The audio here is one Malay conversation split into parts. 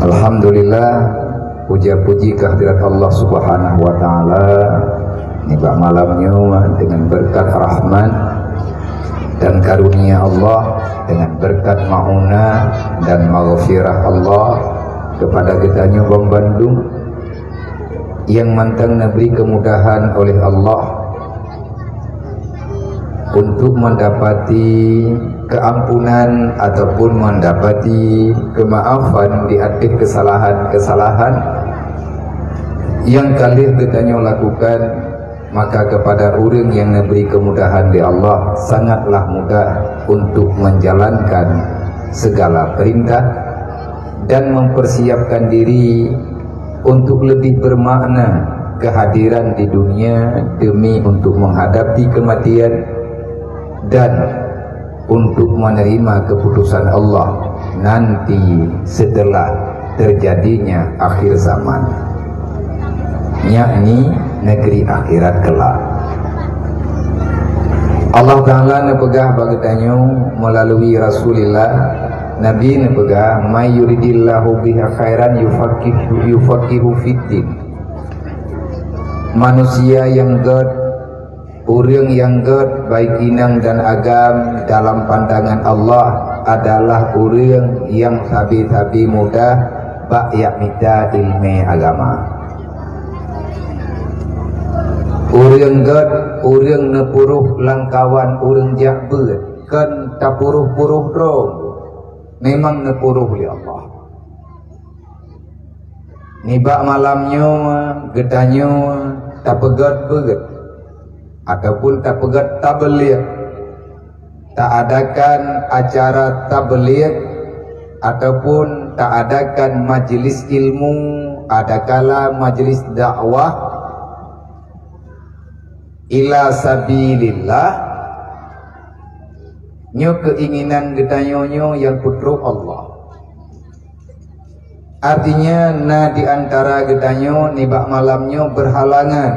Alhamdulillah, puja-puji kehadirat Allah Subhanahu wa taala. Nibak malamnya dengan berkat rahmat dan karunia Allah, dengan berkat maunah dan maghfirah Allah kepada kitanya Bang Bandung yang mantang diberi kemudahan oleh Allah untuk mendapati keampunan ataupun mendapati kemaafan di atas kesalahan-kesalahan yang kali kitanya lakukan. Maka kepada orang yang diberi kemudahan di Allah sangatlah mudah untuk menjalankan segala perintah dan mempersiapkan diri untuk lebih bermakna kehadiran di dunia demi untuk menghadapi kematian dan untuk menerima keputusan Allah nanti setelah terjadinya akhir zaman, yakni negeri akhirat kelak. Allah Ta'ala nepegah bagetanya melalui Rasulullah Nabi nepegah may yuridillahu biha khairan yufaqihu fiddin. Manusia yang god, orang yang god baik inang dan agam dalam pandangan Allah adalah orang yang sabi-sabi mudah bak yakmita ilmu agama. Orang god, orang nepuruh langkawan orang jakbet kan tapuruh-puruh dong. Memang nepuruh oleh Allah. Nibak malamnya gedanya tak pegat-pegat ataupun tak pegat tabligh, tak adakan acara tabligh ataupun tak adakan majlis ilmu, adakala majlis dakwah ila sabilillah. Nyo keinginan gedanyonyo yang putruk Allah. Artinya na di antara gedanyo nibak malamnyo berhalangan.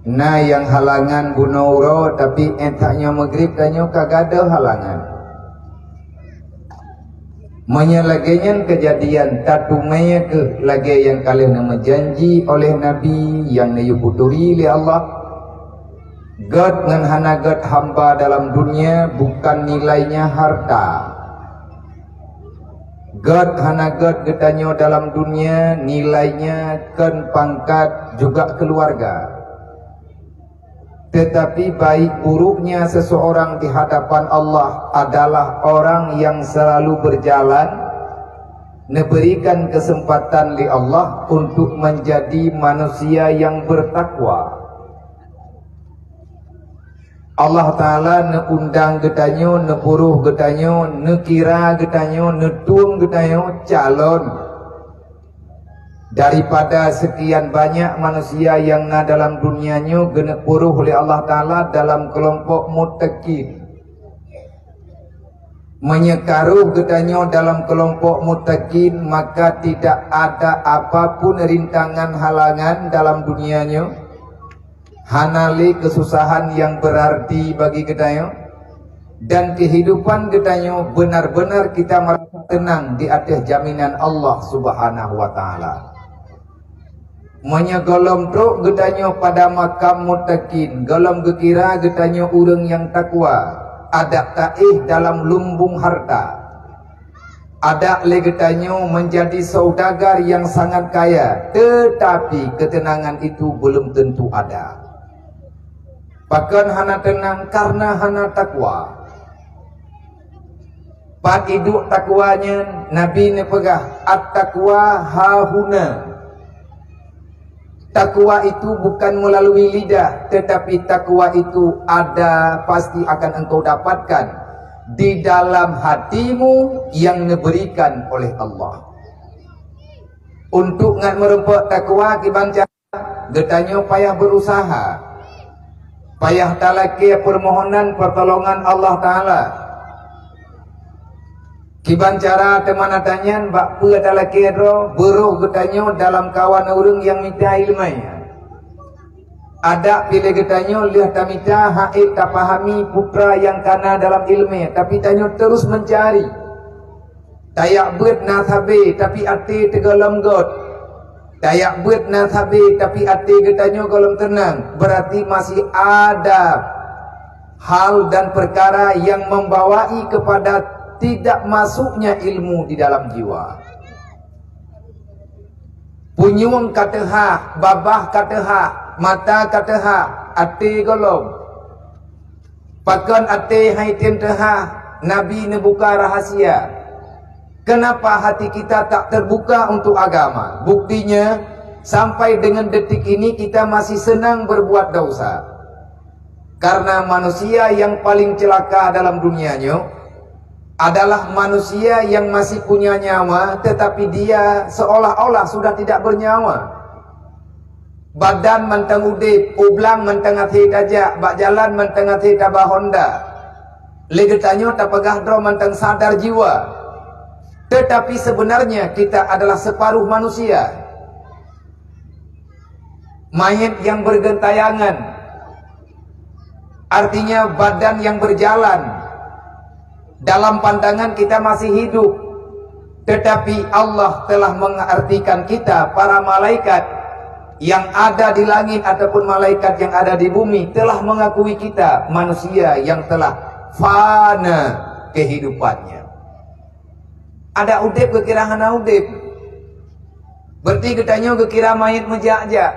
Na yang halangan bunauro tapi entaknya maghrib kanyo kagada halangan. Menyalaginya kejadian tatumaya ke lagi yang kalian nama janji oleh Nabi yang nayuputuri oleh Allah. God ngan hana God hamba dalam dunia bukan nilainya harta. God hana God getanyo dalam dunia nilainya kan pangkat juga keluarga. Tetapi baik buruknya seseorang di hadapan Allah adalah orang yang selalu berjalan memberikan kesempatan li Allah untuk menjadi manusia yang bertakwa. Allah Ta'ala neundang getanyo, nepuruh getanyo, nekira getanyo, netung getanyo calon daripada sekian banyak manusia yang na dalam dunianya genepuruh oleh Allah Ta'ala dalam kelompok muttaqin. Menyekaruh getanyo dalam kelompok muttaqin, maka tidak ada apapun rintangan halangan dalam dunianya. Hanali kesusahan yang berarti bagi getanyo dan kehidupan getanyo benar-benar kita merasa tenang di atas jaminan Allah Subhanahu wa taala. Menyegolom truk getanyo pada makam muttaqin, golom gekira getanyo urang yang takwa, ada taih dalam lumbung harta. Ada legetanyo menjadi saudagar yang sangat kaya, tetapi ketenangan itu belum tentu ada. Bahkan hana tenang karena hana takwa. Pat hidup takwanya Nabi ne pegah at-taqwa hahuna. Takwa itu bukan melalui lidah, tetapi takwa itu ada pasti akan engkau dapatkan di dalam hatimu yang diberikan oleh Allah. Untuk ngan merempok takwa kibanca getanyo payah berusaha, payah talaki permohonan pertolongan Allah Ta'ala. Kiban cara temana tanyan bak pu adalah kedro beruh getanyo dalam kawan orang yang minta ilmunya. Ada pilih getanyo lihat tamita haid tak pahami putra yang kana dalam ilmu, tapi tanyo terus mencari. Tayak bet na thabe tapi ati tegalam got. Tayak bet na thabe tapi ati getanyo golem tenang. Berarti masih ada hal dan perkara yang membawai kepada tidak masuknya ilmu di dalam jiwa. Punyung kata ha, babah kata ha, mata kata ha, ati golom. Pakan ati hai tentah Nabi nebuka rahasia. Kenapa hati kita tak terbuka untuk agama? Buktinya sampai dengan detik ini kita masih senang berbuat dosa. Karena manusia yang paling celaka dalam dunianya adalah manusia yang masih punya nyawa tetapi dia seolah-olah sudah tidak bernyawa. Badan mentang udip, ublang mentang hati dajak, bak jalan mentang hati tabah Honda. Legetanyo tak pegah dro mentang sadar jiwa. Tetapi sebenarnya kita adalah separuh manusia. Mayat yang bergentayangan. Artinya badan yang berjalan. Dalam pandangan kita masih hidup. Tetapi Allah telah mengartikan kita, para malaikat yang ada di langit ataupun malaikat yang ada di bumi telah mengakui kita manusia yang telah fana kehidupannya. Ada udip kekira hana udip. Berarti getanyo kekira mayat menjak-jak.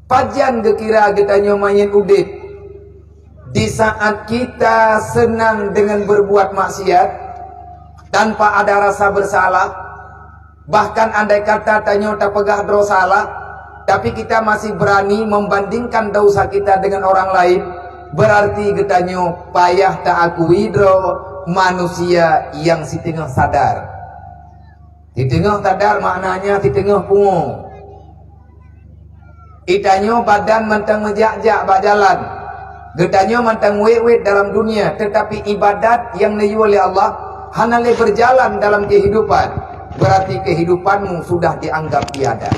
Pajan kekira getanyo mayat udip. Di saat kita senang dengan berbuat maksiat tanpa ada rasa bersalah, bahkan andai kata tanyo tak pegah dro salah, tapi kita masih berani membandingkan dosa kita dengan orang lain, berarti getanyo payah tak akui dro manusia yang si tengah sadar. Di tengah sadar maknanya di tengah pungu. Itanyo badan mentang menjak-jak bak jalan. Getanyo mentang wet-wet dalam dunia, tetapi ibadat yang dijual oleh Allah hanale berjalan dalam kehidupan. Berarti kehidupanmu sudah dianggap tiada.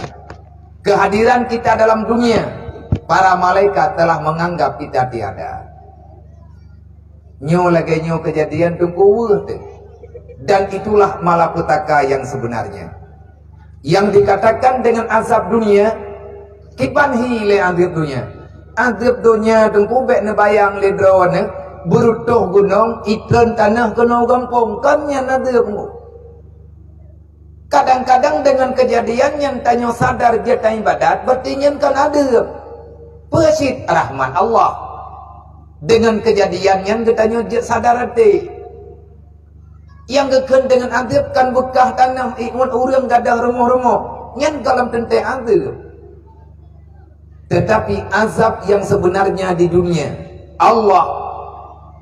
Kehadiran kita dalam dunia, para malaikat telah menganggap kita tiada. Nyo lagi nyo kejadian tunggu. Dan itulah malapetaka yang sebenarnya. Yang dikatakan dengan azab dunia, kipanhi le azab dunia. Azab dunia tunggu bek ne bayang le drone berutuh gunung itren tanah kena gampong kannya nademu. Kadang-kadang dengan kejadian yang tanyo sadar dia tak ibadat, berarti kan ada pesit rahmat Allah. Dengan kejadian yang katanya sadar hati yang keken dengan adib kan bekah tanah ikut orang gadah remuk-remuk yang dalam tentai adib. Tetapi azab yang sebenarnya di dunia, Allah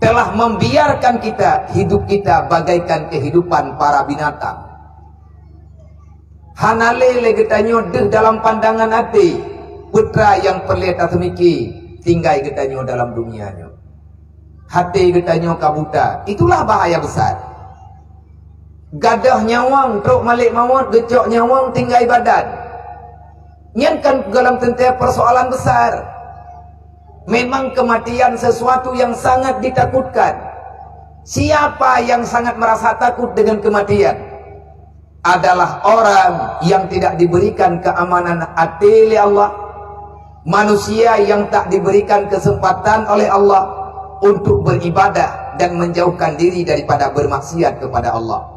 telah membiarkan kita, hidup kita bagaikan kehidupan para binatang. Hanale legetanyo deh dalam pandangan hati putra yang perlihat semiki tinggal getanyo dalam dunianya. Hati getanyo kabuta. Itulah bahaya besar. Gadah nyawang truk malik mawat, gecok nyawang tinggal badan. Nyan kan dalam tentai persoalan besar. Memang kematian sesuatu yang sangat ditakutkan. Siapa yang sangat merasa takut dengan kematian? Adalah orang yang tidak diberikan keamanan hati oleh Allah. Manusia yang tak diberikan kesempatan oleh Allah untuk beribadah dan menjauhkan diri daripada bermaksiat kepada Allah.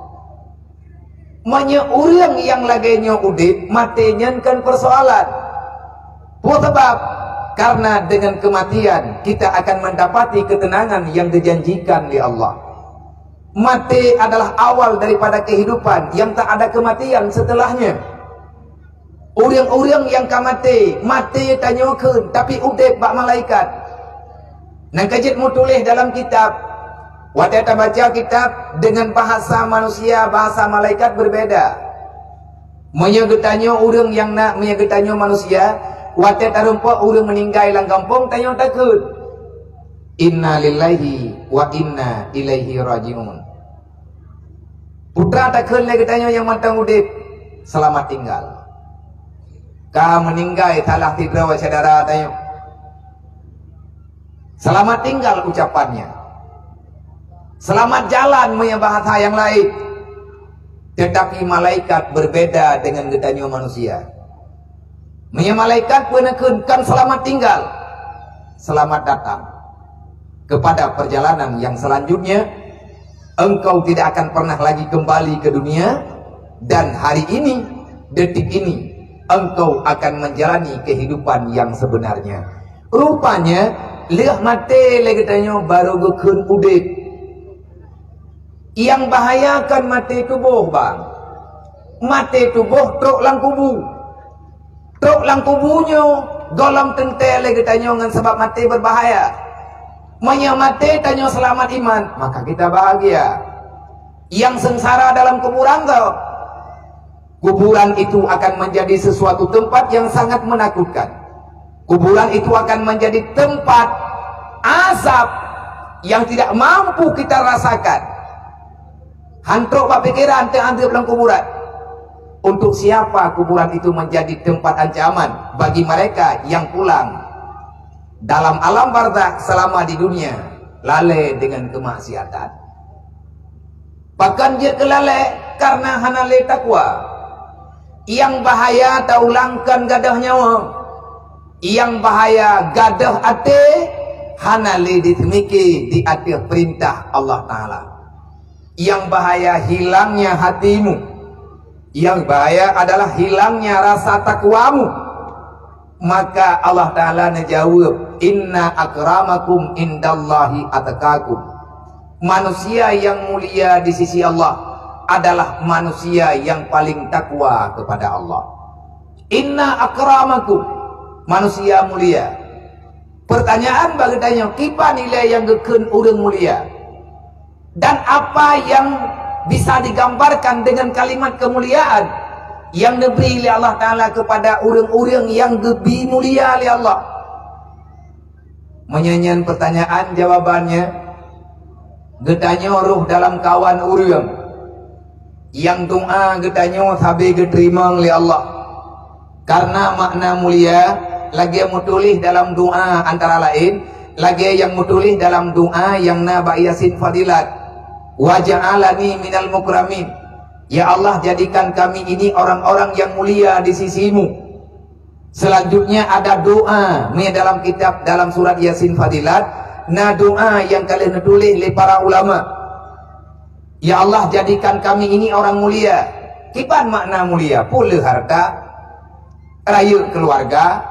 Manya orang yang laganya udip matinya kan persoalan. Sebab karena dengan kematian kita akan mendapati ketenangan yang dijanjikan oleh Allah. Mati adalah awal daripada kehidupan yang tak ada kematian setelahnya. Orang-orang yang mati tanyakan tapi udip bak malaikat. Nang kajit mu tulis dalam kitab. Waktu kita baca kitab dengan bahasa manusia, bahasa malaikat berbeda. Menyegetanyo orang yang nak menyegetanyo manusia, waktu tarumpa orang meninggal dalam kampung tanya takut. Inna lillahi wa inna ilaihi rajiun. Putra takut lagi tanya yang mantang udip, selamat tinggal. Kau meninggal talah tiga saudara tanya. Selamat tinggal ucapannya. Selamat jalan punya bahasa yang lain. Tetapi malaikat berbeda dengan getanyo manusia. Malaikat menekankan selamat tinggal, selamat datang kepada perjalanan yang selanjutnya. Engkau tidak akan pernah lagi kembali ke dunia, dan hari ini, detik ini, engkau akan menjalani kehidupan yang sebenarnya. Rupanya lihat mati lagi tanya baru gekun udip. Yang bahayakan mati tubuh bang. Mati tubuh truk lang kubu. Truk lang kubunya golong tentel lagi tanya dengan sebab mati berbahaya. Mati tanya selamat iman, maka kita bahagia. Yang sengsara dalam kuburan kau, kuburan itu akan menjadi sesuatu tempat yang sangat menakutkan. Kuburan itu akan menjadi tempat azab yang tidak mampu kita rasakan. Hantuk pak pikiran terhadap dalam kuburan. Untuk siapa kuburan itu menjadi tempat ancaman? Bagi mereka yang pulang dalam alam barzakh selama di dunia lalai dengan kemaksiatan. Bahkan dia kelalai karena hanale takwa. Yang bahaya taulangkan gadah nyawa. Yang bahaya gadah ate hanale ditemiki di atas perintah Allah Ta'ala. Yang bahaya hilangnya hatimu. Yang bahaya adalah hilangnya rasa takwamu. Maka Allah Ta'ala menjawab, inna akramakum indallahi atqakum. Manusia yang mulia di sisi Allah adalah manusia yang paling takwa kepada Allah. Inna akramakum, manusia mulia. Pertanyaan bagi tanya, kipa nilai yang gekun urang mulia? Dan apa yang bisa digambarkan dengan kalimat kemuliaan yang diberi oleh Allah Ta'ala kepada orang-orang yang lebih mulia oleh Allah? Menyanyian pertanyaan, jawabannya getanya roh dalam kawan orang yang doa getanya sabi diterima oleh Allah. Karena makna mulia, lagi yang mutulis dalam doa antara lain, lagi yang mutulis dalam doa yang naba yasin fadilat, wa ja'alani minal mukramin. Ya Allah, jadikan kami ini orang-orang yang mulia di sisimu. Selanjutnya ada doa ni dalam kitab, dalam surat Yasin Fadilat. Nah, doa yang kalian tulis oleh para ulama. Ya Allah, jadikan kami ini orang mulia. Kipan makna mulia? Pula harta, raya keluarga,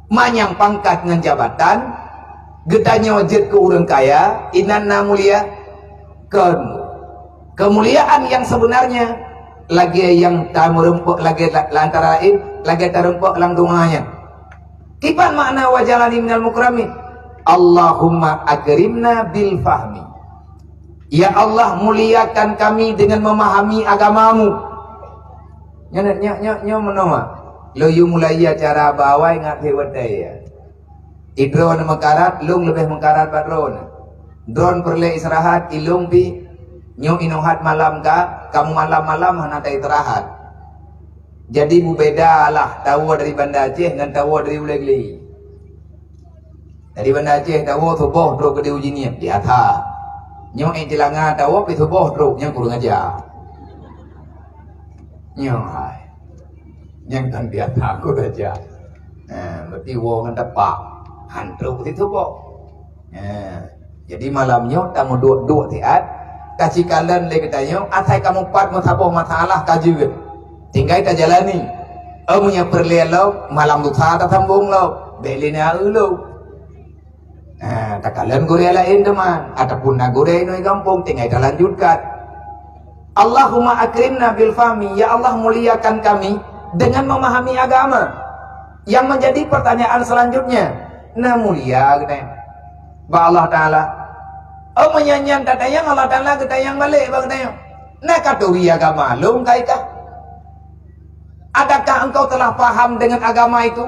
manyang pangkat dengan jabatan, getanya jet ke orang kaya, inanna mulia. Kemuliaan yang sebenarnya lagi yang tak merempuk lagi antara lain lagi terempuk dalam doanya. Kipan makna wajalani minal mukramin? Allahumma akrimna bil fahmi. Ya Allah, muliakan kami dengan memahami agamamu. Nyo menoma. Lo yu mulai cara bawai ngat hewadai ya. Idron mekarat, lung lebih mekarat badron. Drone perle istirahat, ilung pi nyo inohat malam ka, kamu malam-malam hana tak istirahat. Jadi beda lah tahu dari Banda Aceh dengan tahu dari Ulegli. Dari Banda Aceh tahu subuh druk ke uji niat di atas. Nyo jelanga tahu pi subuh druk nyo kurang aja. Nyo hai. Yang kan di atas aku aja. Berarti wong tepak hantruk itu kok. Jadi malamnya kamu dua tiat. Kasih kalian lagi tanya, atai kamu pat mutabuh masalah kajian, tinggal kita jalani. Amunya perlialo malam tu sada sambung lo, belina ulo. Tak kalian gurih lain teman, ataupun nak gurih noi kampung, tinggal kita lanjutkan. Allahumma akrimna bil fahmi, ya Allah muliakan kami dengan memahami agama. Yang menjadi pertanyaan selanjutnya, nah mulia katanya, ba Allah Ta'ala. Oh menyanyian tatayang Allah Ta'ala ketayang balik katanya. Nah katuri agama lum kaitah. Adakah engkau telah paham dengan agama itu?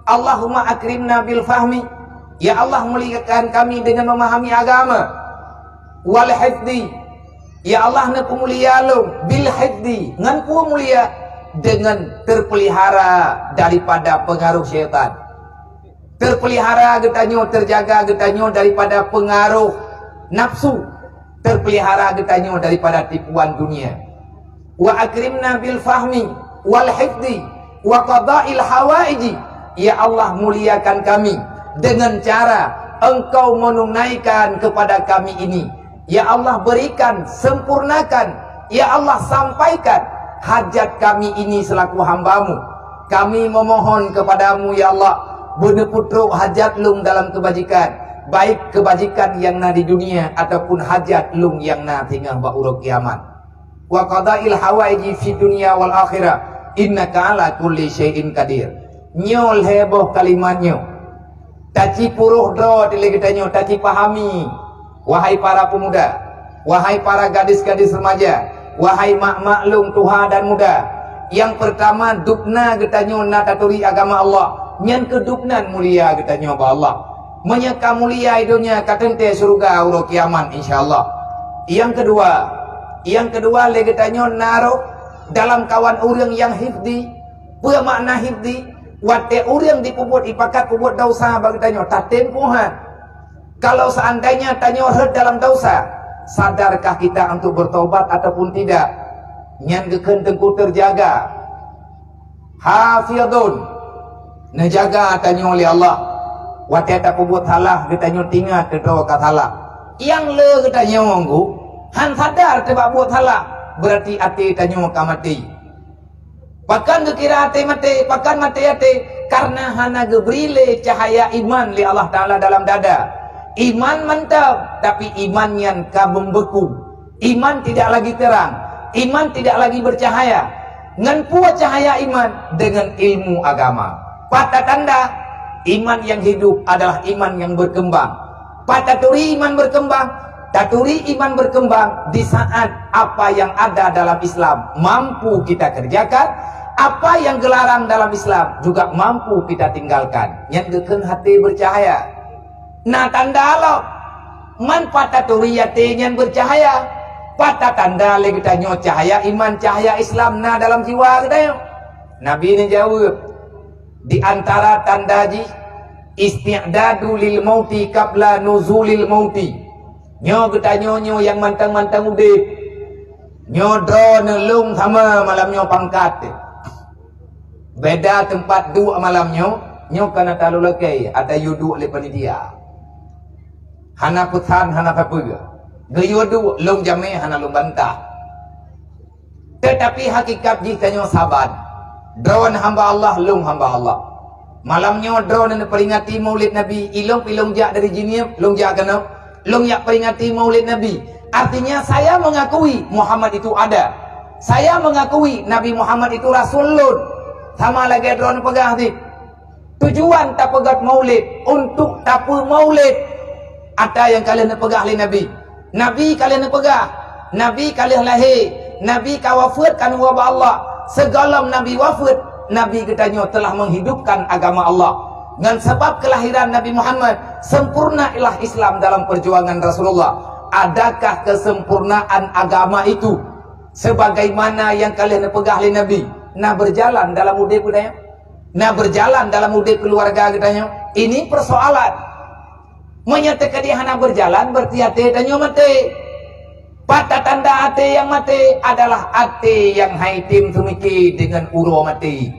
Allahumma akrimna bil fahmi. Ya Allah muliakan kami dengan memahami agama. Wal hifdi. Ya Allah nak mulia lum bil hifdi. Ngan ku mulia dengan terpelihara daripada pengaruh syaitan. Terpelihara getanyo, terjaga getanyo daripada pengaruh nafsu, terpelihara getanyo daripada tipuan dunia. wa akrimna bil fahmi wal hifdi wa qada'il hawaiji. Ya Allah, muliakan kami dengan cara Engkau menunaikan kepada kami ini. Ya Allah, berikan, sempurnakan. Ya Allah, sampaikan hajat kami ini selaku hamba-Mu. Kami memohon kepadamu ya Allah, beneputruk hajat lung dalam kebajikan, baik kebajikan yang na di dunia ataupun hajat lung yang na tinggal ba'uruk kiamat. Wa qada'il hawaiji fi dunia wal akhirah innaka ala kulli syai'in qadir. Nyol heboh kalimatnya, taci puruh do dilegetanyo, taci pahami. Wahai para pemuda, wahai para gadis-gadis remaja, wahai mak-mak lung tuha dan muda. Yang pertama dukna getanyo na taturi agama Allah, yang keduknan mulia getanyo ba Allah. Menyeka mulia idunya katente surga uro kiamat insyaallah. Yang kedua legetanyo naruh dalam kawan urang yang hifdi. Apa makna hifdi? Wate urang dipubut ipakat pubut dosa bagi tanyo tatempuhan. Kalau seandainya tanyo herd dalam dosa, sadarkah kita untuk bertobat ataupun tidak? Nyan geken tengku terjaga. Hafidun. Nejaga tanyo oleh Allah. Wate tak pubut halah getanyo tingat kedo kat halah. Yang le getanyo nggu, han sadar tebak buat halah, berarti ati tanyo kamati. Pakan kekira ate mate, pakan mate ate, karena hana gebrile cahaya iman li Allah Ta'ala dalam dada. Iman mantap, tapi iman yang kabembeku. Iman tidak lagi terang, iman tidak lagi bercahaya. Ngan pua cahaya iman dengan ilmu agama. Pada tanda iman yang hidup adalah iman yang berkembang. Pada turi iman berkembang, taturi iman berkembang di saat apa yang ada dalam Islam mampu kita kerjakan. Apa yang gelarang dalam Islam juga mampu kita tinggalkan. Yang geken hati bercahaya. Nah tanda Allah man pata turiyate yang bercahaya. Pata tanda lagi tanyo cahaya iman, cahaya Islam na dalam jiwa kita. Nabi ini jawab, di antara tanda ji isti'dadu lil mauti qabla nuzulil mauti. Nyo kita nyo yang mantang-mantang udip. Nyo dro nelung sama malam nyo pangkat. Beda tempat duduk malamnya, nyo kana talu lekai, ada yudu le panitia. Hana putan, hana kapuga. Gayudu long jame, hana long bantah. Tetapi hakikat jika nyo sabar. Drone hamba Allah, long hamba Allah. Malamnya drone na peringati maulid Nabi, ilong jak dari jinia, long jak kana, long jak peringati maulid Nabi. Artinya saya mengakui Muhammad itu ada. Saya mengakui Nabi Muhammad itu Rasulun. Sama lagi drone pegah di tujuan tak pegat maulid untuk tapu maulid. Ada yang kalian pegah oleh Nabi. Nabi kalian pegah, Nabi kalian lahir, Nabi kawafat kan wabah Allah. Segala Nabi wafat, Nabi katanya telah menghidupkan agama Allah. Dan sebab kelahiran Nabi Muhammad, sempurna ilah Islam dalam perjuangan Rasulullah. Adakah kesempurnaan agama itu sebagaimana yang kalian pegah oleh Nabi? Nah berjalan dalam udip kita, nah berjalan dalam udip keluarga kita. Ini persoalan. Menyatakan dia hana berjalan berarti hati tanya mati. Pada tanda hati yang mati adalah hati yang haitim tumiki dengan uro mati.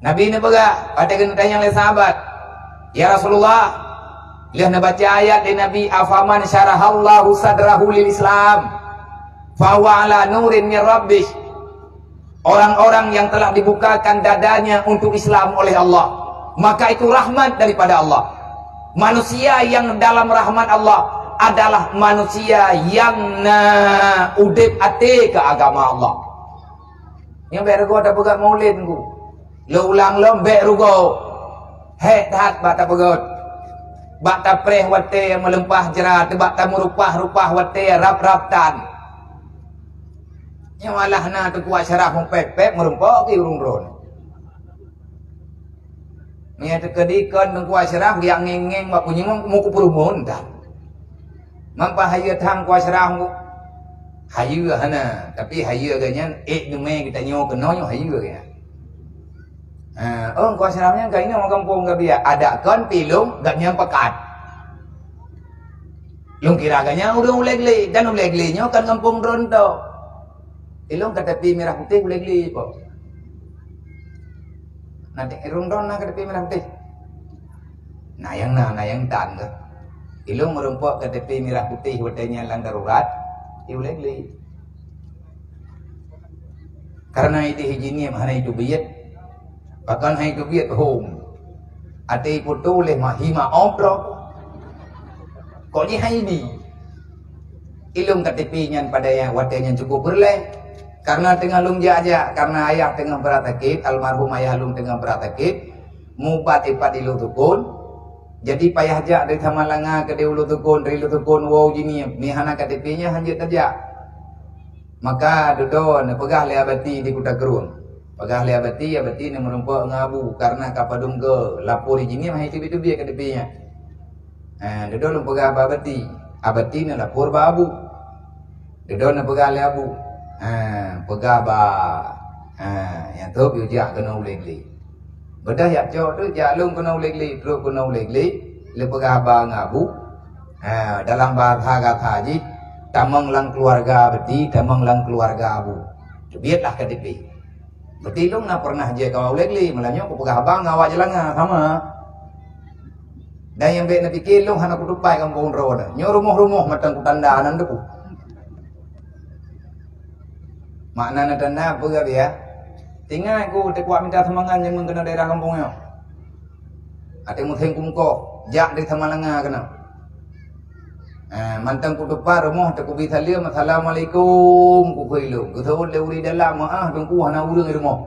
Nabi ini bega pada kena tanya oleh sahabat, ya Rasulullah, lihat baca ayat di Nabi, afaman syarahallahu sadrahu lil Islam fa huwa ala nurin min rabbih. Orang-orang yang telah dibukakan dadanya untuk Islam oleh Allah, maka itu rahmat daripada Allah. Manusia yang dalam rahmat Allah adalah manusia yang udip ate ke agama Allah. Yang bergo ada pegat maulid ku. Lo ulang lo bergo. Hat bata pegat. Bata preh wate yang melempah jerat, bata merupah-rupah wate rap-raptan. Yang malah na tu kuat syarah pek-pek merumpok ke urung drone. Ni ada kedikan tu kuat syarah dia ngeng-ngeng bak bunyi mau ku perumun dah. Mampa hayu thang kuat syarah ku. Hayu hana, tapi hayu agaknya nume kita nyo keno nyo hayu agaknya. Kuat syarahnya kaini orang kampung gak biar ada kan pilung gak nyam pekat. Lung kira agaknya urung ulegli dan ulegli nyo kan kampung drone tu. Ilong ke tepi merah putih boleh geli po. Nanti rundon na ke tepi merah putih. Nah yang tan ke. Ilong merumpok ke tepi merah putih watanya lang darurat, boleh geli. Karena itu hijini mana itu biat. Bahkan hai itu biat home. Ate putu leh mahima opro. Kok ni hai di. Ilung ke tepi nyan pada yang watanya cukup berleh. Karena tengah lung aja, karena ayah tengah beratakit, almarhum ayah lung tengah beratakit, mubat ipat ilu tukun. Jadi payah aja dari Tamalanga ke ulu tukun, dari ulu tukun, wow gini, mihana KTP-nya hanjit aja. Maka dudon pegah le abati di Kuta Gerung. Pegah le abati ni merumpok ngabu karena kapadung ke lapor gini mah itu biar KTP-nya. Dudon pegah abati ni lapor babu. Dudon pegah le abu. Pegah ba yang tu biar kena ulegli. Bedah ya cok tu jalung kena ulegli, terus kena ulegli, le pegah ba ngabu. Dalam bahasa kata haji, tamang lang keluarga beti, tamang lang keluarga abu. Biarlah KTP. Beti lu nak pernah je kau ulegli, malahnya aku pegah abang awak jelanga sama. Dan yang baik nak fikir lu hana kutupai kampung roda. Nyo rumah-rumah matang kutanda anan deku. Makna tanda apa ke dia? Tinggal aku kuat minta semangat yang mengkena daerah kampungnya. Ada musim kumko, jak dari Tamalanga kena. Mantang kutupa rumah tak kubi salam, assalamualaikum kukuilu. Kutul leuri dalam tungku hana urang rumah.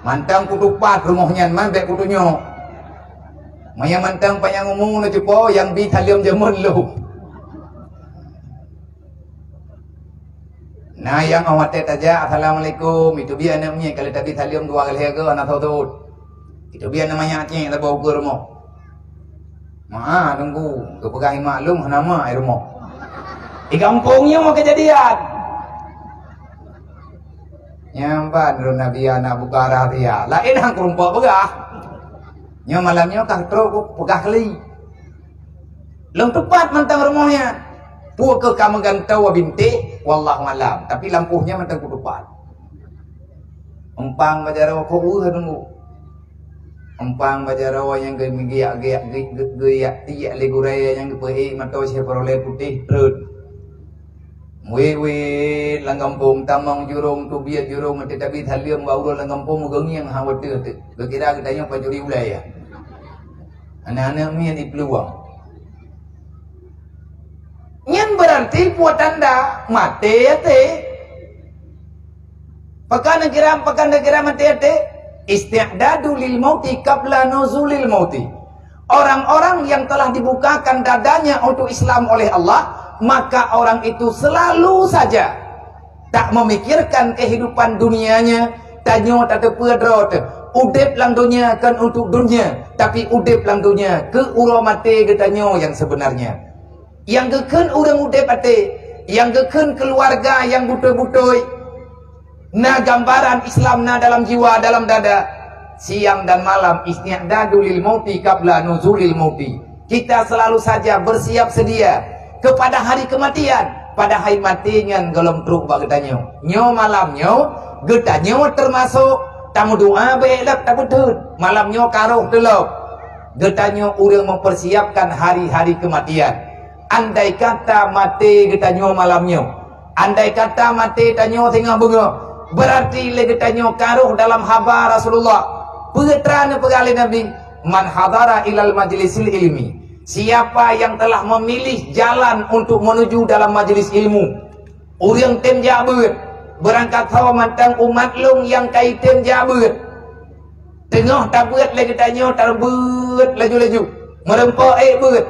Mantang kutupa rumahnya man baik kutunyo. Maya mantang payang umum na cupo yang bi salam jamun lu. Nah yang awat aja assalamualaikum itu biar namanya kalau tadi salam dua kali ke anak tahu itu biar namanya aceh tak bawa ke rumah. Tunggu kepegang maklum nama rumah. Di kampungnya mau kejadian. Nyampan Nabi anak buka rahasia. Lain hang kerumpok pegah. Nyo malamnya kang teruk pegah kali. Long tepat mentang rumahnya. Puak ke kamu gantau binti, wallahu alam. Tapi lampuhnya mentang kutupan. Empang bajarawa kau tunggu. Empang bajarawa yang giyak tiyak leguraya yang kepehi matau siapa oleh putih terus. Wewe langgampung tamang jurung tu biar jurung tetapi thaliam bauru langgampung gengi yang hawat tu. Kira katanya pajuri wilayah. Anak-anak ni di peluang. Yang berarti buat anda mati ya te. Pakan negara mati ya te. Isti'dadu lil mauti qabla nuzulil mauti. Orang-orang yang telah dibukakan dadanya untuk Islam oleh Allah, maka orang itu selalu saja tak memikirkan kehidupan dunianya, tanyo tak terpedrot. Udip lang dunia kan untuk dunia, tapi udip lang dunia ke uramate getanyo yang sebenarnya. Yang geken urang udip ate, yang geken keluarga yang butoy-butoy. Na gambaran Islam na dalam jiwa, dalam dada. Siang dan malam isti'dadu lil mauti qabla nuzulil mauti. Kita selalu saja bersiap sedia kepada hari kematian, pada hari matinya golong truk bagetanyo. Nyo malamnyo getanyo termasuk tamu doa belak tak betul. Malamnyo karuh delok. Getanyo urang mempersiapkan hari-hari kematian. Andai kata mati getanyo malamnyo, andai kata mati tanyo tengah bunga, berarti le getanyo karuh dalam habar Rasulullah. Pengeteran pegali Nabi, man hadara ilal majlisil ilmi. Siapa yang telah memilih jalan untuk menuju dalam majlis ilmu, urang tem jabut, berangkat hawa mantang umat long yang kaitem jabut. Tengah tabut le getanyo tarbut laju-laju, merempok but.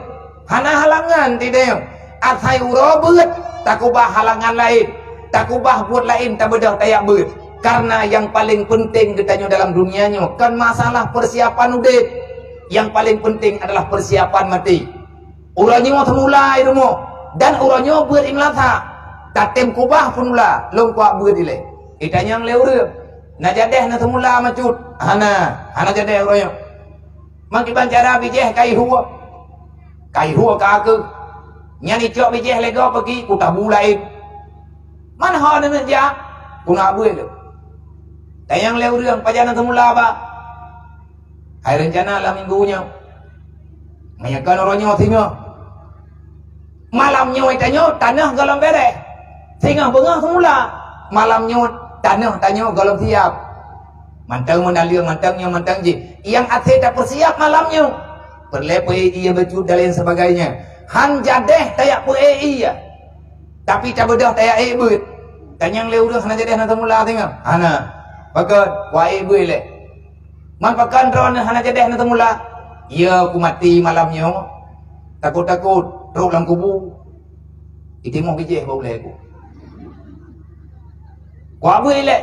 Hana halangan tidak. Athai urobut takubah halangan lain, takubah buat lain tak bedah tayak ber. Karena yang paling penting ditanya dalam dunianya kan masalah persiapan udip. Yang paling penting adalah persiapan mati. Urangnya mau mulai rumah dan urangnya buat imlatha. Tatem kubah pun mula long kuat buat ile. Itanya yang leur. Na jadeh na mula macut. Hana jadeh urangnya. Makiban cara bijeh kai huwa. Kai huwa ka ke. Nyani cok bijeh lega pergi kutah mulai. Man ho na menja kuna bue le. Tayang le urang pajana temula ba. Hai rencana lah minggunya. Mayakan orangnya tinga. Malamnya itanyo tanah galam bere. Tinga bengah semula. Malamnya tanah tanyo galam siap. Mantang menalir mantangnya mantang je. Yang ate tak persiap malamnya. Perlepai ia baju dan lain sebagainya. Han jadeh tayak pu iya. Tapi tak bedah tayak ebut. Tanyang le urang sana jadeh na temula tinga. Hana. Pakat wa ebut le. Man pakan ron hana jadeh na temula. Ya aku mati malamnya. Takut-takut teruk dalam kubur. Itimong bijih bau le aku. Wa boleh le.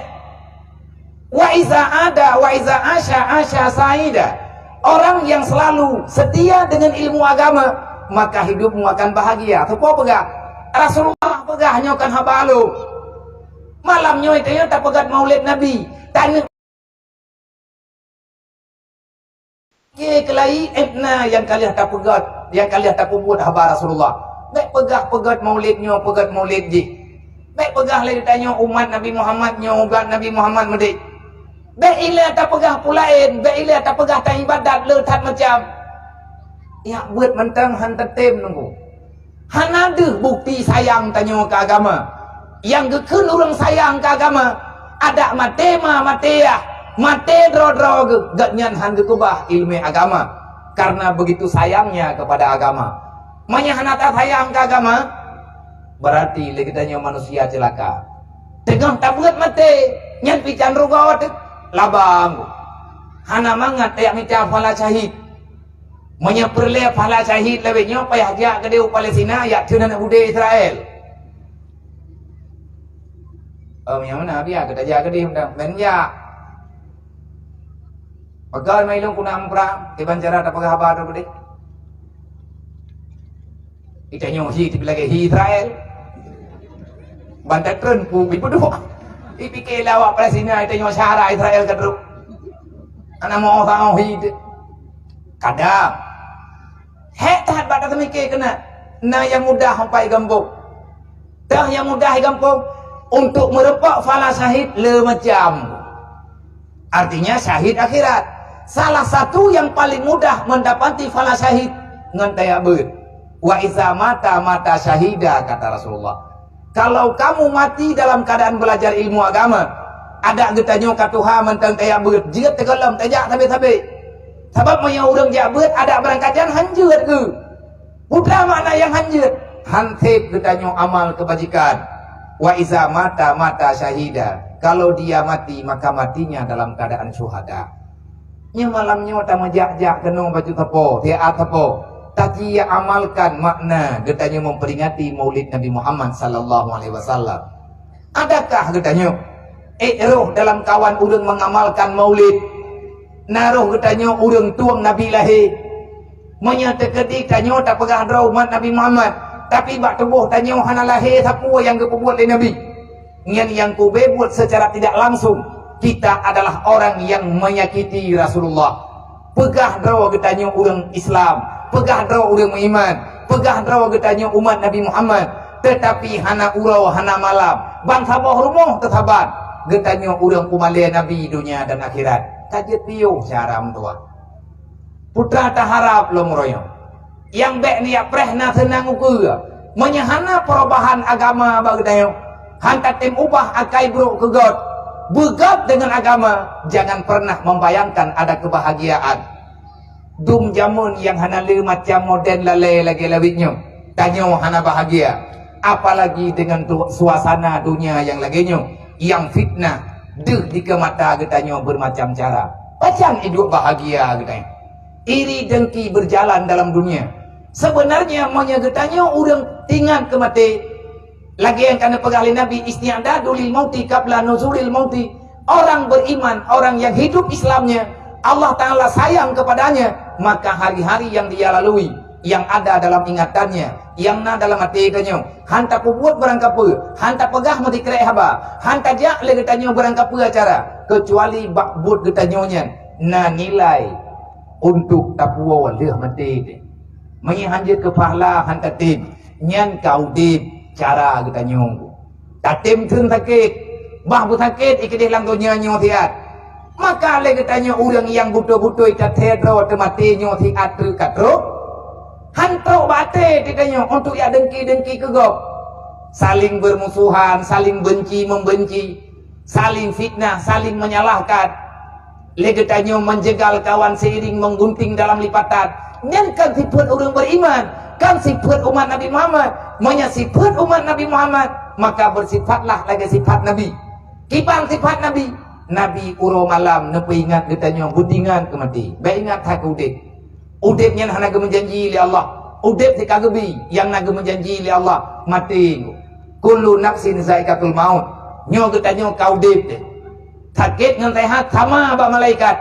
Wa iza ada wa iza asya saida. Orang yang selalu setia dengan ilmu agama, maka hidupmu akan bahagia. Apa pegah? Rasulullah pegah nyokan habalu. Malamnya itu tak pegat maulid Nabi. Tanya ke kelai ibna yang kalian tak pegat, yang kalian tak buat habar Rasulullah. Baik pegat maulidnya, pegat maulid je. Baik pegah lagi tanya umat Nabi Muhammad umat Nabi Muhammad medik. Baik ilah tak pegah pulain, baik ilah tak pegah tak ibadat letat macam. Ya buat mentang hantar tem nunggu. Han ada bukti sayang tanya ke agama. Yang gekun orang sayang ke agama. Ada matea. Mate dro gatnyan han gekubah ilmu agama. Karena begitu sayangnya kepada agama. Manya han tak sayang ke agama. Berarti legitanya manusia celaka. Tengah tak buat mate. Nyan pican rugawat labang. Hana mangat tayak minta pahala syahid. Manya perle pahala syahid lebihnya payah jak ke dia Palestina yak tunan budaya Israel. Yang mana dia kita jak ke dia menja. Pagal mai long kuna perang di bancara tak pagah habar tu deh. Itanya hi lagi hi Israel. Bantat tren ku ibu doa. Ipikir lawak Palestina itanya syara Israel kedruk. Anak mau tahu hi. Kadang tahan batas mikir kena. Nah yang mudah sampai gambung. Dah yang mudah gambung untuk merepak fala syahid le macam. Artinya syahid akhirat. Salah satu yang paling mudah mendapati fala syahid ngan tayak ber. Wa iza mata syahida kata Rasulullah. Kalau kamu mati dalam keadaan belajar ilmu agama, ada getanya ka Tuhan mentang tayak ber, jeut tegelam tajak tabe-tabe. Sebab maya urang jak ber ada berangkatan hanjeut ke. Putra mana yang hanjeut? Hantip getanya amal kebajikan. Wa iza mata syahida. Kalau dia mati maka matinya dalam keadaan syuhada. Nya malamnya ta majak-jak kenong baju tepo, tiap tepo. Tapi ia amalkan makna getanya memperingati Maulid Nabi Muhammad sallallahu alaihi wasallam. Adakah getanya roh dalam kawan urang mengamalkan Maulid? Naruh getanya urang tuang Nabi lahir. Menyata ketika nyo tak pegah draw umat Nabi Muhammad, tapi bak tubuh tanya hana lahir siapa yang kebuat oleh Nabi. Yang ku buat secara tidak langsung, kita adalah orang yang menyakiti Rasulullah. Pegah draw getanya urang Islam, pegah draw urang beriman, pegah draw getanya umat Nabi Muhammad, tetapi hana urau hana malam, bangsa boh rumah tetabat getanya urang kumalia Nabi dunia dan akhirat. Kajet piu cara mentua. Putra tak harap lo meroyo. Yang bek ni prehna senang ukur. Menyahana perubahan agama bagdayo. Hantar tim ubah akai bro kegot. Begat dengan agama. Jangan pernah membayangkan ada kebahagiaan. Dum jamun yang hana le macam modern lalai lagi labitnya. Tanya hana bahagia. Apalagi dengan suasana dunia yang laginya. Yang fitnah. Deh di ke mata getanya bermacam cara. Macam hidup bahagia getanya. Iri dengki berjalan dalam dunia. Sebenarnya maunya getanya orang tinggal ke mati. Lagi yang kena pegali Nabi isti'dadu lil mauti qabla nuzulil mauti. Orang beriman, orang yang hidup Islamnya, Allah Ta'ala sayang kepadanya, maka hari-hari yang dia lalui, yang ada dalam ingatannya, yang ada dalam hati katanya, hantar buat berangkap hantar pegah mati kerek haba, hantar jak le getanya berangkap acara, kecuali bakbut getanya na nilai untuk tapuwa walih mati. Menyihanjir ke pahala hantar tim, nyan kau dim cara getanya. tatim thun sakit bah bu sakit ikidih lang dunia nyo tiat maka le katanya orang yang butuh-butuh ita tedro temati nyo tiat tu katro hantro bate ditanya untuk ya dengki-dengki kegop saling bermusuhan, saling benci membenci, saling fitnah, saling menyalahkan. Legetanyo menjegal kawan seiring menggunting dalam lipatan. Dan kan sifat orang beriman, kan sifat umat Nabi Muhammad, sifat umat Nabi Muhammad, maka bersifatlah lagi sifat Nabi. Kibang sifat Nabi. Nabi uro malam nepe ingat getanyo budingan ke mati. Baik ingat hak udip. Udip yang naga menjanji li Allah. Udip si kagebi yang naga menjanji li Allah mati. Kullu nafsin zaikatul maut. Nyo getanyo kau udip deh. Sakit dengan sehat sama abak malaikat.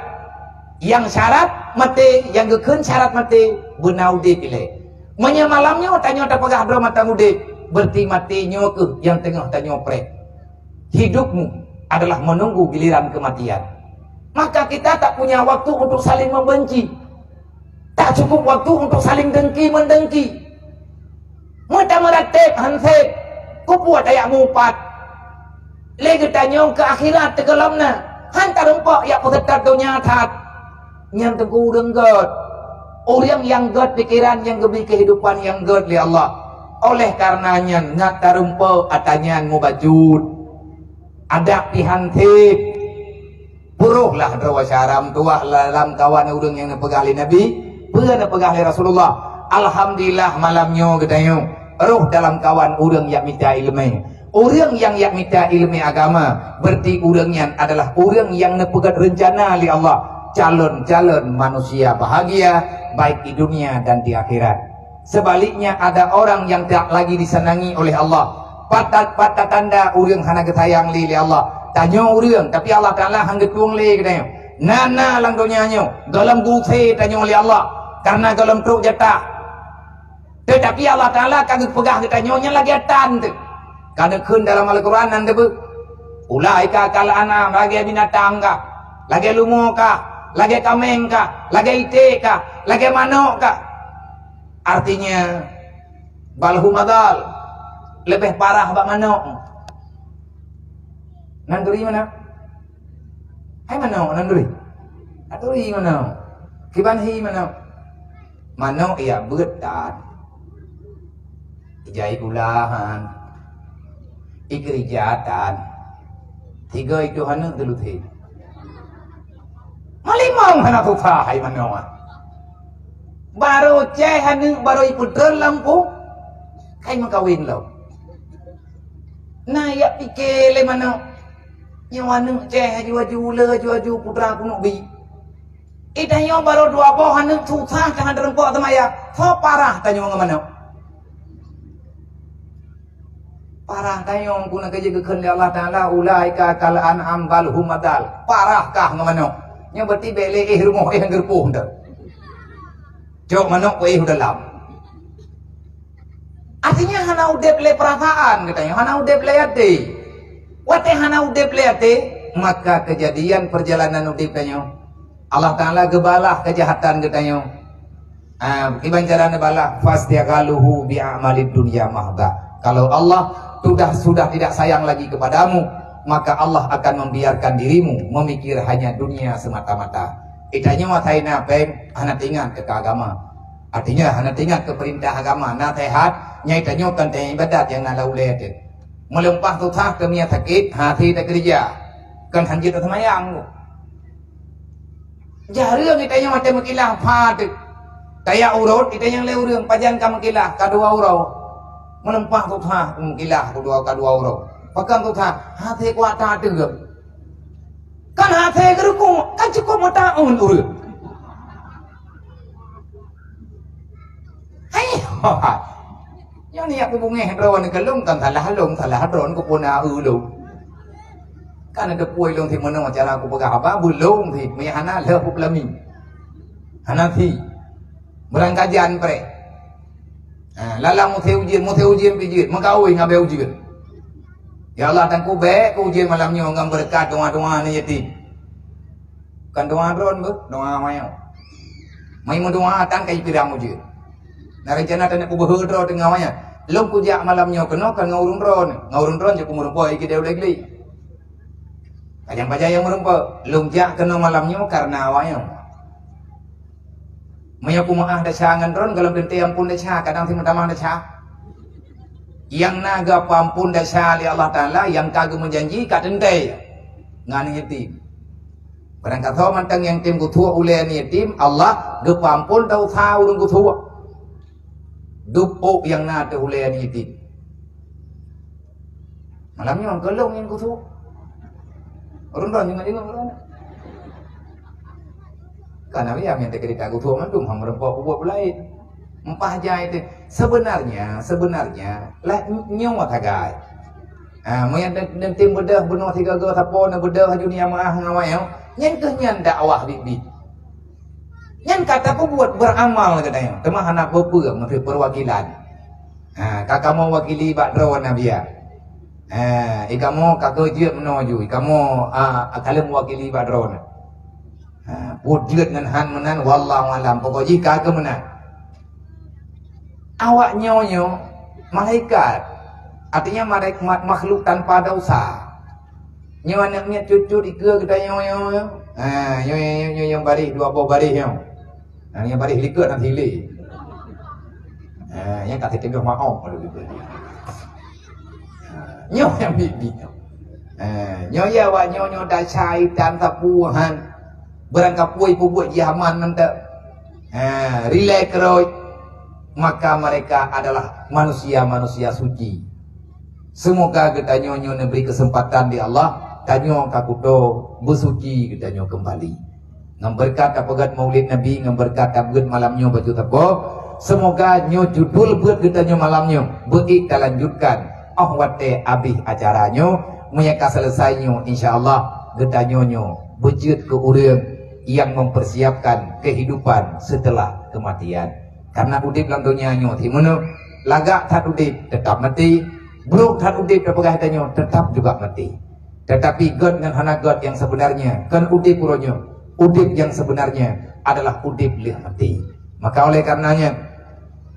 Yang syarat mati, yang gekun syarat mati, benar udip pilih. Malamnya tanya tak pegah dua mata udip, berarti matinya ke yang tengah tanya prek. Hidupmu adalah menunggu giliran kematian. Maka kita tak punya waktu untuk saling membenci. Tak cukup waktu untuk saling dengki mendengki. Mereka meratip hansip, kupuat ayak mupat. Lagi tanya ke akhirat tegelamna hantar rumpok yang peserta dunia tat yang teguh denggot orang yang god pikiran yang gebi kehidupan yang god li Allah oleh karenanya ngata rumpok atanya mubajud ada pihantip puruhlah drawa syaram tuah dalam kawan urang yang nepegah li Nabi pernah nepegah li Rasulullah alhamdulillah malamnya gedayo roh dalam kawan urang yang minta ilmu. Orang yang minta ilmu agama berarti orangnya adalah orang yang nepegat rencana li Allah calon-calon manusia bahagia baik di dunia dan di akhirat. Sebaliknya ada orang yang tak lagi disenangi oleh Allah. Patat-patat tanda orang hana getayang li Allah. Tanya orang tapi Allah Taala hang getuang li katanya. Nana lang dunianya dalam guse tanya oleh Allah karena dalam truk jatah. Tetapi Allah Taala kagak pegah katanya lagi atan tu. Karena kun dalam Al-Quran nanti bu ulaika kal anam lagi binatang kah lagi lumo kah lagi kameng kah lagi ite kah lagi manok kah artinya balhum adal lebih parah bak manok nanduri mana hai manok nanduri aturi manok kibanhi manok iya betat jai ulahan igerijatan tiga itu hana dulu thi malimang hana tu hai manoa baru ceh hana baru iputer lampu kai makawin lo na ya pikir le mano yang hana ceh ju putra kuno bi idayo baru dua boh hana tu kan rempok temaya so parah tanya ngomano parah tayong kuna kerja kekhen Allah Taala ulaika kal an'am bal humadal parahkah ngamano nya berarti bele rumah yang gerpuh dah jok manok dalam artinya hana udep le perasaan katanya hana udep le hati wate hana udep le hati maka kejadian perjalanan udipnya Allah Taala gebalah kejahatan katanya iban carane balah fastiaqaluhu bi a'malid dunya mahda kalau Allah sudah tidak sayang lagi kepadamu maka Allah akan membiarkan dirimu memikir hanya dunia semata-mata itanya wataina peng hana tingat ke agama artinya hana tingat ke perintah agama na sehat nyai tanyo kan teh ibadat yang na laulet melempah tutah ke mia sakit hati tak kerja kan hanjit semayang jarang itanya macam makilah pad kayak urut itanya leurang pajan ka makilah kadua urau melempah tutah mungkilah kadua urau pakan tutah hati kuat tak tegap kan hati gerukung kan cukup mataun urut hai yang ni aku bungeh rawan kelung kan salah hadron ku pun lu kan ada puai long ti mana cara aku pegah apa bulung ti mi hana le puplami hana ti berangkajan pre lalang mau ujian pijit mengkawin ngabe ujian ya Allah dan ku be ku ujian malamnya ngam berkat doa-doa ni yati kan doa dron bu doa mayo mai mo doa tan kai pirang ujian na rencana tan ku behedro tengah maya Long kujak malamnya kena kan ngurun ron je kumurumpa iki dia ulegli. Kajang yang merumpa long jak kena malamnya karena awaknya. Maya kumaah da sangan ron kalau dente ampun da cha kadang si tamah da cha. Yang naga pampun da cha li Allah Taala yang kagak menjanji ka dente. Ngan yatim. Barang kata mantang yang tim kutua uleh ni yatim Allah gepampun tau tahu urang kutua. Dupo yang nada uleh ni yatim. Malamnya orang kelong yang kutua. Orang jangan dengar orang. Karena dia minta cerita kutua mandum hang merempah buat lain. Empah jai itu sebenarnya lah nyawa tagai. Moyan dan tim bedah benar tiga go tapo na bedah dunia maah ngawai. Nyen kenyan dakwah bibi. Nyen kata aku buat beramal katanya. Temah anak bapa menteri perwakilan. Kakak mau wakili bakdrawan Nabiya. Ikamu kakak je menuju. Ikamu kalau mewakili bakdrawan. Pudjet dengan han menan wallahu alam. Pokoknya kakak menan. Awak nyonyo malaikat. Artinya makhluk tanpa dosa. Nyo anaknya cucu ika kita nyo yang baris dua buah baris nyo. Yang baris likat nanti hilir. Yang kata tengah maaf kalau gitu. Nyo yang bibi nyo. Nyo ya wa nyo dah syaitan tapuhan. Berangkat puai buat Yaman nanti. Relax roy. Maka mereka adalah manusia-manusia suci. Semoga kita nyo beri kesempatan di Allah. Tanyo kakudo bersuci kita nyo kembali. Ngamberkat apagat maulid Nabi, ngamberkat apagat malamnya baju tapo. Semoga nyo judul buat kita nyo malamnya beri kita lanjutkan. Wate abih acaranya mereka selesainya insyaallah kita nyo bejut ke urang yang mempersiapkan kehidupan setelah kematian. Karena udip dalam dunia nyo timunu lagak tak udip tetap mati, buruk tak udip apakah kita tetap juga mati. Tetapi God dengan hana God yang sebenarnya kan udip puronyo. Udip yang sebenarnya adalah udip lih mati. Maka oleh karenanya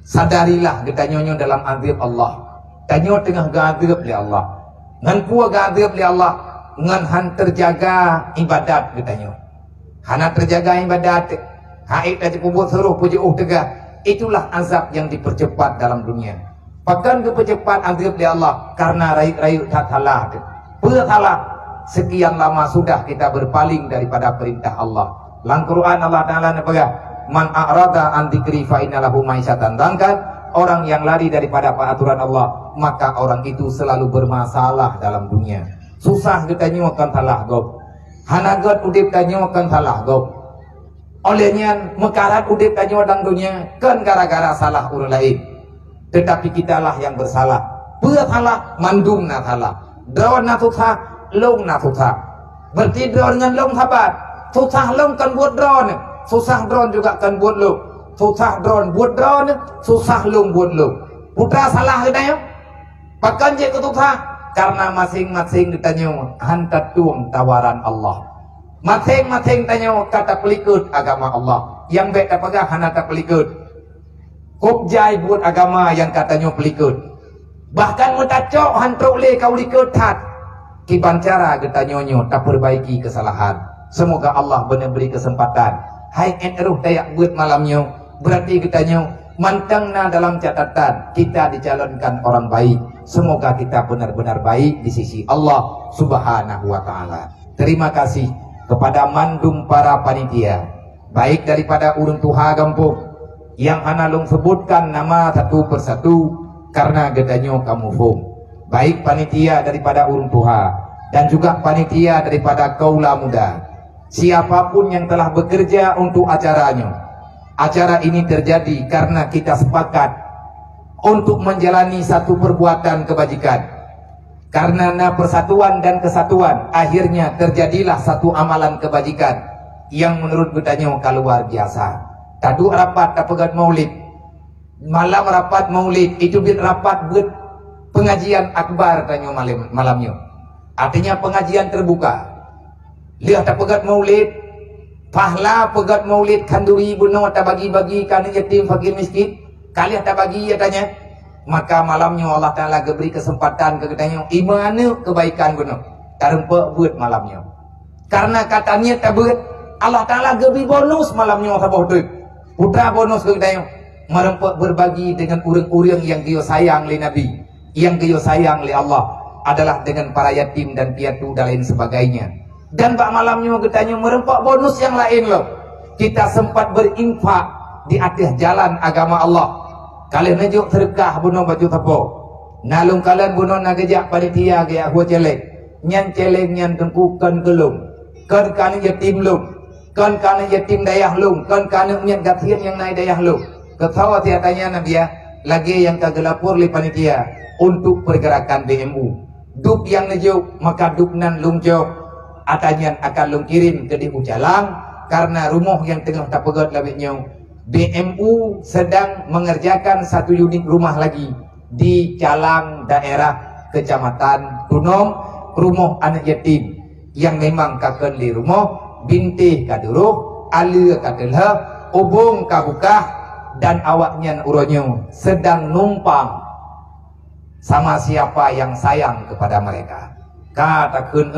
sadarilah kita nyonyo dalam azab Allah. Tanyo tengah gadab li Allah. Ngan pua gadab li Allah, ngan han terjaga ibadat kita nyo. Hana terjaga ibadat. Haid aja kubur suruh puji tegah. Itulah azab yang dipercepat dalam dunia. Bahkan kepercepat azab li Allah karena rayu-rayu tak salah. Salah sekian lama sudah kita berpaling daripada perintah Allah. Dalam Quran Allah Taala napa? Man a'rada an dzikri fa innalahu ma'isyatan dangkan. Orang yang lari daripada aturan Allah, maka orang itu selalu bermasalah dalam dunia. Susah kita akan salah gob. Hanagat udip tanya akan salah gob. Olehnya mekarat udip tanya dalam dunia kan gara-gara salah orang lain. Tetapi kitalah yang bersalah. Salah mandum na salah. Drawan na susah, long na susah. Berarti drawan dengan long sahabat. Susah long kan buat drawan. Susah drawan juga kan buat long. Susah drawan buat drawan, susah long buat long. Putra salah kita ya. Bahkan je kesusah. Karena masing-masing ditanya hantar tuang tawaran Allah. Masing-masing tanya kata pelikut agama Allah. Yang baik apakah hana tak pelikut. Kubjai buat agama yang katanya pelikut. Bahkan mutacok hantuk le kau diketat. Kiban cara kita nyonyo tak perbaiki kesalahan. Semoga Allah benar beri kesempatan. Hai eruh dayak buat malamnya. Berarti kita nyo mantangna dalam catatan kita dicalonkan orang baik. Semoga kita benar-benar baik di sisi Allah Subhanahu wa taala. Terima kasih kepada mandum para panitia. Baik daripada urun tuha gampung yang analung sebutkan nama satu persatu. Karena gedanyo kamu fum. Baik panitia daripada urun tuha dan juga panitia daripada kaula muda. Siapapun yang telah bekerja untuk acaranya. Acara ini terjadi karena kita sepakat untuk menjalani satu perbuatan kebajikan. Karena persatuan dan kesatuan akhirnya terjadilah satu amalan kebajikan yang menurut gedanyo luar biasa. Tadu rapat tapegat maulid. Malam rapat maulid itu rapat buat pengajian akbar tanya malamnya. Artinya pengajian terbuka. Lihat tak pegat maulid, pahla pegat maulid kanduri buno tak bagi-bagi kan yatim fakir miskin. Kalian tak bagi ya tanya. maka malamnya Allah Ta'ala beri kesempatan ke katanya imana kebaikan guna tarempa buat malamnya karena katanya tak buat Allah Ta'ala beri bonus malamnya sabah tu putra bonus ke katanya merempak berbagi dengan orang-orang yang dia sayang oleh Nabi, yang dia sayang oleh Allah adalah dengan para yatim dan piatu dan lain sebagainya. Dan pak malamnya katanya merempak bonus yang lain loh. Kita sempat berinfak di atas jalan agama Allah. Kalian najuk sedekah bunuh baju tapo. Nalung kalian bunuh nagajak panitia gaya gua celek. Nyan celek nyan tengkukan gelung. Kan kana yatim lung. Kan kana yatim dayah lung. Kan kana nyan gatian yang naik dayah lung. Ketawa tiatanya Nabi ya, lagi yang kagelapur li panitia untuk pergerakan BMU. Duk yang nejuk maka duk nan lung jok atanya akan lung kirim ke di Ujalang karena rumah yang tengah tak pegat labitnya. BMU sedang mengerjakan satu unit rumah lagi di Calang daerah Kecamatan Tunom, rumah anak yatim yang memang kaken li rumah bintih kaduruh, alir kadelha, ubung kabukah dan awaknya uronyo sedang numpang sama siapa yang sayang kepada mereka. Katakan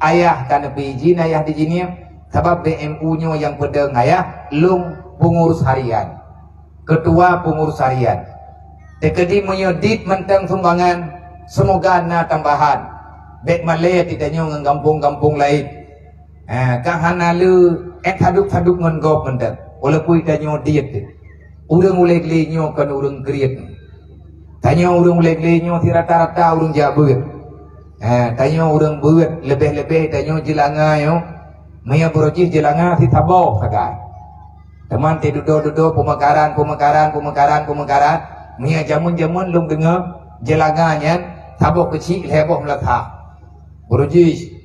ayah kan izin ayah di sini sebab BMU nyo yang pedeng ayah lung pengurus harian, ketua pengurus harian. Tekedi menyedit mentang sumbangan semoga na tambahan. Bek malay tidak nyo nggampung-gampung lain. Kahana lu haduk-haduk ngengop mentang. Walaupun tidak nyo diet. Urang ulek-lek nyo kan urang kriat. Tanya urang ulek-lek nyo si rata-rata urang jabut. Tanya urang buat lebih-lebih tanya jelanga yo. Maya berojih jelanga si tabau sagai. Teman te duduk-duduk pemekaran. Maya jamun-jamun lung dengar jelanganya tabau kecil heboh meletah. Berojih.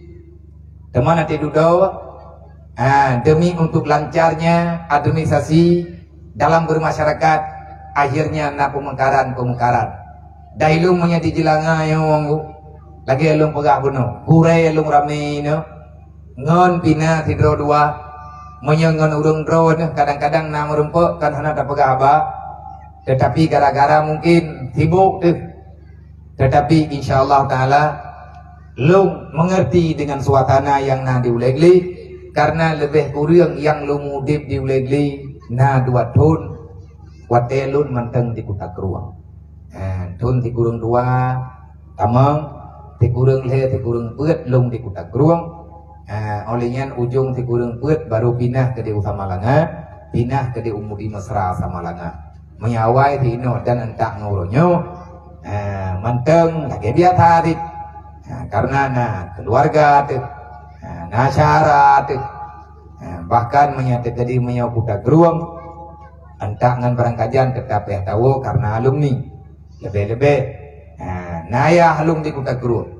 Teman te duduk demi untuk lancarnya administrasi dalam bermasyarakat, akhirnya nak pemekaran. Dailung menjadi jelanga yang lagi elung pegah bunuh, kurai elung rame no, ngon pina tidro dua, menyengon urung drone kadang-kadang nama rumput kan hana tak pegah apa, tetapi gara-gara mungkin sibuk tuh, tetapi insyaallah taala lung mengerti dengan suasana yang na diulegli, karena lebih kurang yang lung mudip diulegli. Na dua tun watelun manteng di kutak ruang. Tun ti kurung dua tamang ti kurung le ti kurung peut lung di kutak ruang. Olehnya ujung ti kurung peut baru pindah ke di Usamalanga, pindah ke di Umudi Mesra Samalanga. Menyawai ti ino dan entak nguronyo manteng lagi dia tarik. Karena keluarga tu syarat tu bahkan menyatakan tadi menyau kuda geruang entak ngan barang kajian tetap ya tahu karena alumni lebih-lebih ayah alum di kuda geruang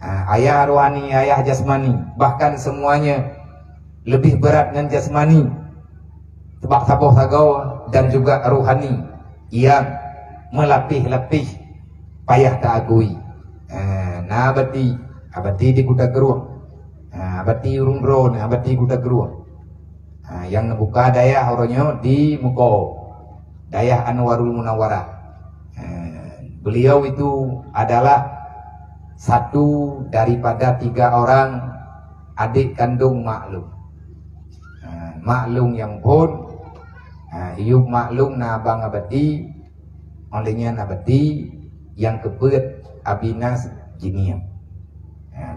ayah rohani, ayah jasmani, bahkan semuanya lebih berat dengan jasmani sebab saboh sagau dan juga rohani yang melatih-latih payah tak agui abadi di kuda geruang abadi urung drone, abadi kuda geruang. Yang membuka daya orangnya di Muko, daya Anwarul Munawwarah. Beliau itu adalah satu daripada 3 orang adik kandung Maklum. Maklum yang pun hidup Maklum na abang abadi, olehnya abadi yang kebet abinas jiniam.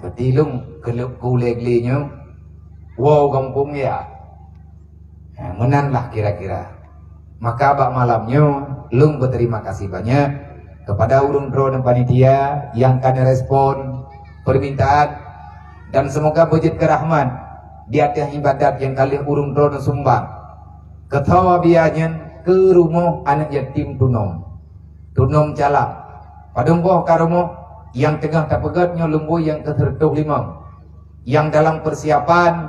Berarti lung keluk kuleg-legnya wow kampung ya menanlah kira-kira. Maka bak malamnya lung berterima kasih banyak kepada urung dro dan panitia yang kan respon permintaan dan semoga bujit kerahman di atas ibadat yang kali urung dro dan sumbang ketawa bianya ke rumah anak yatim Tunom Calak padumboh karumo yang tengah tak pegatnya lembu yang ke-35 yang dalam persiapan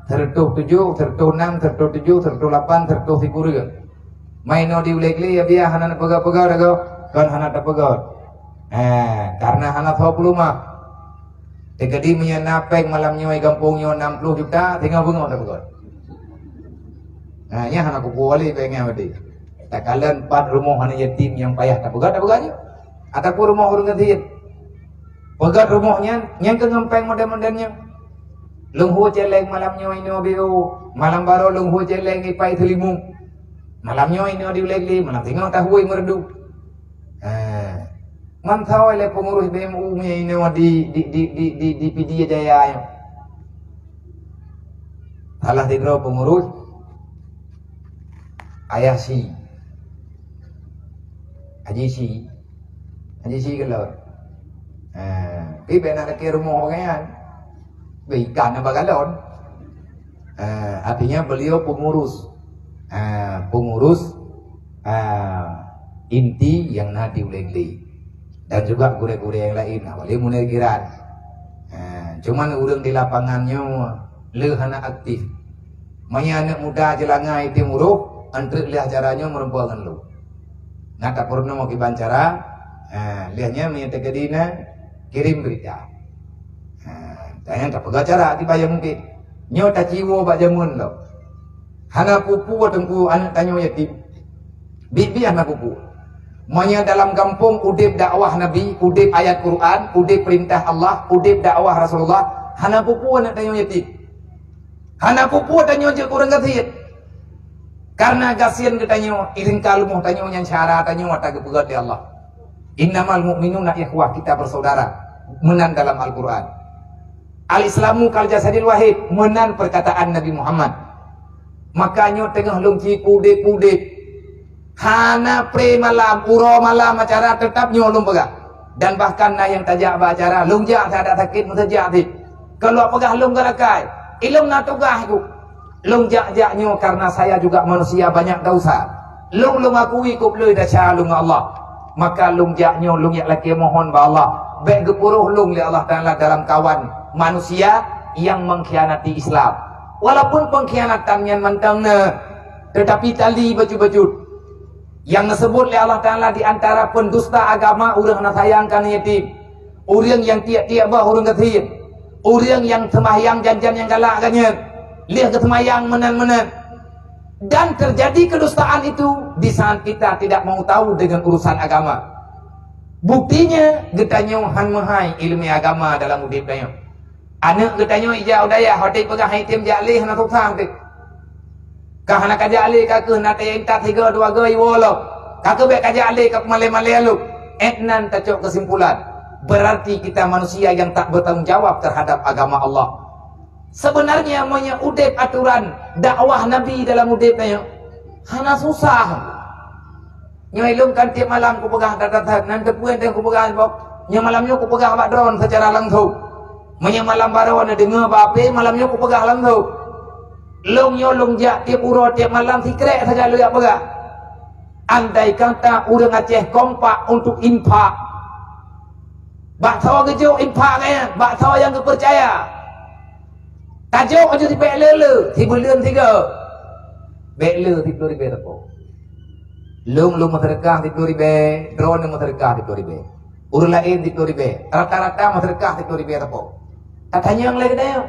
37, 36, 37, 38, 39 maino diulegli ya biar hana pegat-pegat ago kan hana tak pegat karena hana tahu pelumah tegadi punya napeng malamnya ay kampungnya 60 juta tinggal bunga tak pegat nya hana kukuali pengen berarti Tak kalian empat rumah anak yatim yang payah tak pegat-pegatnya. Ataupun rumah orang yatim. Pegat rumahnya, yang ke ngempeng modern-modernnya. Lunghu celeng malamnya ini biu. Malam baru lunghu celeng ipai telimung. Malamnya ini diulegli, malam tengah tahu merdu. Mantau oleh pengurus BMU nya ini di PD Jaya. Salah tiga pengurus ayah si Haji si kalau nak ke rumah kan ikan apa galon artinya beliau pengurus inti yang nadi ulegli dan juga gure-gure yang lain wali munir kiran cuman urang di lapangannya lehana aktif maya anak muda jelangai timuruh antri lihat caranya merempuangan lu ngata purna mau kibancara lihatnya menyata kedina kirim berita tanya tak pegang cara dibayar mungkin nyota ciwo bak jamun lo hana pupu tengku anak tanya yatim bibi anak pupu manya dalam kampung udip dakwah Nabi udip ayat Quran udip perintah Allah udip dakwah Rasulullah hana pupu anak tanya yatim hana pupu tanya je kurang gatit karena kasihan katanya iring kalmu tanya yang cara tanya mata kepegat di Allah innamal mu'minuna ikhwah kita bersaudara menan dalam Al-Quran al-islamu kal jasadil wahid menan perkataan Nabi Muhammad makanya tengah lungci pudik-pudik hana pre malam uro malam acara tetap nyolong pegah dan bahkan na yang tajak acara lungjak tak ada sakit mutajak ti kalau pegah lung garakai ilung na tugah ku lung jak-jaknya karena saya juga manusia banyak dosa lung akui kup leuy dah lung Allah maka lung jaknya lung yak laki mohon ba Allah baik gepuruh lung li Allah Taala dalam kawan manusia yang mengkhianati Islam walaupun pengkhianatannya mentangna tetapi tali baju-baju yang disebut oleh Allah Taala di antara pendusta agama urang nak sayangkan yatim urang yang tiap-tiap bah urang gatin urang yang semahyang janjan yang galak kanyen lihat kesemayang menan-menan dan terjadi kedustaan itu di saat kita tidak mau tahu dengan urusan agama buktinya getanya han mahai ilmu agama dalam udipnya anak getanya ija udaya hati pegah hitim jalih na susah tu kah nak kajali ka ke nak entat 3 2 goi wolo ka ke be kajali ka male-male lu etnan tacok kesimpulan berarti kita manusia yang tak bertanggung jawab terhadap agama Allah. Sebenarnya punya udip aturan dakwah Nabi dalam udipnya hana susah nyoilum kan tiap malam ku pegang datat nan tepuan dan ku pegang bok nya malamnya ku pegang bak drone secara langsung nya malam baru ana dengar bape malamnya ku pegang langsung long nyolong jak tiap uro tiap malam sikrek saja lu ya pegang andai kata urang Aceh kompak untuk infak bak sawa gejo infak kan bak sawa yang kepercaya tajuk aja di lele di bulan 3 bele di 2000 tapo lung masyarakat di 2000 drone masyarakat di 2000 urang lain di 2000 rata-rata masyarakat di 2000 tapo katanya yang lain dah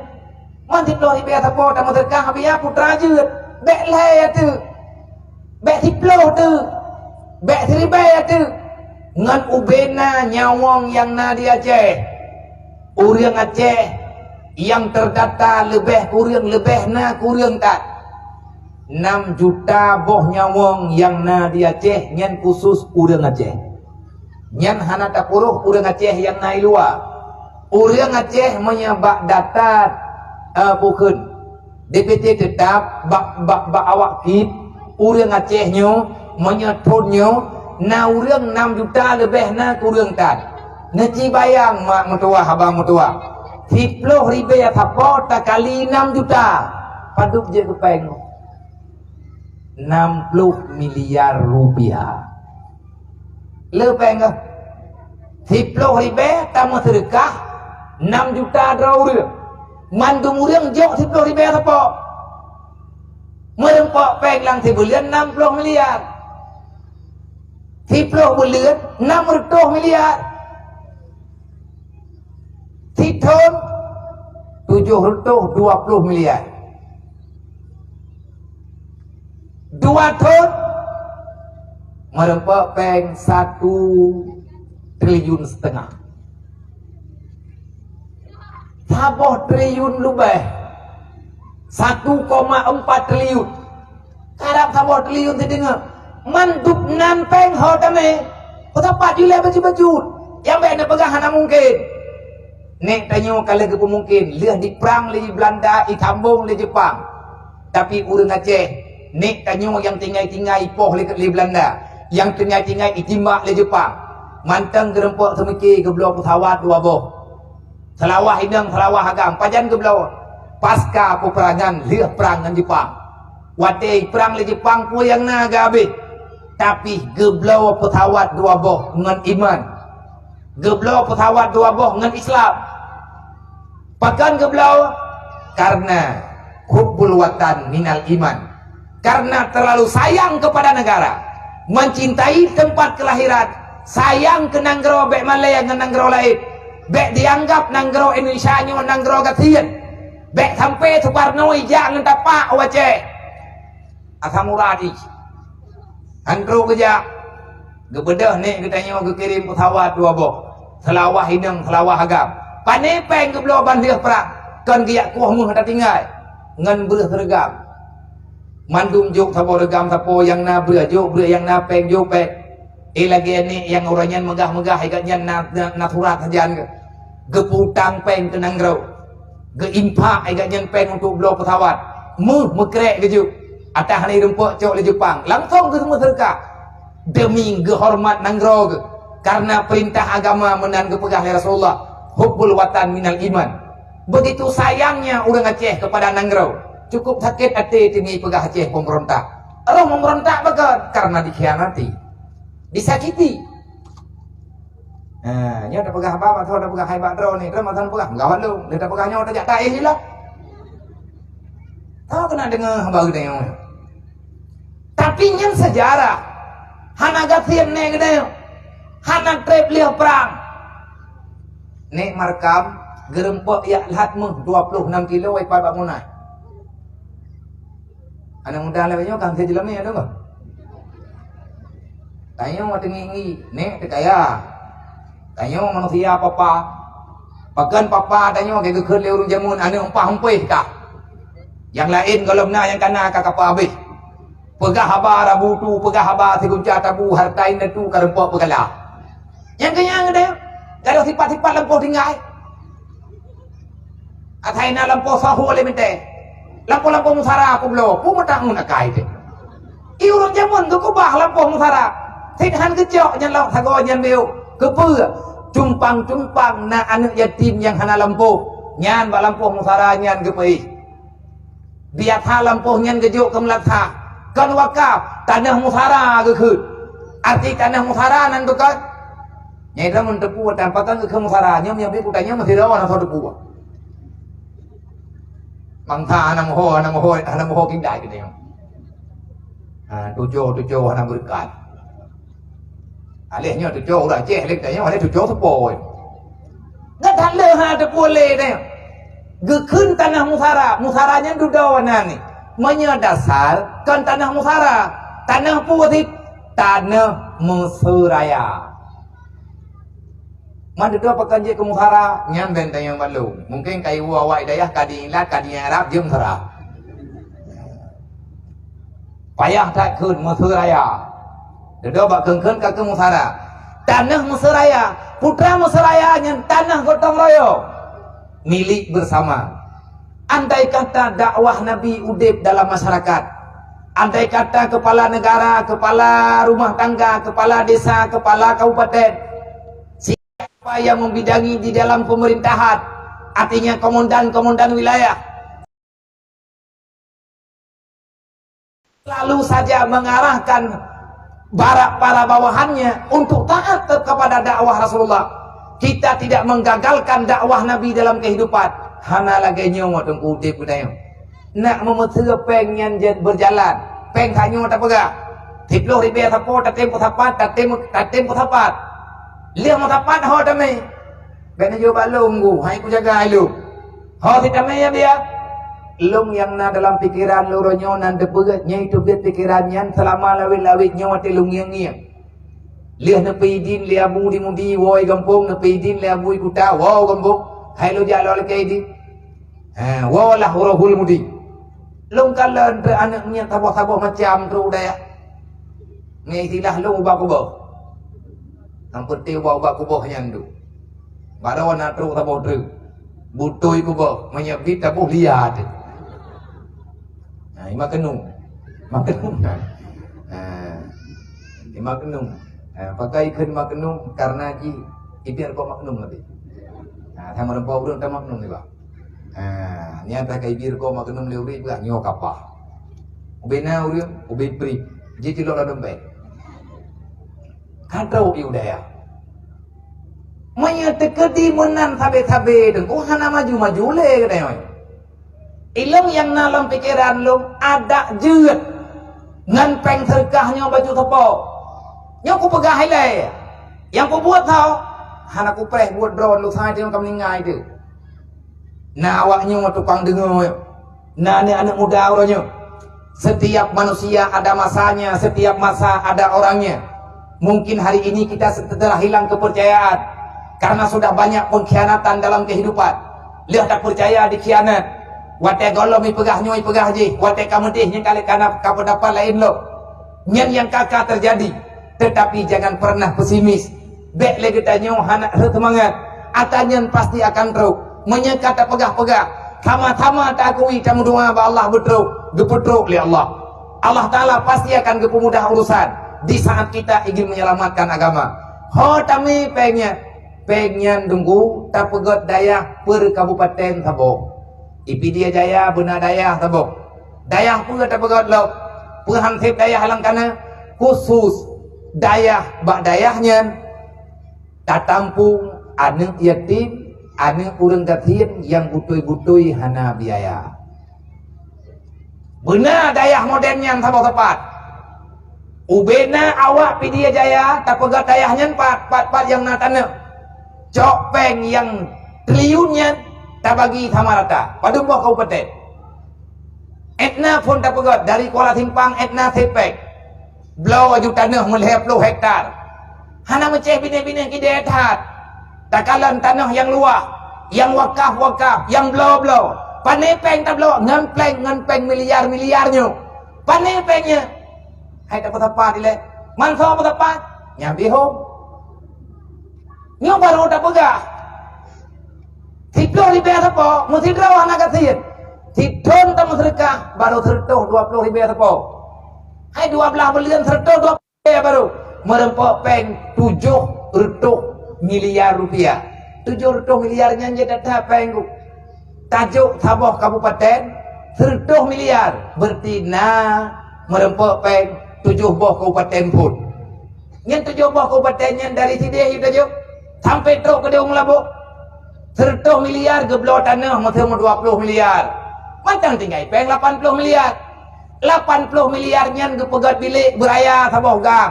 man di 2000 tapo ta masyarakat habis putra je bek lai tu bek diploh tu bek seribai tu ngan ubena nyawang yang na di Aceh urang Aceh yang terdata lebih kurang lebih na kurang tak 6 juta boh nyawang yang na di Aceh nyan khusus urang Aceh nyan hana tak puruh urang Aceh yang na luar urang Aceh menyabak data bukan DPT tetap bak awak kit urang Acehnya menyetunnya na urang 6 juta lebih na kurang tak neci bayang mak mertua abang mertua 10 ribu ya tapo tak kali 6 juta paduk je kepeng 60 miliar rupiah lepeng 10 ribu tamu sedekah 6 juta draw dia mandung urang jok 10 ribu tapo merempok peng lang sebulan 60 miliar 10 bulan 600 miliar Titon 720 miliar 2 ton merempak peng 1,5 triliun. Sabah triliun lebih 1,4 triliun. Karap sabah triliun terdengar mantup nampeng hodame petempat jule baju-baju yang baik nak pegang hana mungkin. Nek tanya kalau ke mungkin leh di perang di Belanda, di Tambung di Jepang. Tapi urang Aceh nek tanya yang tinggal poh di Belanda, yang tinggal itimak di Jepang. Mantang gerempok semiki ke belau pesawat dua boh. Selawah hidang, selawah agam, pajan ke belau. Pasca peperangan leh perang dengan Jepang. Wate perang di Jepang pun yang naga habis. Tapi geblau pesawat dua boh dengan iman. Geblau pesawat dua boh dengan Islam. Pakan geblau karena hubbul watan minal iman. Karena terlalu sayang kepada negara, mencintai tempat kelahiran, sayang ke nanggro bek Malaya dengan nanggro lain. Bek dianggap nanggro Indonesia nyo nanggro gatian. Bek sampai Soekarno ijak dengan tapak wace. Asam uradi. Andro kerja. Gebedah nek katanya ke kirim pesawat dua boh. Selawah hidang, selawah agam. Panepeng ke belau bandir perang. Kan giyak kuah muh tak tinggal. Ngan berah tergam. Mandum jok sabo regam sapo yang na berah jok berah yang na peng jok peng. Lagi ni yang orangnya megah-megah ikatnya naturat sajan ke. Geputang peng ke nanggro. Geimpak ikatnya peng untuk belau pesawat. Mekrek ke juk. Atas ni rempok cok di Jepang. Langsung ke semua serka. Demi gehormat nanggro ke. Karena perintah agama menan kepegah oleh Rasulullah. Hubbul watan minal iman. Begitu sayangnya orang Aceh kepada nanggro. Cukup sakit hati tinggi pegah Aceh pemberontak. Allah memberontak bagan karena dikhianati, disakiti. Nah, nya ada pegah apa atau ada pegah hebat dro ni, matan pegah enggak lu, dia ada pegahnya udah jak taih hilang. Tahu kena dengar hamba gede. Tapi yang sejarah hana gatien ne gede. Hana trip liah perang. Nek markam gerempok ya hatmu 26 kilo wai pai bangunai. Anak muda lewatnya kan saya jelam ni ada enggak? Tanya mau tengingi, nek tekaya. Tanya manusia papa. Pakan papa tanya kayak gekeur le urang jamun ane umpah umpih kah? Yang lain kalau na yang kana kakak apa habis. Pegah haba rabu tu, pegah haba segunca tabu hartain tu karempok pegala. Yang kenyang ada. Kalau sifat-sifat lampu tinggal. Ataina lampu sahu oleh minta. Lampu-lampu musara aku belum. Aku matang nak kait. Iurang jamun tu kubah lampu musara. Tidhan kecok yang lauk sago yang beu. Kepa cumpang-cumpang na anak yatim yang hana lampu. Nyan ba lampu musara nyan kepai. Biar ha lampu nyan kejuk ke melatha. Kan wakaf tanah musara ke khut. Arti tanah musara nan tu kan. Nyai dah mentepu tanpa kan ke musara nyam yang kutanya masih rawan atau tepu. Mangta anam ho kindai gitu. Tujuh anam berkat. Alihnya tujuh udah ceh lek tanya ada tujuh sepoi. Nggak tanda ha tepu le deh. Gekun tanah musara, musaranya dudawana ni. Menyadasar kan tanah musara, tanah putih, tanah Mesiraya. Mana tu apa kanji ke musara nyam benteng yang balu. Mungkin kai awak dayah kadi ilat kadi Arab jum sara. Payah tak kun Mesiraya. Dedo bak keun ka ke musara. Tanah Mesiraya, putra Mesiraya yang tanah gotong royong. Milik bersama. Andai kata dakwah Nabi udip dalam masyarakat, andai kata kepala negara, kepala rumah tangga, kepala desa, kepala kabupaten, siapa yang membidangi di dalam pemerintahan, artinya komandan-komandan wilayah, lalu saja mengarahkan para bawahannya untuk taat kepada dakwah Rasulullah. Kita tidak menggagalkan dakwah Nabi dalam kehidupan. Hana lagi nyawa tengku udip kita. Nak memetir peng yang berjalan. Peng kanyo tak pegah. Tiploh ribe sapo tatem posapat, tatem posapat. Liang posapat ho tame. Bena jo balung ku, hai ku jaga lu. Ho titame ya dia. Lung yang na dalam pikiran lu ronyo nan depegat nyai tu pikiran yang selama lawit-lawit nyawa telung yang Liah nepi din liah abu di mudi woi kampung nepi din liah abu kuta wow kampung hai lo jalo le kai di wow lah rohul mudi long kalan te anaknya tabah-tabah macam tu daya ngai tilah long ubah kubah ampun te ubah kubah yang tu baru nak tu tabah tu butoi kubah menyebit tabah liat imak kenung imak kenung pakai ikan maknum karena ji ibiar kau maknum lebih. Thamma rempau urang tak maknum ni bah. Ni antara kai bir kau maknum leuri juga nyok apa. Ubena urang ubi pri. Ji tilok la dompet. Kadau iu daya. Manya tekedi menan tabe-tabe deng. Oh hana maju-maju le kadai. Ilmu yang dalam pikiran lu ada jeut. Ngan peng terkahnya baju tepok. Yang ku pegah hai yang ku buat tau anak ku preh buat drone lu sai tengok meninggal tu nah awaknya tukang dengar nah ni anak muda orangnya setiap manusia ada masanya setiap masa ada orangnya mungkin hari ini kita telah hilang kepercayaan karena sudah banyak pengkhianatan dalam kehidupan lihat tak percaya dikhianat wate golong pegah je wate kamedihnya kali kana kapendapat lain lo nyen yang kakak terjadi. Tetapi jangan pernah pesimis. Bek lagi tanya anak semangat. Atanyan pasti akan teruk. Menyekat tak pegah-pegah. Tama-tama tak akui kamu doa ba Allah betruk. Gepetruk li Allah. Allah Ta'ala pasti akan kepemudah urusan. Di saat kita ingin menyelamatkan agama. Ho tami pengen tunggu tak pegot dayah per kabupaten Tabo. Ipi dia jaya benar dayah Tabo. Dayah pun tak pegot lo. Perhansip dayah halang kana khusus dayah bak dayahnya tak tampung anak yatim anak urang gatin yang butui-butui hana biaya benar dayah modernnya sama tepat ubena awak pidia jaya tak pegat dayahnya pat yang natana cok peng yang triliunnya tak bagi sama rata pada buah kabupaten etna pun tak pegat dari Kuala Simpang etna sepek Blau aju tanah meleh 10 hektar. Hana meceh bina-bina kita etat. Takalan tanah yang luah, yang wakaf, yang blau-blau. Panepeng tak blau, ngan-peng miliar-miliarnya. Panepengnya. Hai tak apa-apa dile. Manso apa-apa? Nyambi hom. Nyo baru tak pegah. Tidor ribu apa? Mesti draw anak kasin. Tidon tak sedekah baru tertuh 20 ribu apa? Hai 12 bulan serta 20 baru merempok peng 7 miliar rupiah 7 miliarnya je datang peng tajuk Sabah Kabupaten 7 miliar berarti merempok peng 7 buah kabupaten pun yang 7 buah kabupatennya dari sini hidup je sampai tu ke Deung Labu 7 miliar geblo tanah macam 20 miliar macam tinggal peng 80 miliar 80 miliarnya ke pegat bilik beraya Sabah gam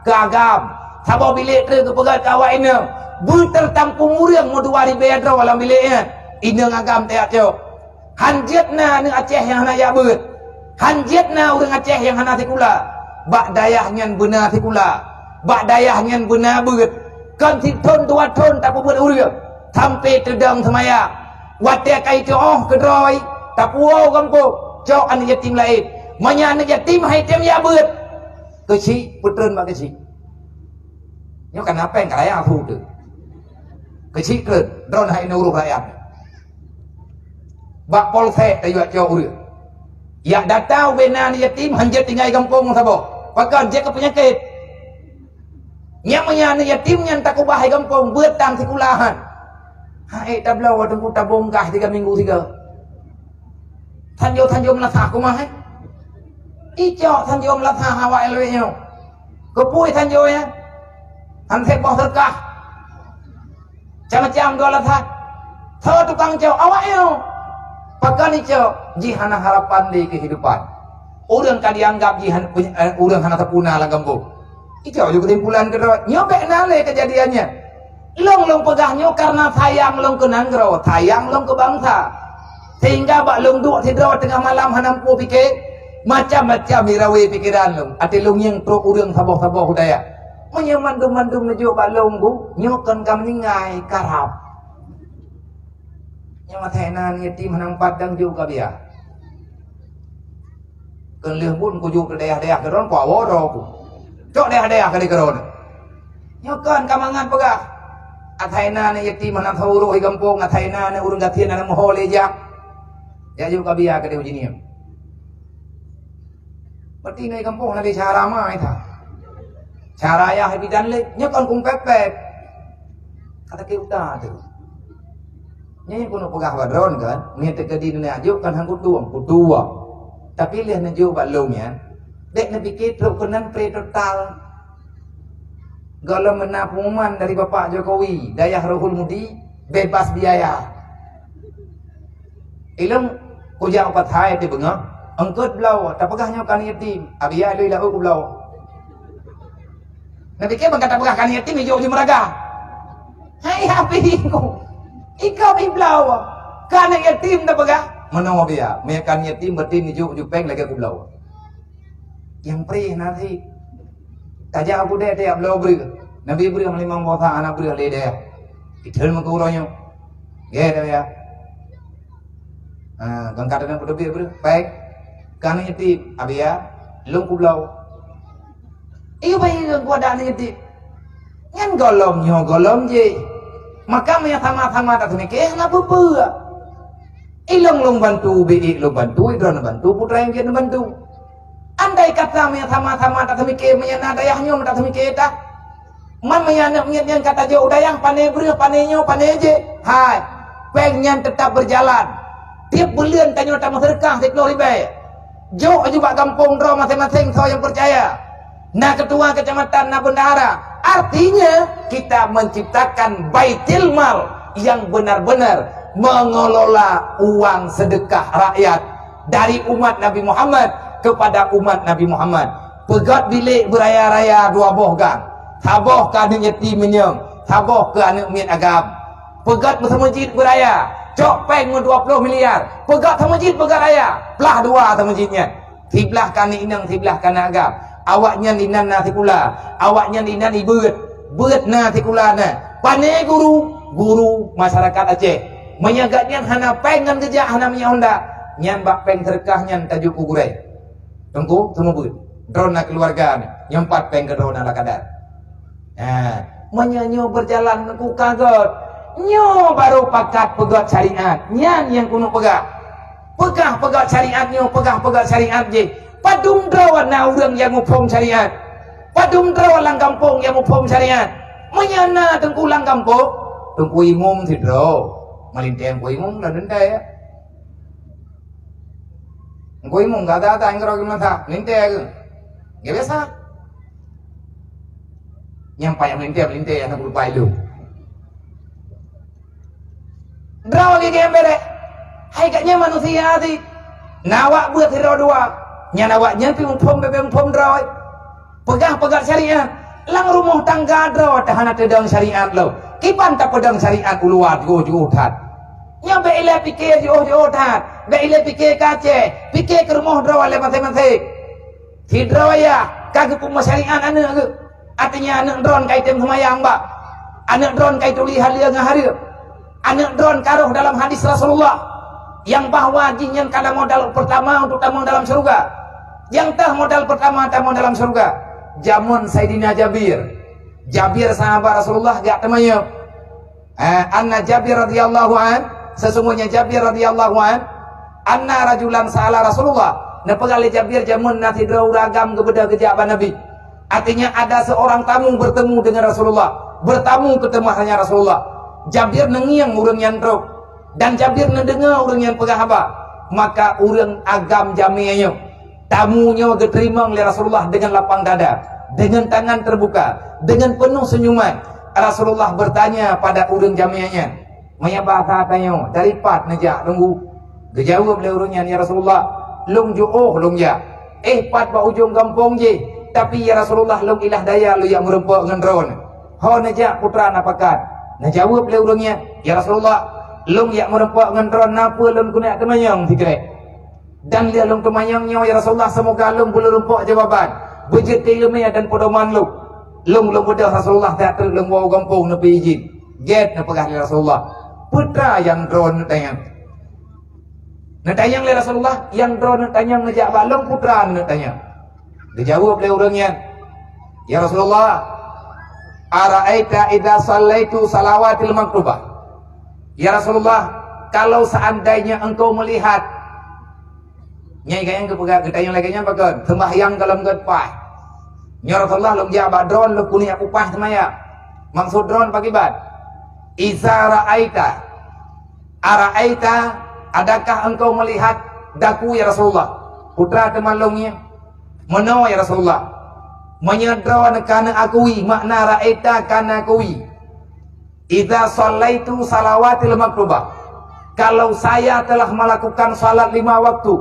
ke agam Sabah bilik ke pegat awak ini bertertampung urang mau 2000 adro dalam biliknya ini agam tiap cok hanjitna ni Aceh yang hana jabut hanjitna urang Aceh yang hana tikula bak dayahnya benar tikula bak dayahnya benar bet kan ton 2 ton tak buat urang sampai tedang semaya watia kai cok kedroi tak puau kampung cok anak yatim lain manya anak yatim hai tem ya beut kecil putren mak kecil nyo kenapa yang kaya aku tu kecil ke drone hai nurul rakyat bak polsek tayu cok urang ya datang bena anak yatim hanjat tinggal kampung Sabah pakan je ke penyakit nya manya anak yatim yang tak ubah hai kampung beut tam sekolahan hai tablau tunggu tabung kah 3 minggu 3 tanjo melasa aku mah Ijo tanjo melasa hawa elwenyo kepui tanjo ya hansep boh terkah macam-macam dua latah so tukang jauh awak yo pakan ijo jihana harapan di kehidupan orang kan dianggap jihan orang hana terpunah lah kampung ijo juga kesimpulan kedua nyobek nale kejadiannya long pegahnya karena sayang long ke nanggro sayang long ke bangsa sehingga bak long duk sidro tengah malam hanampu pikir macam-macam mirawi pikiran long ati long yang pro urang Sabah budaya Menyamandum-mandum menuju balong bu, nyokan kam ningai karap. Yang matenan yatim hanang padang juga biar. Kan lehbun kujuk ke daerah-daerah keron kwa woro ku. Cok daerah-daerah kali keron. Nyokan kamangan pegah. Ataina ne yatim hanang thawuro hi kampung, ataina ne urang gatian hanang mohole jak. Ya juga biar ke ujiniam. Berarti nai kampung nanti cara mai tha. Cara ya bidan le nyokan kung pepek. Kata kita tu. Ni kuno pegah badron kan, ni tegadi ni ajuk kan hang kutuang. Tapi lihat naju balongnya, dek na pikir truk kenan pre total. Kalau menapungan dari Bapak Jokowi, Dayah Rohul Mudi, bebas biaya. Ilung kujang opat hai ti bengah, angkut belau, tak pegah nyokan yatim, abia lui lau ku belau. Nabi ke bangkata pegah kan yatim hijau di meraga. Hai hapi ku. Ikaw iblaw. Kana yatim na pegah. Mano biya, may kan yatim bertin hijau jupeng lagi ku belau. Yang pri nanti taja aku deh tiap belau beri. Nabi beri melimang bota anak beri le deh. Idel mengkuronyo. Ge deh ya. Bangkata nang kudu beri baik. Kana yatim abia lung ku belau. Iyo bayi gua dah ni di, ngan golom nyo golom je, maka maya sama-sama tak semikir nak apa? Ilong long bantu, bi long bantu, idron bantu, putra yang kian bantu. Andai kata maya sama-sama tak semikir, maya nada yang nyo tak semikir tak, man maya nak yang kata je udah yang panai beri, panai nyo, panai je, hai, pengen tetap berjalan. Tiap bulan tanya tak masyarakat sektor ribai, jauh juga kampung draw masing-masing so yang percaya. Nah ketua kecamatan, nah bendahara. Artinya kita menciptakan baitil mal yang benar-benar mengelola uang sedekah rakyat dari umat Nabi Muhammad kepada umat Nabi Muhammad. Pegat bilik beraya-raya dua boh gang. Taboh ke anak yatim menyem, taboh ke anak miat agam. Pegat bersama masjid beraya, cok peng 20 miliar. Pegat sama masjid pegat raya, belah dua sama masjidnya. Tiblah kana inang, tiblah kana agam. Awaknya dinan na tikula, awaknya dinan ibut, buat na tikula na. Pane guru masyarakat Aceh. Menyagatnya hana pengen kerja hana minyak honda. Nyan bak peng terkah nyan tajuk kugurai. Tunggu semua buat. Drone na keluarga nyempat peng ke drone na kadar. Nah, menyanyo berjalan ku kagot. Nyo baru pakat pegat syariat. Nyan yang kuno pegah. Pegah syariat nyo, pegah syariat je. Padung drawan na urang yang ngupom syariat. Padung drawan lang kampung yang ngupom syariat. Menyana tengku lang kampung, tengku imum si draw. Malinteng ku imum lah denda ya. Ku imum gada ta ingro gimana? Linteng. Ya biasa. Nyampai yang linteng yang lupa itu. Draw lagi gembere. Hai katnya manusia sih. Nawak buat hero dua. Nyana awaknya pi umpom droy. Pegah syariat. Lang rumah tangga droy tahana tedang syariat lo. Kipan tak pedang syariat uluat go juhat. Nyampe ile pikir juhat. Be ile pikir kace, pikir ke rumah droy le masing-masing. Ti droy ya, kagak pun syariat anak ke. Artinya anak drone kaitem semayang ba. Anak drone kai tuli halia ngahari. Anak drone karuh dalam hadis Rasulullah yang bahwa jinyan kada modal pertama untuk tamu dalam surga. Yang tah modal pertama tamu dalam surga. Jamun Sayyidina Jabir sahabat Rasulullah gak temannya. Anna Jabir radhiyallahu an, sesungguhnya Jabir radhiyallahu an, anna rajulan sa'ala Rasulullah. Nepegali Jabir jamun nasi draw ragam kepada kejaban Nabi. Artinya ada seorang tamu bertemu dengan Rasulullah, bertamu ketemu hanya Rasulullah. Jabir nengiang urang yang truk dan Jabir mendengar urang yang pegah apa. Maka urang agam jamianya. Tamunya diterima oleh Rasulullah dengan lapang dada, dengan tangan terbuka, dengan penuh senyuman. Rasulullah bertanya pada urang jamiahnya, "Maya bahasa tanya, dari pat najak tunggu." Dijawab oleh urangnya, "Ya Rasulullah, lung ju'uh lung ya. Pat ba ujung kampung je, tapi ya Rasulullah lung ilah daya lu yang merempak dengan drone. Ho najak putra napakat." Najawab oleh urangnya, "Ya Rasulullah, lung yang merempak dengan drone napa lung kunak temayang tikrek." Dan dia lung temayangnya ya Rasulullah, semoga lung boleh rumpuk jawaban bejit ilmiah dan pedoman lu. Long bedah Rasulullah tak terlong bawa kampung nepi izin. Get na pegah Rasulullah. Putra yang drone tanyang. Na tanyang le Rasulullah, yang drone tanyang ngejak balong putra na tanyang. Dijawab oleh orangnya, ya Rasulullah, ara'aita idza sallaitu salawatil maktubah. Ya Rasulullah, kalau seandainya engkau melihat nyai kayang kepegah ketayang lagi nya pakai sembahyang dalam gedpai. Ya Rasulullah long jaba drone lu kuning aku pah semaya. Maksud drone pakai bad. Iza ara'aita adakah engkau melihat daku ya Rasulullah? Putra temalongnya. Mano ya Rasulullah? Menyedron kana akui makna ra'aita kana akui. Idza sallaitu salawatil maktubah. Kalau saya telah melakukan salat 5 waktu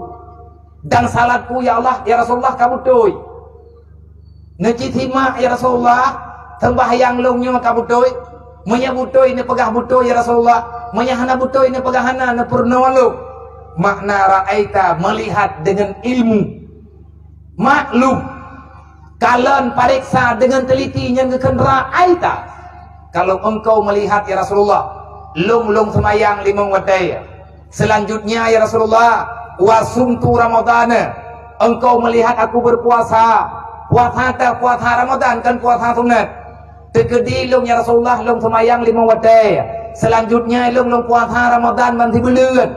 dan salatku ya Allah ya Rasulullah kamu doi. Ngecithima ya Rasulullah sembahyang longnya kamu doi. Menyebut doi ne pegah butoi ya Rasulullah. Menyahana butoi ne pegahana ne purnawa lo. Makna ra'aita melihat dengan ilmu. Maklum. Kalian pariksa dengan teliti yang kekendera aita. Kalau engkau melihat ya Rasulullah long semayang 5 waktu. Selanjutnya ya Rasulullah wasumtu Ramadana. Engkau melihat aku berpuasa. Puasa Ramadan kan puasa sunat. Tegedi long ya Rasulullah long semayang 5 waktu. Selanjutnya long puasa Ramadan banti bulan.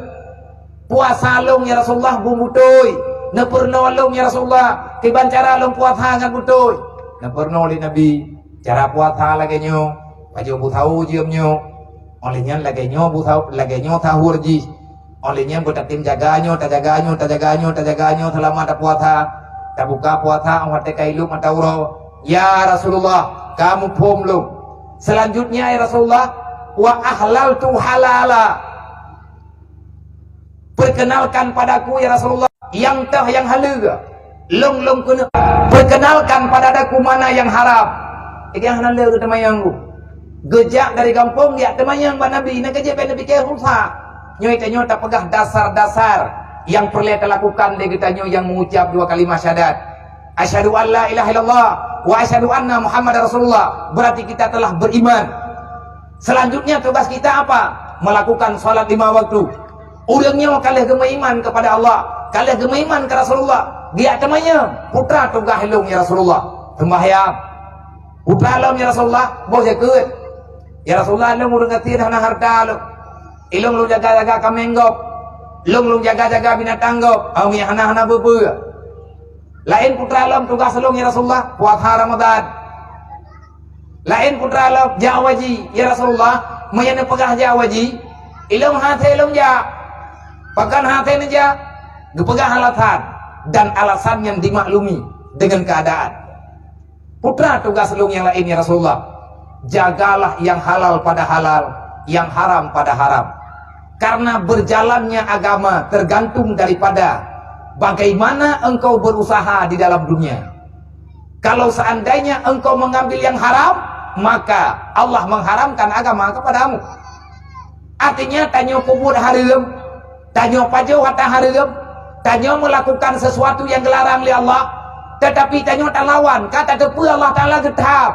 Puasa long ya Rasulullah bumutoi. Na pernah long ya Rasulullah kiban cara long puasa ngan butoy. Na pernah oleh Nabi cara puasa lagi nyo baju butau jium nyo olehnya lagi nyo butau lagi nyo tahur ji olehnya butatim jaganyo tajaganyo selama ada puasa tak buka puasa awat kailu matauro ya Rasulullah kamu pom long. Selanjutnya ya Rasulullah wa ahlaltu halala. Perkenalkan padaku ya Rasulullah yang halal long kena perkenalkan pada daku mana yang haram. Yang halal temayangku gejak dari kampung ya temayang ba Nabi nak gejak Nabi ke rusak nyoy tak pegah dasar-dasar yang perlu lakukan de kita yang mengucap 2 kalimat syahadat asyhadu an la ilaha illallah wa asyhadu anna muhammadar rasulullah. Berarti kita telah beriman. Selanjutnya tugas kita apa? Melakukan salat 5 waktu. Urangnya kalih gemaiman kepada Allah, kalih gemaiman ke Rasulullah. Dia temanya putra tugas helong ya Rasulullah. Sembahyang. Putra lom ya Rasulullah, bos ya keut. Ya Rasulullah lom urang ngati hana harta lo. Ilong lu jaga-jaga kamenggop. Long jaga-jaga binatang gop. Au mi hana beubeul. Lain putra lom tugas helong ya Rasulullah, puasa Ramadan. Lain putra lom jawaji ya Rasulullah, mayana pegah jawaji. Ilong hate ilong ja. Pakan hati aja dipegang alasan dan alasan yang dimaklumi dengan keadaan. Putra tugas lu yang lain ya Rasulullah, jagalah yang halal pada halal, yang haram pada haram. Karena berjalannya agama tergantung daripada bagaimana engkau berusaha di dalam dunia. Kalau seandainya engkau mengambil yang haram, maka Allah mengharamkan agama kepadamu. Artinya tanya kubur haram, tanya pajau hatta haram, tanya melakukan sesuatu yang dilarang oleh Allah, tetapi tanya tak lawan, kata tepu Allah Ta'ala getam,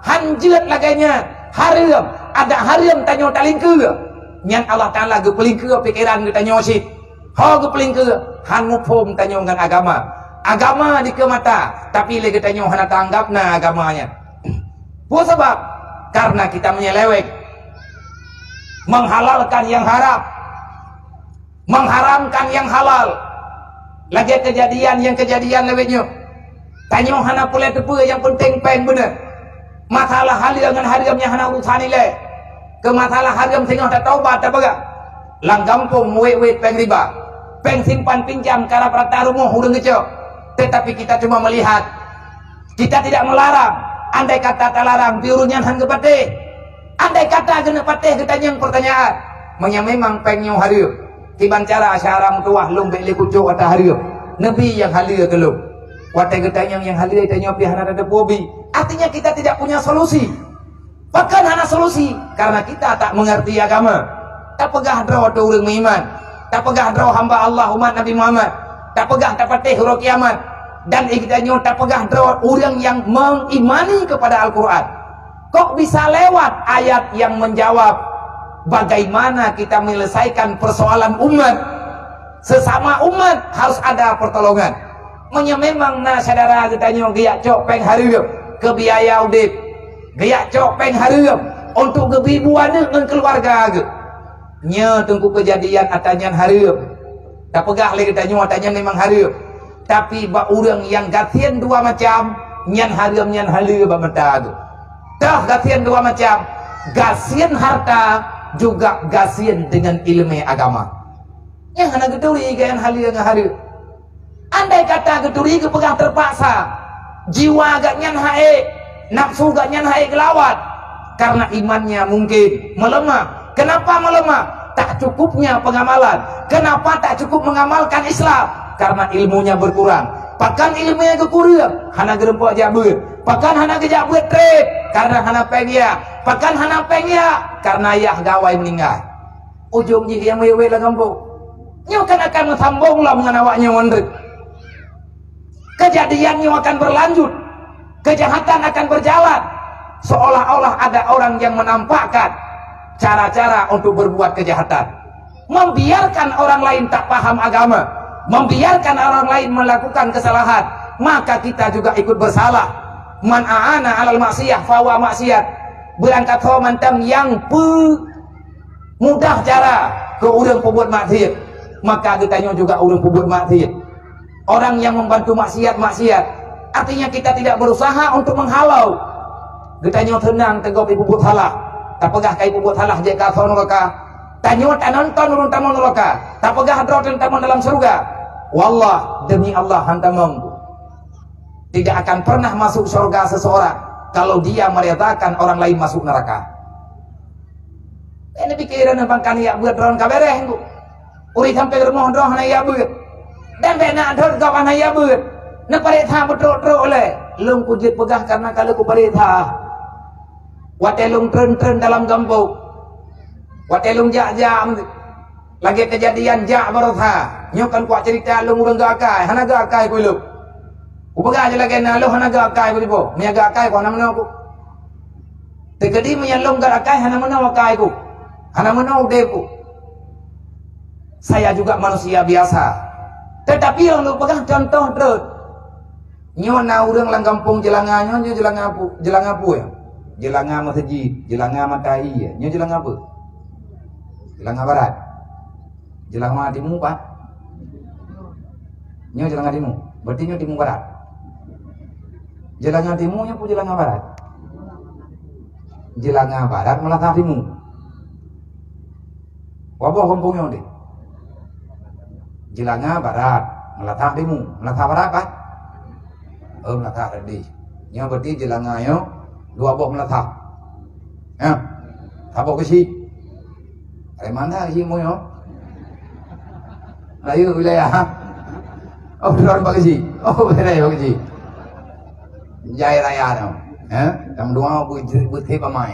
hanjut laganya, haram, ada haram tanya tak lingkir, yang Allah Ta'ala gepelingkir pikiran kita nyosit, ho gepelingkir, han mupom tanya dengan agama di kemata, tapi lagi tanya hana tanggap na agamanya. Buat sebab, karena kita menyeleweng, menghalalkan yang haram, mengharamkan yang halal. Lagi kejadian lebihnya tanya hana pula tepu yang penting peng bener masalah halal dengan haramnya hana urusan nilai ke masalah haram tengah tak taubat tak baga lang gampung muwe peng riba peng simpan pinjam cara prata rumah hudung kecil. Tetapi kita cuma melihat, kita tidak melarang. Andai kata tak larang piurunya han kepatih, andai kata kena patih kita yang pertanyaan memang pengnya haram tiban cara asyara mutuah lung beli kucuk atau haria Nabi yang halia kelung watai getanyang yang halia tanya pihak ada bobi. Artinya kita tidak punya solusi, bahkan hana solusi karena kita tak mengerti agama, tak pegah draw tu orang iman, tak pegah draw hamba Allah umat Nabi Muhammad, tak pegah tak patih huruf kiamat. dan ikdanyo tak pegah drawat orang yang mengimani kepada Al-Quran. Kok bisa lewat ayat yang menjawab bagaimana kita menyelesaikan persoalan umat? Sesama umat harus ada pertolongan. Memang na saudara katanya giyak cok peng hareup ke biaya udip, giyak cok peng hareup untuk kebibuan dengan keluarga ge. Nya tunggu kejadian atanyan hareup. Tak pegah lagi katanya atanyan memang hareup. Tapi ba urang yang gatian dua macam, nyan hareup nyan haleup bameta ge. Dah gatian dua macam, gasian harta juga gasian dengan ilmu agama. Yang hana geduri gayan haleup ngahareup. Andai kata geduri ke pegang terpaksa, jiwa agak nyan hae, nafsu agak nyan hae gelawat, karena imannya mungkin melemah. Kenapa melemah? Tak cukupnya pengamalan. Kenapa tak cukup mengamalkan Islam? Karena ilmunya berkurang. Pakan ilmunya kekurang, hana gerempok jabut. Pakan hana kejabut trade, karena hana pengya. Pakan hana pengya, karena ayah gawai meninggal. Ujungnya yang wewe lah kampung. Nyo kan akan sambung lah mengenawaknya wondret. Kejadiannya akan berlanjut, kejahatan akan berjalan, seolah-olah ada orang yang menampakkan cara-cara untuk berbuat kejahatan, membiarkan orang lain tak paham agama, membiarkan orang lain melakukan kesalahan, maka kita juga ikut bersalah. Man a'ana alal maksiyah fawa maksiat, berangkat ho mantam yang mudah cara ke urang pembuat maksiat, maka kita juga urang pembuat maksiat. Orang yang membantu maksiat, artinya kita tidak berusaha untuk menghalau. Kita tenang tegok ibu buat halah, tak pegah kai ibu buat halah jika kau neraka. Tanyo tak nonton urun tamu neraka, tak pegah drotin tamu dalam surga. Wallah, demi Allah hantamong, tidak akan pernah masuk surga seseorang kalau dia meredakan orang lain masuk neraka. Ini pikiran abang kan ya buat ron kabereh, uri sampai rumah doh na ya buat. Dan benak dot kawan ayah ber, nak perintah betul-betul oleh, lung kujit pegah karena kalau ku perintah, watelung tren dalam gambau, watelung jak, lagi kejadian jak berotha, nyokan kuat cerita lung urang gakai, hana gakai ku lu, ku pegah aja lagi na lu hana gakai ku lipo, mia gakai ku hana mana ku, tegedi mia lung gakai hana mana wakai ku, hana mana udeku, saya juga manusia biasa. Tetapi yang lu pegang contoh terus. Nyo na urang lang kampung jelangannya, nyo jelang apa ya? Jelanga masjid, jelanga matai ya. Nyo jelang apa? Jelanga barat. Jelanga timu Pak. Nyo jelanga timu. Berarti nyo timu barat. Jelanga timu nya pu jelanga barat. Jelanga barat melatah timu. Wabah kampungnya deh. Jelanga barat, melatah timu, melatah barat kan? Melatah tadi. Nya berarti jelanga yo dua bok melatah. Ya, tabok kesi. Dari mana kesi mo yo? Layu wilayah. Oh, dorong pak kesi. Oh, wilayah kesi. Jaya raya no. Yang dua buat pamai.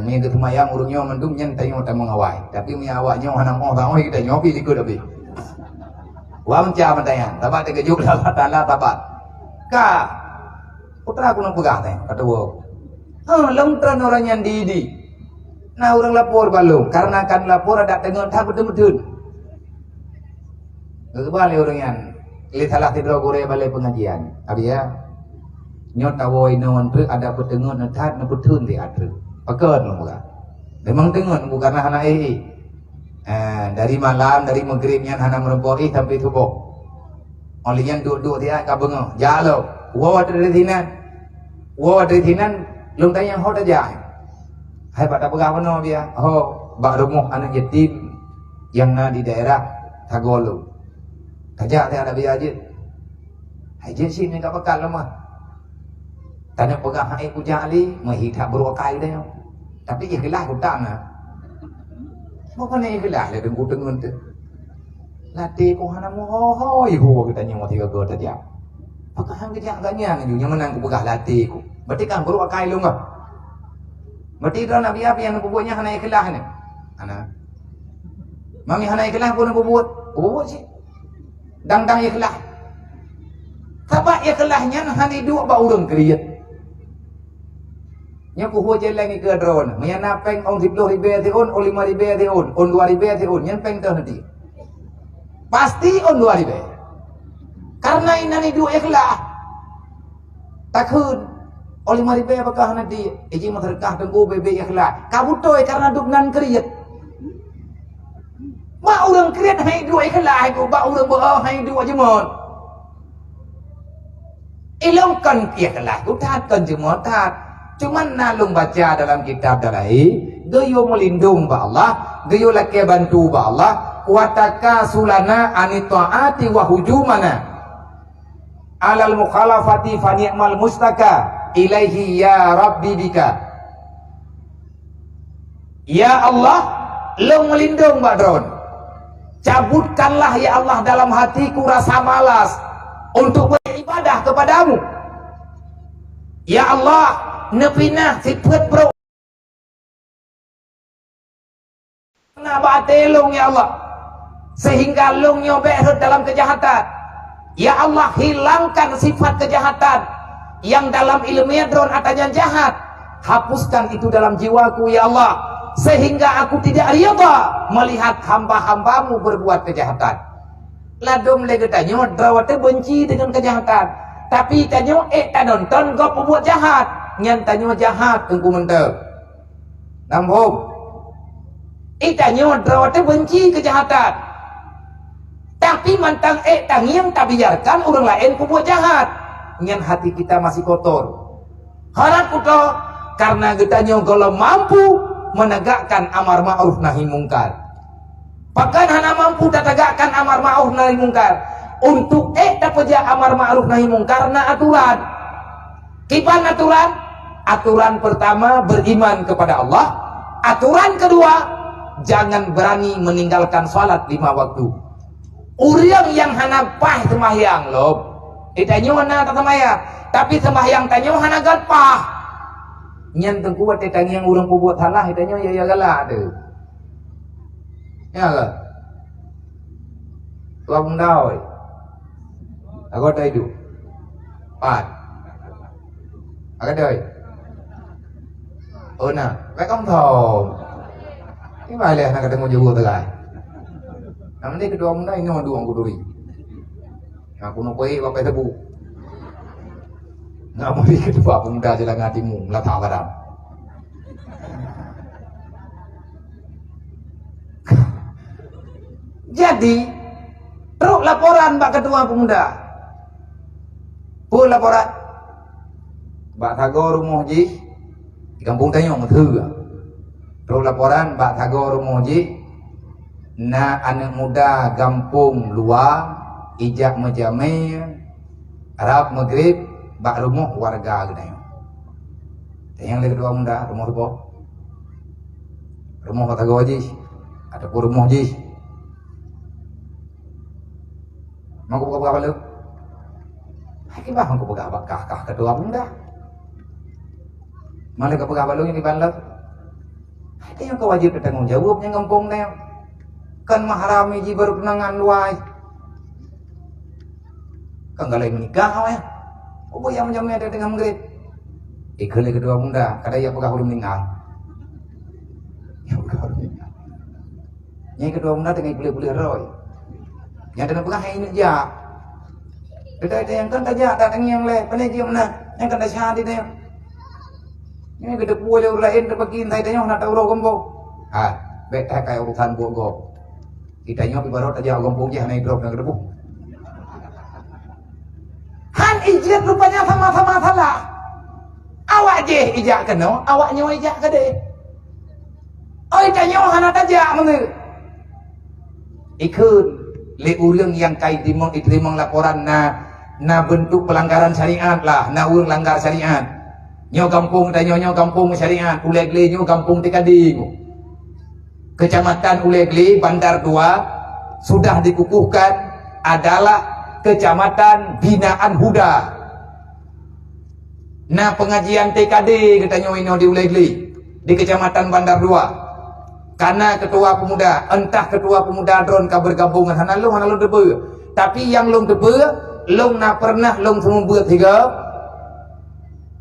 Mi ke tumayang urungnya mendung nyen tayo ta mengawai. Tapi mi awaknya hanam oh tahu kita nyopi likut abi. Wa mencah mentayan, tabat tegejuk dapat tanah tabat. Ka putra aku nang pegah teh kata wo. Long tren orang yang di. Nah orang lapor balung karena kan lapor ada tengon tak betul-betul. Kebalik orang yang litalah tidro gore balai pengajian. Abi ya. Nyot tawoi nawan tu ada petengon natat na betul di atre. Paket lu bukan. Memang tengon bukan anak dari malam dari maghribnya hana merempoi sampai subuh. Olian duduk dia kabeng jalo. Wa dari thinan lung tanya ho ta ja. Hai pada pegawai no dia. Ho bak rumah anak yatim yang di daerah Tagolo. Kajak dia ada biaya je. Hai je sini enggak bakal mah. Tanya pegah hai ku jali mahita berokai dah. Tapi ikhlas hutang ah. Bukan ikhlas le dengku dengun tu. Latih ko hana mo ho kita nyawa tiga go saja. Apakah hang kejak ganya nyu menang ku pegah latih ku. Berarti kan berokai lu ngah. Berarti dah nabi apa yang buatnya hana ikhlas ni. Hana. Mami hana ikhlas pun buat sih. Dang ikhlas. Ba ikhlasnya hani dua ba urang kriet. Nya ku ho jeleng ke drone, nya napeng on 10.000 ti on 5.000 ti on 2.000 ti on, nya peng teh nanti. Pasti on 2.000. Karena ini dua ikhlas. Takun oleh 5.000 apakah nanti iji materkah tengku bebe ikhlas. Kabutoy karena dugnan kriet. Ba urang kriet hai dua ikhlas ku ba urang ba hai dua jemon. Ilongkan ikhlas ku tatkan jemon tat. Cuman nalung baca dalam kitab dalai, geyo melindung ba Allah, geyo lake bantu ba Allah, wataka sulana anitaati wa hujumana alal mukhalafati fa ni'mal mustaka ilaihi ya rabbi bika. Ya Allah, lo melindung ba dron. Cabutkanlah ya Allah dalam hatiku rasa malas untuk beribadah kepadamu. Ya Allah, nepinah sifat bro na batelong ya Allah sehingga long nyobek dalam kejahatan. Ya Allah, hilangkan sifat kejahatan yang dalam ilmiah drone adanya jahat, hapuskan itu dalam jiwaku ya Allah sehingga aku tidak riyadha melihat hamba-hambamu berbuat kejahatan. Ladom legetanyo drawate benci dengan kejahatan, tapi tanyo tak nonton gop berbuat jahat. Nyantanyo jahat engku mentep nambung itanyo drawate benci kejahatan, tapi mantang tangiang tak biarkan orang lain berbuat jahat. Nyan hati kita masih kotor. Harap kuto karena getanyo kalau mampu menegakkan amar ma'ruf nahi mungkar. Bahkan hana mampu tegakkan amar ma'ruf nahi mungkar. Untuk tak peja amar ma'ruf nahi mungkar na aturan. Kipan aturan? Aturan pertama beriman kepada Allah. Aturan kedua jangan berani meninggalkan salat 5 waktu. Urang yang hana pah sembahyang loh. Itanyo hana sembahyang, tapi sembahyang tanyo hana gatpah. Nyan tengku wat tangi yang urang buat salah itanyo ya galak tu. Ya ke? Tua bundau. Aku ada itu. Pat. Agak doi. Oh nah, baik om thom. Ini balik nak ketemu juga tegai. Namun dia kedua bunda ini dua aku duri. Aku nak pergi bapak tebu. Namun dia kedua bunda jalan hatimu letak kadam. Jadi, teruk laporan bak kedua pemuda. Pun laporan. Bak thago rumah ji. Di kampung tanya orang thư. Terus laporan Mbak Thago Rumoji na anak muda kampung luar ijak majame Arab Maghrib bak rumah warga gede. Yang lagi kedua muda rumah apa? Rumah Mbak Thago Haji ataupun rumah Haji. Mau buka apa lu? Hai bah mau buka apa kah kedua muda. Malah kapag balong ini banlat. Itu yang kewajib bertanggung jawab yang kampung na. Kan maharami ji baru kenangan luai. Kan galai menikah ya. Opo yang menjamnya ada dengan Maghrib. Ikhle kedua bunda, kada ya pegah belum meninggal. Ya pegah belum meninggal. Yang kedua bunda dengan boleh-boleh roy. Yang dengan pegah ini ja. Ada yang kan tajak datang yang le, penegi mana? Yang kan dah syahadi dia. Ini gede puluh orang lain terpakin saya tanya nak tahu roh gombong. Bet kayak urusan bogo. Kita nyopi baru aja gombong je naik drop yang gede puluh. Han ijat rupanya sama-sama salah. Awak je ijak kena, awak nyawa ijak kade. Oh tanya han aja mana? Ikut le urang yang kai diterima laporan na bentuk pelanggaran syariat lah, na urang langgar syariat. Nyo kampung tanya nyo kampung syariat Ulegli nyo kampung Tikading Kecamatan Ulegli Bandar 2 sudah dikukuhkan adalah Kecamatan Binaan Huda. Nah pengajian TKD katanya ini di Ulegli di Kecamatan Bandar 2 karena ketua pemuda entah ketua pemuda drone ka bergabungan hanalu debe tapi yang long debe long na pernah long semua buat tiga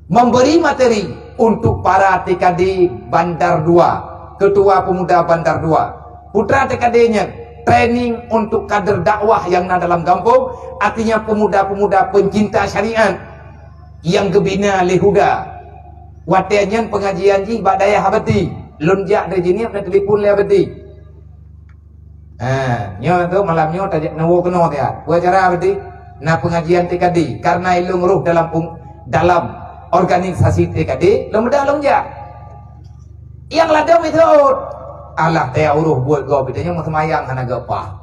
memberi materi untuk para TKD Bandar 2, ketua pemuda Bandar 2, putra TKD-nya training untuk kader dakwah yang na dalam kampung, artinya pemuda-pemuda pencinta syariat yang gebina lehuda watianyan pengajian ji badaya habati lunjak dari jini nak telefon le habati nyo tu malamnya tajak nawo kena dia buat cara habati na pengajian TKD karena ilmu ruh dalam organisasi TKD lemudah lunjak yang ladam itu Allah teh uruh buat go bedanya mau semayang hana gapah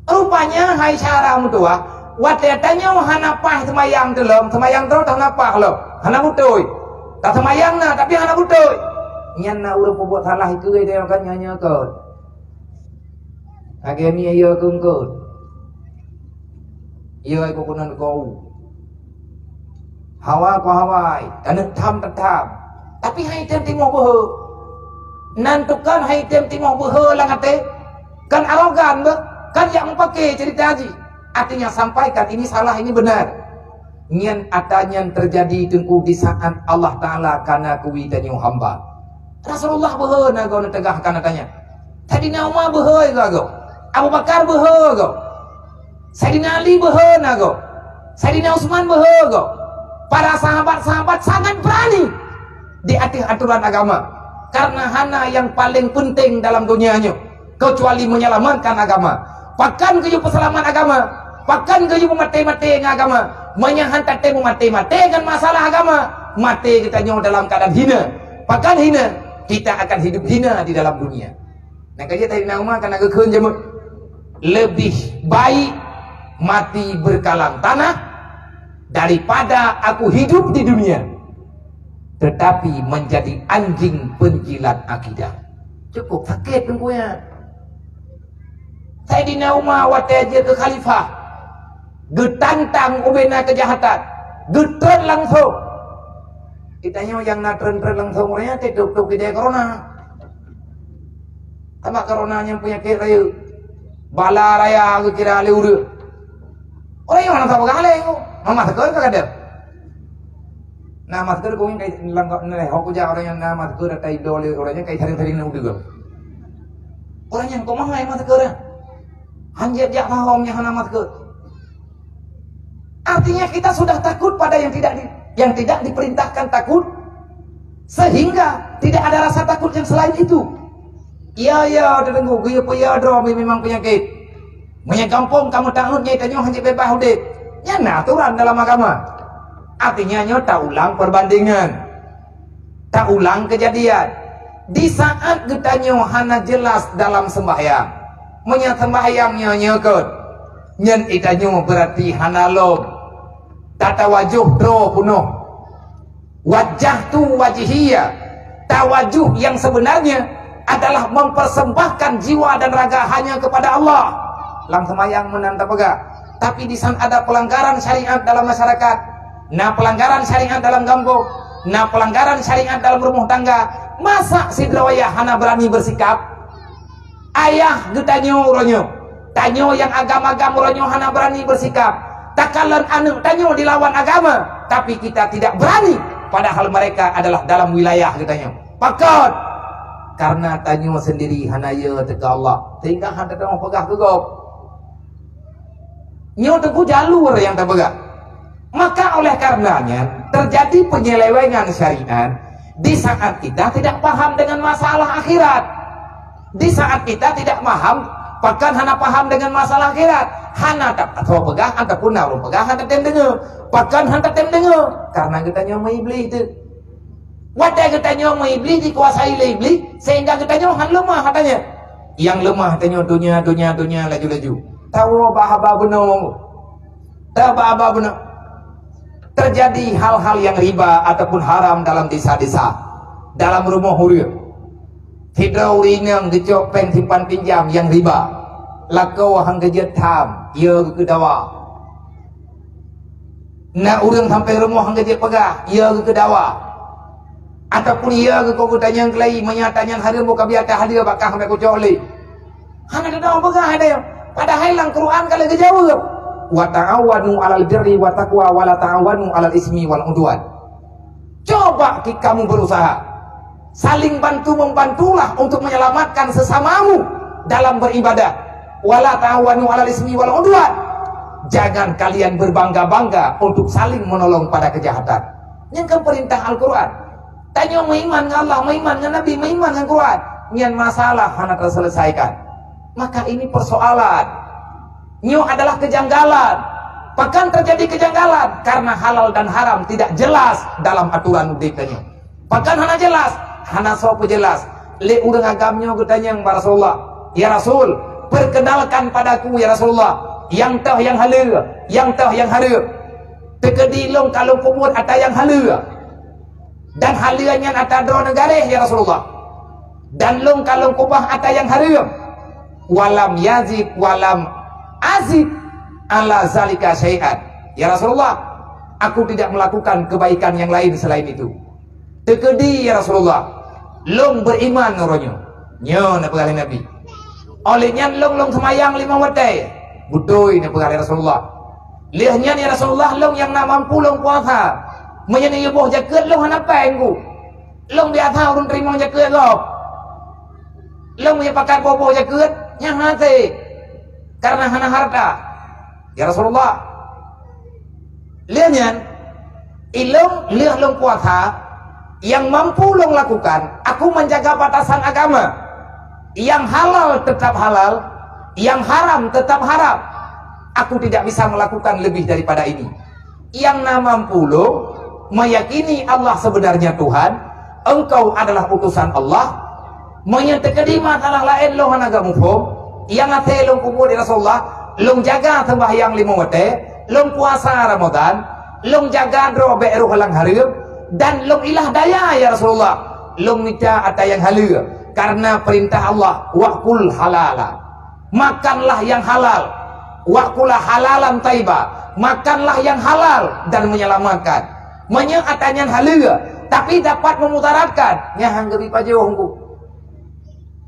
rupanya hai cara mutua watetanya hana pah semayang dalam semayang terus hana pah lo hana butuh tak semayang na tapi hana butuh nyan na urang buat salah itu dia kan nyanyi kau agami ayo kungkut iyo ai kunan kau hawa ko hawai dan tham tetap tapi hai tem timo boh nantukan hai tem timo boh langate kan arogan kan yang pakai cerita haji artinya sampaikan ini salah ini benar nyan atanya terjadi tengku di saat Allah Ta'ala karena kuwi dan hamba Rasulullah boh nago tegahkan atanya Sayyidina Umar boh nago Abu Bakar boh nago Sayyidina Ali boh nago Sayyidina Utsman boh nago para sahabat-sahabat sangat berani di atas aturan agama karena hana yang paling penting dalam dunianya kecuali menyelamatkan agama pakan keju peselaman agama pakan keju mati-mati agama menyahantat temu mati-mati dengan masalah agama mati kita nyawa dalam keadaan hina pakan hina kita akan hidup hina di dalam dunia nah kaji tadi nama karena kekeun jemut lebih baik mati berkalang tanah daripada aku hidup di dunia tetapi menjadi anjing penjilat akidah cukup sakit tengkunya Sayyidina Umar wataja ke khalifah getantang ubena kejahatan getren langsung kitanya yang na tren langsung orangnya tutup ke corona sama corona yang punya kira bala raya kira leureut orang yang mana tahu kali mama sekolah kagak ada nah masker kau yang kayak langkah nih aku jah orang yang nama masker ada idol orangnya kayak sering-sering udah juga orang yang kau mahal maskernya hanjat jak mahomnya hana masker artinya kita sudah takut pada yang tidak diperintahkan takut sehingga tidak ada rasa takut yang selain itu iya udah tunggu gue punya drum memang penyakit menyagampung kamu takutnya itu hanya bebas udah ya aturan dalam agama artinya tak ulang perbandingan tak ulang kejadian di saat kita hana jelas dalam sembahyang menyat sembahyangnya nyekut nyen itanyo berarti hana lom tata wajuh dro punuh wajah tu wajihiyah tawajuh yang sebenarnya adalah mempersembahkan jiwa dan raga hanya kepada Allah lang sembahyang menanta pega tapi di sana ada pelanggaran syariat dalam masyarakat nah pelanggaran syariat dalam kampung nah pelanggaran syariat dalam rumah tangga masa si drawaya hana berani bersikap ayah getanyo ronyo tanyo yang agama-agama ronyo hana berani bersikap takalan anu tanyo dilawan agama tapi kita tidak berani padahal mereka adalah dalam wilayah getanyo pakot karena tanyo sendiri hana ya teka Allah sehingga hana tengah pegah gegop nyo teguh jalur yang terpegah maka oleh karenanya terjadi penyelewengan syariat di saat kita tidak paham dengan masalah akhirat di saat kita tidak paham bahkan hana paham dengan masalah akhirat hana tak tahu pegah ataupun narum pegah hana tem dengar bahkan hana tem dengar karena kita nyawa iblis itu wadah kita nyawa iblis dikuasai oleh iblis sehingga kita nyawa lemah katanya yang lemah katanya dunia laju-laju tahu bahaba benar tahu bahaba benar terjadi hal-hal yang riba ataupun haram dalam desa-desa dalam rumah hurir hidrau rinang gecok pen simpan pinjam yang riba lakau hang kejet tham ia ke dawa nak urang sampai rumah hang kejet pegah ia ke dawa ataupun ia ke kau tanya kelai menyatanya hari muka biata hadir bakah sampai kau coli hang ada dawa pegah ada yang padahal lang Quran kalau kejauh wa ta'awanu 'alal birri wa taqwa wa la ta'awanu 'alal ismi wal udwan. Coba kamu berusaha saling bantu membantulah untuk menyelamatkan sesamamu dalam beribadah. Wa la ta'awanu 'alal ismi wal udwan. Jangan kalian berbangga-bangga untuk saling menolong pada kejahatan. Yang ke perintah Al-Qur'an. Tanya meiman dengan Allah, meiman dengan Nabi, meiman dengan Quran. Yang masalah hendak terselesaikan. Maka ini persoalan. Nyo adalah kejanggalan. Bahkan terjadi kejanggalan karena halal dan haram tidak jelas dalam aturan dikanya. Bahkan hana jelas, hana sopo jelas. Le urang agamnya bertanya kepada Rasulullah, ya Rasul, perkenalkan padaku ya Rasulullah, yang tah yang halal, yang tah yang haram. Tekedilong kalau kubur ada yang halal. Dan halalnya ada dua negara ya Rasulullah. Dan long kalau kubah ada yang haram. Walam yazid walam azid ala zalika syai'an. Ya Rasulullah, aku tidak melakukan kebaikan yang lain selain itu. Tekedi ya Rasulullah, long beriman noronya. Nyo na pegali Nabi. Olehnya long semayang 5 waktu. Budoi na pegali Rasulullah. Lihatnya ya Rasulullah, long yang nak mampu long puasa. Menyeni boh jaket long hana penggu. Long biasa urun terima jaket gop. Long punya pakai bobo jaket yang hati. Karena hana harta. Ya Rasulullah, lihatnya ilong lihat long puasa yang mampu long lakukan. Aku menjaga batasan agama. Yang halal tetap halal, yang haram tetap haram. Aku tidak bisa melakukan lebih daripada ini. Yang mampu long meyakini Allah sebenarnya Tuhan, engkau adalah utusan Allah, menyatakan masalah lain lo hanaga mufhum, yang ate lo kubur di Rasulullah, lo jaga sembahyang 5 waktu, lo puasa Ramadan, lo jaga drobe ruh halang haram, dan lo ilah daya ya Rasulullah, lo minta ada yang halal, karena perintah Allah, waqul halala, makanlah yang halal, waqulah halalan taiba, makanlah yang halal dan menyelamatkan. Menyatakan halal tapi dapat memudaratkan nyahang gebi pajohku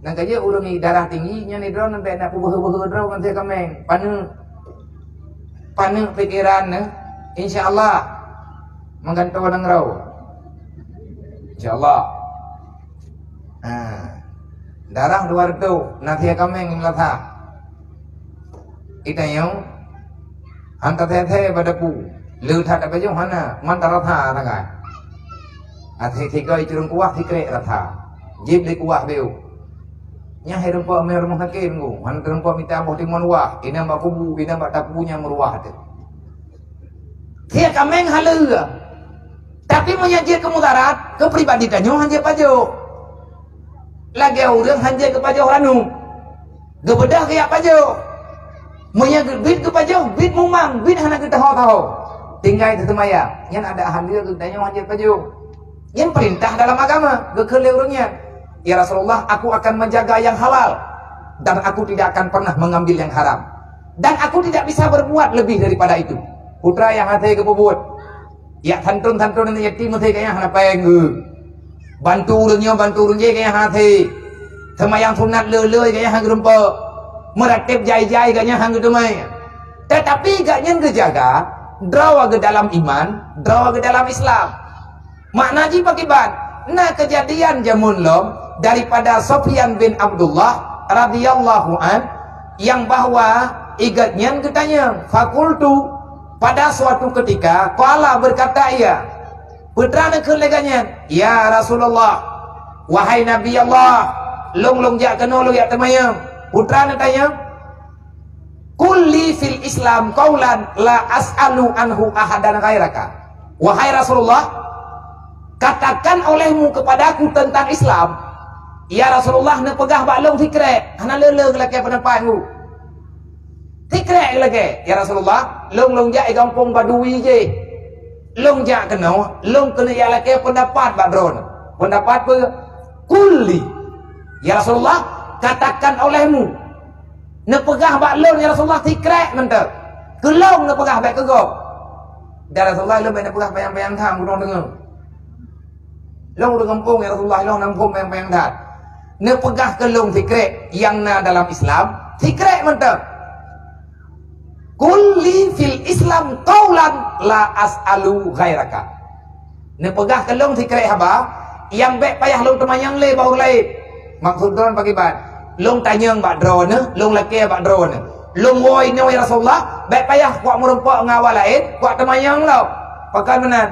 nang kaje urang ni darah tinggi nya ni drone sampai nak beuh-beuh drone kan saya kameng pane pikiran insyaallah mengganto nang raw insyaallah darah luar tu nanti kameng melatha itayong hanta the pada pu lưu thật bây giờ hana mantaratha na ga thì coi trường kuah thì kre ratha jib di kuah beu nya herem po mer mo hakin ngu han terem po minta mo timon wah ina ba kubu ina ba tapunya meruah tu dia kameng halu tapi menyaji kemudarat ke pribadi danyo hanje pajo lagi urang hanje ke pajo ranu gebedah ke pajo monya bit ke pajo bit mumang bit hana kita tahu tinggal itu maya yang ada hadir tanya wajib baju yang perintah dalam agama gekele urangnya ya Rasulullah, aku akan menjaga yang halal dan aku tidak akan pernah mengambil yang haram dan aku tidak bisa berbuat lebih daripada itu. Putra yang hati kebubut ya tantun ini yatim hati kaya hana penggu bantu urangnya kaya hati semayang sunat lele kaya hang gerempa meratib jai-jai kaya hang gedemai tetapi gak nyen kejaga drawa ke dalam iman, drawa ke dalam Islam. Makna ji pakiban. Nah kejadian jamun lom daripada Sufyan bin Abdullah radhiyallahu an yang bahwa igatnya ketanya fakultu pada suatu ketika qala berkata ia putra nak leganya ya Rasulullah wahai Nabi Allah long jak kena lo ya temayam putra nak tanya kulli fil Islam qaulan la as'alu anhu ahadan ghairaka. Wahai Rasulullah, katakan olehmu kepadaku tentang Islam. Ya Rasulullah, nak pegah baklong tikrek, hana leleung lagi penempatku. Tikrek lagi, ya Rasulullah, long jak kampung Badui je. Long jak kena ya lagi pendapat badron. Pendapat pe kulli. Ya Rasulullah, katakan olehmu nepegah baklon ya Rasulullah tikrek mentek kelong nepegah baik kegok dan Rasulullah lebih nepegah bayang-bayang thang udang dengar long udah ngempung ya Rasulullah long nampung bayang-bayang thang nepegah kelong tikrek yang na dalam Islam tikrek mentek kulli fil Islam qaulan la as'alu ghairaka. Ne pegah kelong thi krek haba yang baik payah long temayang le bau lain. Maksud tuan bagi bat long tanyang bak drone long lake bak drone long woi ne ya Rasulullah baik payah kuat merempak ngawal lain kuat temayang lo pakai menan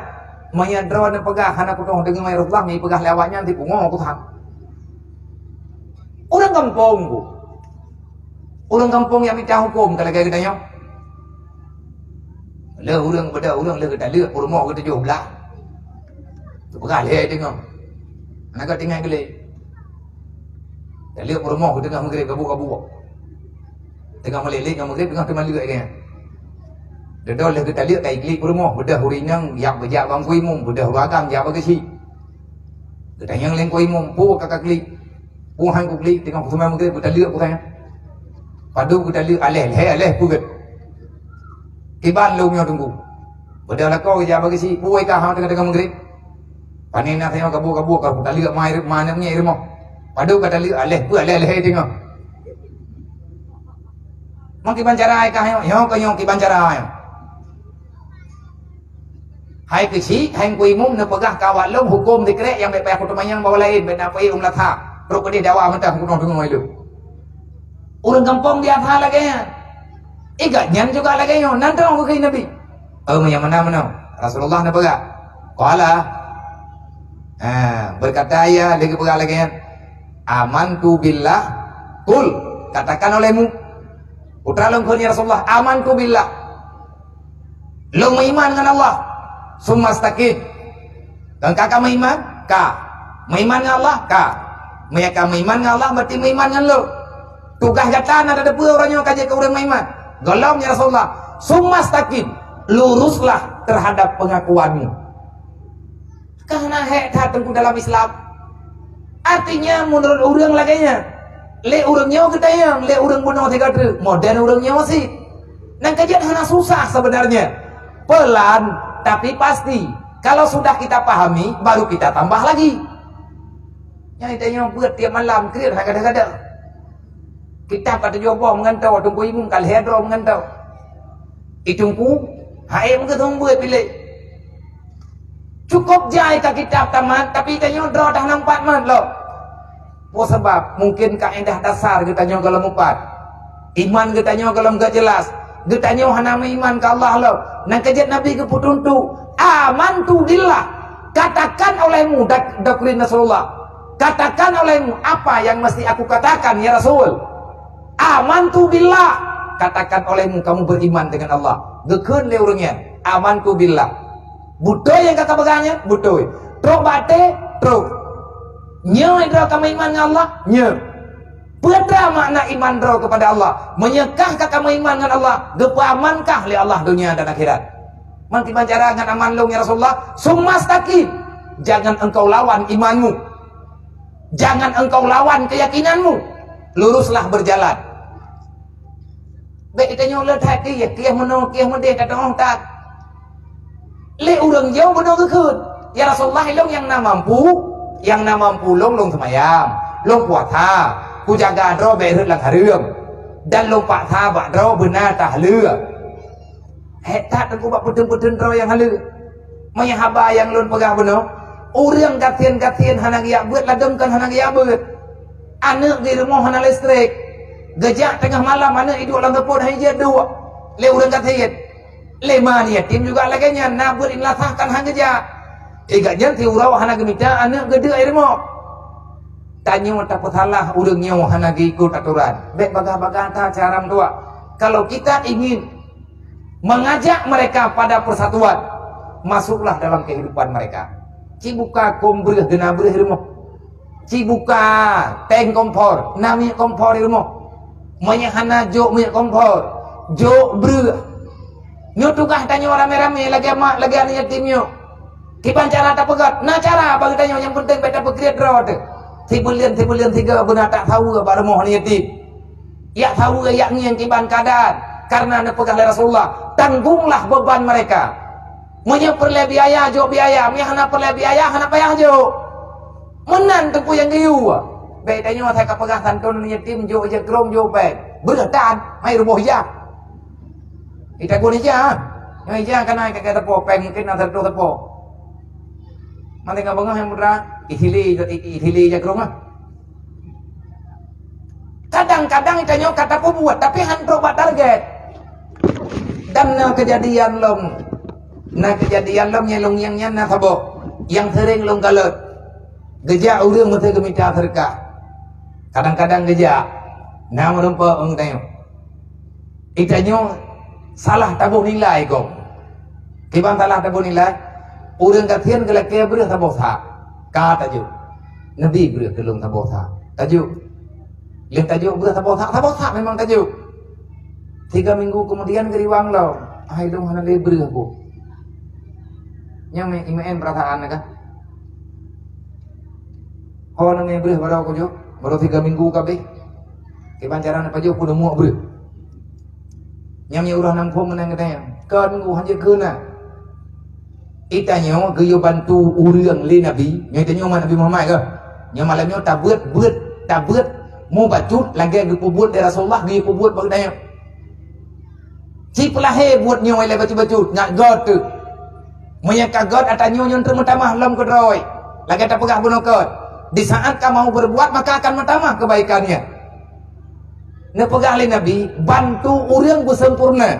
maya drone pegah hana ku tong dengan ya Rasulullah mi pegah lewatnya nanti pungo aku thang. Orang kampung ku, orang kampung yang minta hukum kalau kita tanya le orang pada orang le kita lihat rumah kita jual belah tu pegah le tengok anak tinggal gele lihat rumah kita tengah maghrib kabur-kabur tengah meleleh tengah maghrib tengah teman lihat kan dah le kita lihat kai klik rumah bedah hurinang yak bejak bang kuimum bedah ragam jak bagi si kita yang lain kuimum pu kakak klik pu hang ku klik tengah teman maghrib kita lihat putanya padu kita lihat aleh puget kiban lu nyo tunggu bedah lakau jak bagi si pu ka hang tengah maghrib panina tengok kabur-kabur kalau kita lihat mai mana punya rumah padu kata lihat aleh tengok mang kiban cara ai ka yo ka yo kiban cara ai hai ke si hai kuimum ne pegah kawat long hukum dikrek yang baik aku temayang bawa lain bena pai latha pro ke dawa mentah aku tong dengar lu orang kampung dia tha lagi iga nyan juga lagi yo nantong ke nabi yang mana Rasulullah ne pegah qala berkata ya lagi pegah lagi amantu billah kul katakan olehmu putra long ya Rasulullah amantu billah long beriman dengan Allah summa istaqim dan kakak beriman beriman dengan Allah mereka beriman dengan Allah berarti beriman dengan lo tugas jatan ada dua orang yang kaji ke orang beriman golong ya Rasulullah summa istaqim luruslah terhadap pengakuanmu karena hak tengku dalam Islam artinya menurut orang laganya le orangnya kita yang le orang bunuh tiga tu modern orangnya masih dan kajian hana susah sebenarnya pelan tapi pasti kalau sudah kita pahami baru kita tambah lagi yang ditanya buat tiap malam clear kadang-kadang kita kata jawab mengantau tunggu ibu kal hedro mengantau itungku hai mengetahui buat pilih cukup jai ka kitab tamat tapi tanya draw dah nampak man lo sebab mungkin kaedah dasar kita tanya kalau empat iman kita tanya kalau enggak jelas kita tanya hana iman ke Allah lo nang kejat Nabi ke putuntu amantu billah katakan olehmu dakrin Rasulullah katakan olehmu apa yang mesti aku katakan ya Rasul amantu billah katakan olehmu kamu beriman dengan Allah gekun le urangnya amantu billah butoy yang kakak pegangnya butoy truk bate truk nye idra kamu iman dengan Allah nye pada makna iman roh kepada Allah menyekah kamu iman dengan Allah gepamankah li Allah dunia dan akhirat mangki cara dengan aman long ya Rasulullah summa istaqim jangan engkau lawan imanmu jangan engkau lawan keyakinanmu luruslah berjalan baik kita nyolet hati ya kiah meno deh kata orang tak le urang jauh benar kekut ya Rasulullah long yang na mampu long semayam long puasa ku jaga dro berut lang harum dan lompat thabak dro benar tah lua hetat aku bak putun dro yang halu maya haba yang lun pegah benar orang gatian hana giak buat lademkan hana giak buat anak di rumah hana listrik gejak tengah malam anak hidup lang tepun hanya dua le orang gatian le mani yatim juga laganya nak buat inlatahkan hang gejak gaknya ti urau hana gemita anak gede air mo tanya tak salah urangnya hana ikut aturan baik baga-baga cara tua kalau kita ingin mengajak mereka pada persatuan masuklah dalam kehidupan mereka cibuka kombreh genabreh rumah cibuka teng kompor nami kompor rumah menyahana jok minyak kompor jok breh nyo tukah tanya rame-rame lagi mak lagi anak yatimnya kipan cara tak pegat nah cara bagi tanya yang penting beta berkreat rod tibulian tiga benar tak tahu baru mohon yatim ya tahu ya yang kiban keadaan karena anda pegang Rasulullah tanggunglah beban mereka menyeperle biaya jo biaya hana perle biaya hana payah jo menan tengku yang giu bedanya saya kapegah santun yatim jo je krom jo pe beratan mai rumah ya Ita guni ja. Yang ija kana ka tepo peng mungkin ada tepo. Mati ka bangah yang mudra ihili ja kerumah. Kadang-kadang ita nyo kata po buat tapi hantro ba target. Dan kejadian lom. Kejadian lom nyelong yang na sabo. Yang sering lom kalut. Geja urang mesti gemita serka. Kadang-kadang geja. Nah merumpa tayo. Ita nyo salah tabuh nilai kong. Kibang salah tabuh nilai. Urang katian gelak-gelak beruh tabuh sa. Ka tajuk. Nabi beruh kelung tabuh sa. Tajuk. Yang tajuk beruh tabuh sa. Tabuh sa memang tajuk. 3 minggu kemudian geriwang lo. Hai dong hana le beruh aku. Yang imaen perasaan kah? Ho nang beruh baru aku jo. Baru 3 minggu kabeh. Kibang cara apa jo pun muak beruh. Yang urang nang pom menang katanya. Kan minggu hanya kena. Itanya geyo bantu urang le Nabi. Nya itanya Nabi Muhammad ke. Nya malamnya tabut mau bacut lagi gepubut dari Rasulullah geyo pubut bagdanya. Si pelahe buat nyo le bacut ngak god tu. Monya kagot atanya nyon termutamah lam kedroi. Lagi tak pegah bunokot. Di saat kamu mau berbuat maka akan mentamah kebaikannya. Nepegah le Nabi bantu urang bersempurna.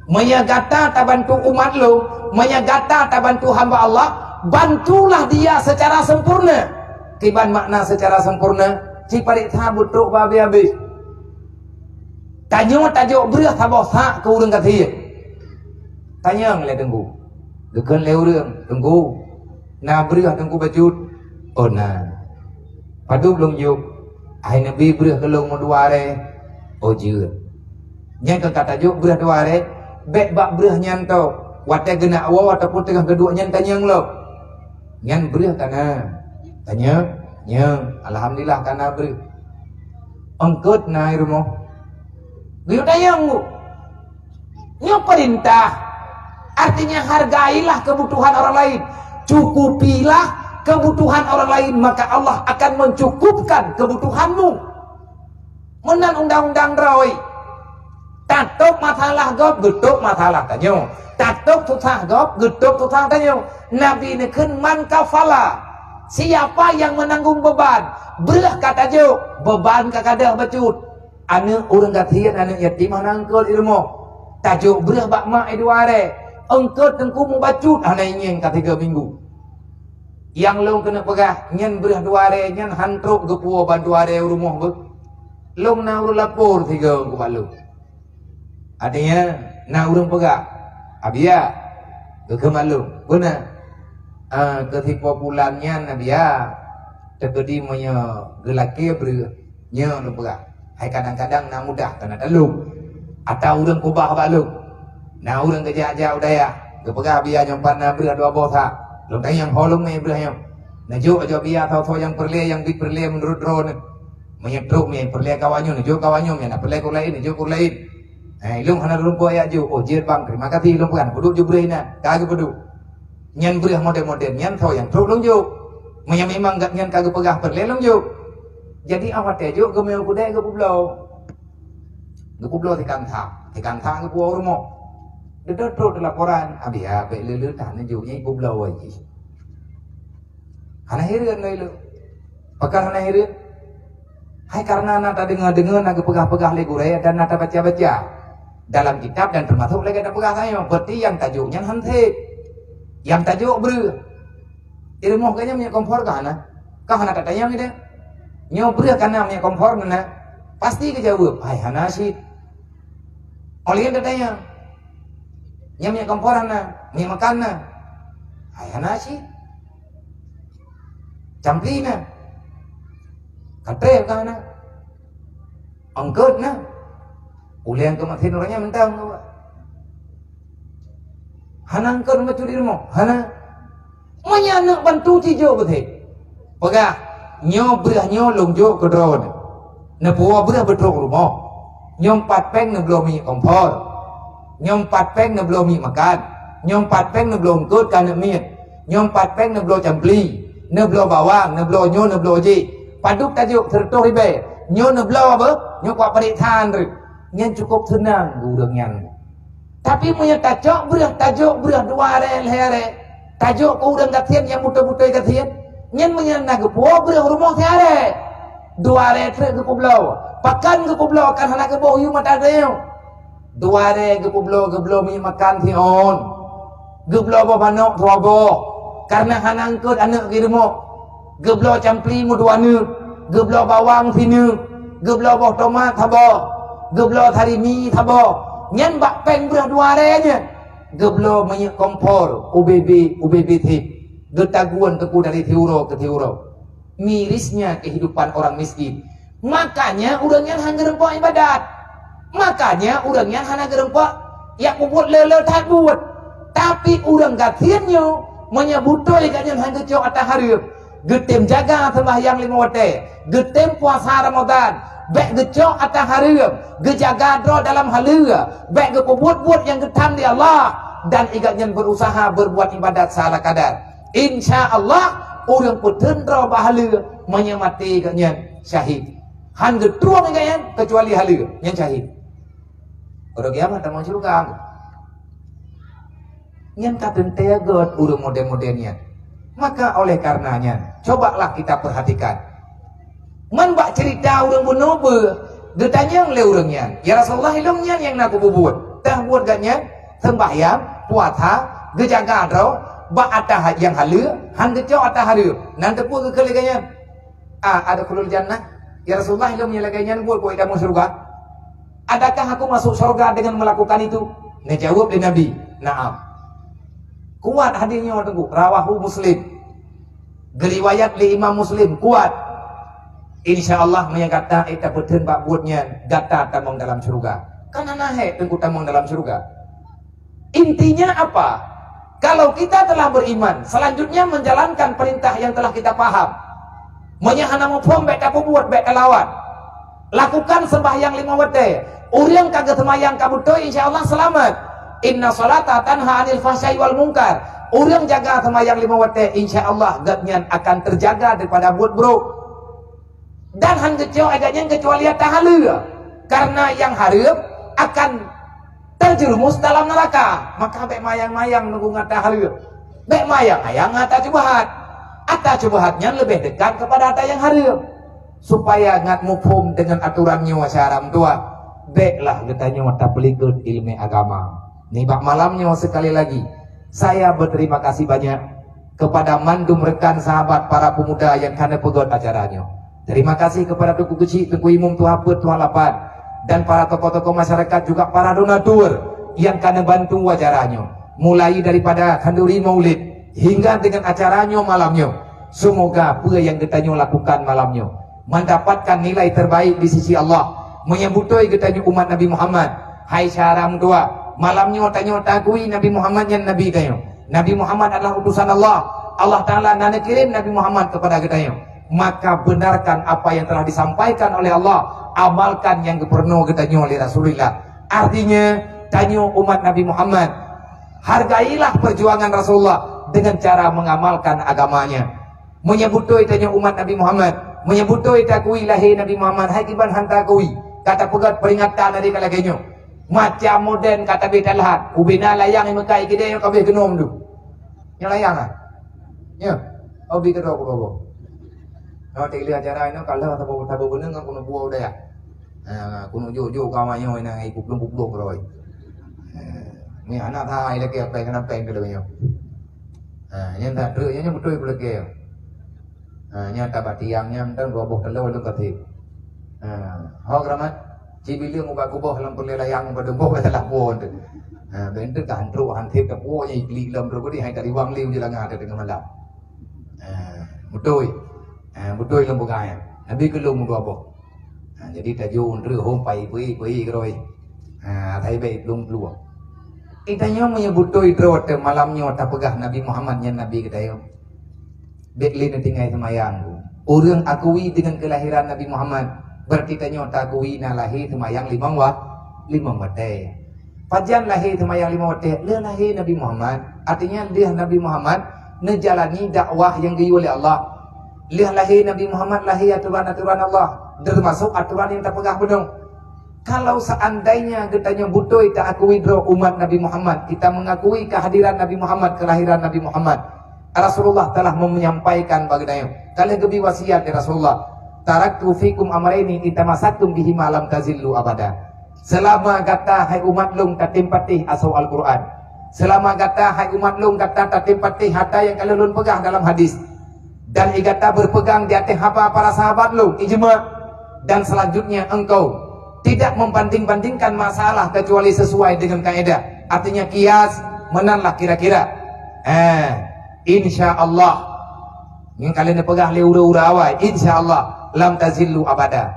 Menyagata tak bantu umat lo, menyagata tak bantu hamba Allah, bantulah dia secara sempurna. Kiban makna secara sempurna, ciparik sabut tok babi-babi. Tanya tajuk beruh sabah sak ke urang kata. Tanya le tenggu. Dekan le urang tenggu. Na beruh tenggu bacut. Oh na. Padu belum juk. Ai Nabi beruh kelong moduare. Oh jeur. Nya ke kata juk beruh duare. Bet bak beruh nyanto. Wate genak wa ataupun tengah kedua nyan tanyang lo. Nyan beruh kana. Tanya. Nya alhamdulillah kana beruh. Engkut na rumah. Gue tayang mu. Nya perintah. Artinya hargailah kebutuhan orang lain. Cukupilah kebutuhan orang lain, maka Allah akan mencukupkan kebutuhanmu. Menan undang-undang rawi. Tatuk masalah gop, getuk masalah tanyo. Tatuk susah gop, getuk susah tanyo. Nabi neken man kafala. Siapa yang menanggung beban? Belah kata jo, beban kakadah bacut. Anak orang katian, anak yatim nangkul ilmu. Tajuk belah bak mak eduare. Engkau tengku mu bacut, anak ingin kata 3 minggu. Yang long kena pegah nyen belah duare nyen hantruk gepuo banduare rumah be long na urang lapor 3 ku balu adanya na urang pegah abia ke malu guna ketipu bulannya nabia tegedi monya gelake bre nya lu pegah hai kadang-kadang na mudah kana dalung atau urang kubah balu na urang keja-ja udaya ke pegah abia nyompan na bre dua bosa Long tayang holong may Ibrahim. Najo aja biya tau yang perle yang bit perle menurut drone. Menyedruk me perle kawanyo najo kawanyo me na perle ko lain najo ko lain. Ilung hana rumpo ya jo oh jir bang terima kasih ilung kan buduk jo brehina kagak buduk. Nyan breh model-model nyan tau yang truk long jo. Menya memang gak nyan kagak pegah perle long jo. Jadi awat ya jo gemeu kudai ke pulau. Ke pulau tikang thang ke pulau rumah. Dia terus laporan, abia be lele tanah junya ibu belau aja. Hana hirin lele, pakar hana hirin. Hai karena nata dengar naga pegah-pegah legure dan nata baca-baca dalam kitab dan termasuk lagi ada pegah saya. Berarti yang tajuknya hante, yang tajuk ber. Ilmu kayaknya punya kompor kahana, kahana katanya gitu. Nyobreh karena punya kompor mana, pasti kejawab. Hai hana sih, oleh katanya. Nya punya komporan na, punya makan na. Ayah nasi. Campli na. Katre ka na. Angkut na. Uli ang kematin orangnya mentang. Hana angkut macuri mo. Hana. Manya anak bantu cijo betul. Pagah. Nyo berah nyo longjo ke drone. Nepuwa berah betrok rumah. Nyom patpeng nebelum minyak kompor. Nyom 4 peng na belum mi makan, nyom 4 peng na belum kut kana miet, nyom 4 peng na belum campli, na belum bawang, na belum nyo na belum ji. Paduk tajuk serto ribe, nyo na belum apa? Nyo kuat parit than ri. Nyan cukup senang urang nyan. Tapi punya tajuk berah dua hari tajuk kau udang katian yang buta-buta katian nyen menyana ke po berah rumah tiare dua hari trek ke kublau pakan ke kublau akan hana ke bau yu mata deu dua hari ke kublau punya makan tion geblau apa panok tuabo karena hana angkut anak ke rumah geblau campli mu dua nu geblau bawang sini geblau bawang tomat thabo geblau tarimi thabo nyen bak peng berah dua hari geblo banyak kompor UBB tip getaguan teku dari teuro ke teuro mirisnya kehidupan orang miskin makanya urangnya hanya gerempok ibadat makanya urangnya hanya gerempok ya kubut lele tak buat tapi urang gatiannya menyebutoi kanyan hanya cok atah hari getem jaga sembahyang 5 waktu getem puasa Ramadan baik gecok atah hari gejaga dro dalam halua baik gekubut-but yang getam di Allah dan igatnya berusaha berbuat ibadat salah kadar insya Allah orang petendra bahala menyemati igatnya syahid han getruang igatnya kecuali hala yang syahid orang kiamat tak mau celukang yang katen teagot orang modern-modernnya maka oleh karenanya cobalah kita perhatikan menbak cerita orang bunobe getanya oleh orangnya ya Rasulullah ilmunya yang nak buat dah buat gatnya sembahyang puasa gejaga atau bak atah yang halu han gecok atah halu nan tepu ke keleganya ada khulul jannah ya Rasulullah ilmunya laganya buat kau tidak mau surga adakah aku masuk surga dengan melakukan itu nah jawab di Nabi naam kuat hadirnya orang tunggu rawahu Muslim geriwayat li Imam Muslim kuat insyaallah menyangkata eta beuteun bak buatnya data tamong dalam surga kana nahe tengku tamong dalam surga. Intinya apa? Kalau kita telah beriman, selanjutnya menjalankan perintah yang telah kita paham. Menyahana mufhum baik kamu buat baik lawan. Lakukan sembahyang 5 waktu. Urang kagak sembahyang kabutoi insyaallah selamat. Inna salata tanha 'anil fahsya'i wal munkar. Urang jaga sembahyang 5 waktu insyaallah gatnya akan terjaga daripada buat buruk. Dan han gecok agaknya kecuali tahalua. Karena yang hareup akan terjerumus dalam neraka maka bek mayang-mayang nunggu ngata halu bek mayang-mayang ngata cubahat ata cubahatnya lebih dekat kepada ata yang halu supaya ngat mufhum dengan aturannya wasyaram tua beklah getanya mata pelikut ilmu agama nih bak malamnya sekali lagi saya berterima kasih banyak kepada mandum rekan sahabat para pemuda yang kana pegot acaranya terima kasih kepada Tuku Kecil Tuku Imum Tuha Put Tuha Lapan dan para tokoh-tokoh masyarakat juga para donatur yang kena bantu acaranya mulai daripada kanduri maulid hingga dengan acaranya malamnya semoga apa yang kita lakukan malamnya mendapatkan nilai terbaik di sisi Allah menyebutoi kita umat Nabi Muhammad hai syaram dua malamnya tanya takui Nabi Muhammad yang Nabi kayo Nabi Muhammad adalah utusan Allah Allah Ta'ala nana kirim Nabi Muhammad kepada kita maka benarkan apa yang telah disampaikan oleh Allah amalkan yang pernah ketanya oleh Rasulullah artinya tanya umat Nabi Muhammad hargailah perjuangan Rasulullah dengan cara mengamalkan agamanya menyebutoi tanya umat Nabi Muhammad menyebutoi takui lahir Nabi Muhammad hai kiban hantakui kata pegat peringatan dari kalagenya macam modern kata betalhat ubina layang yang mekai kide yang kabeh genom tu yang layang ah ya obi kedua aku kalau tiga acara ini kalau tabu bener nggak kuno buah udah ya, kuno jojo kawannya ini ikut belum roy, ini anak thai lagi apa yang kenapa yang kedua yang tak terus yang betul lagi, nyata batiangnya dan robok telur lu katip, hok ramat, cibiling ubah kubah dalam perlayang berdembok adalah pun, bentuk gandru hantif ke buah yang ikli dalam berikut ini dari wang liu jalan ada dengan malam, betul. Betul yang bukan Nabi kelum dua boh jadi tajuk ru hom pai pui rồi thấy baik belum keluar itanya menyebut itu malamnya tak pegah Nabi Muhammad yang Nabi kita yo betlin tinggal semayang orang akui dengan kelahiran Nabi Muhammad berarti tanya tak akui na lahir semayang 5 waktu pajan lahir semayang 5 waktu dia lahir Nabi Muhammad artinya dia Nabi Muhammad menjalani dakwah yang diulih oleh Allah lihat lahir Nabi Muhammad lahir aturan-aturan Allah termasuk aturan yang terpegang penuh Kalau seandainya katanya butuh kita akui bro umat Nabi Muhammad, kita mengakui kehadiran Nabi Muhammad, kelahiran Nabi Muhammad. Rasulullah telah menyampaikan baginda, kalian gebi wasiat ya Rasulullah. Taraktu fikum amrayni itamasaktum bihi malam tazillu abada. Selama kata hai umat lung tatim patih asau Al-Quran. Selama kata hai umat lung kata tatim patih hatta yang kalian lun pegang dalam hadis. Dan igata berpegang di atas apa para sahabat lung ijma. Dan selanjutnya engkau tidak membanding-bandingkan masalah kecuali sesuai dengan kaidah. Artinya kias menanlah kira-kira. Insya Allah. Yang kalian pegang leura-ura awal. Insya Allah lam tazillu abada.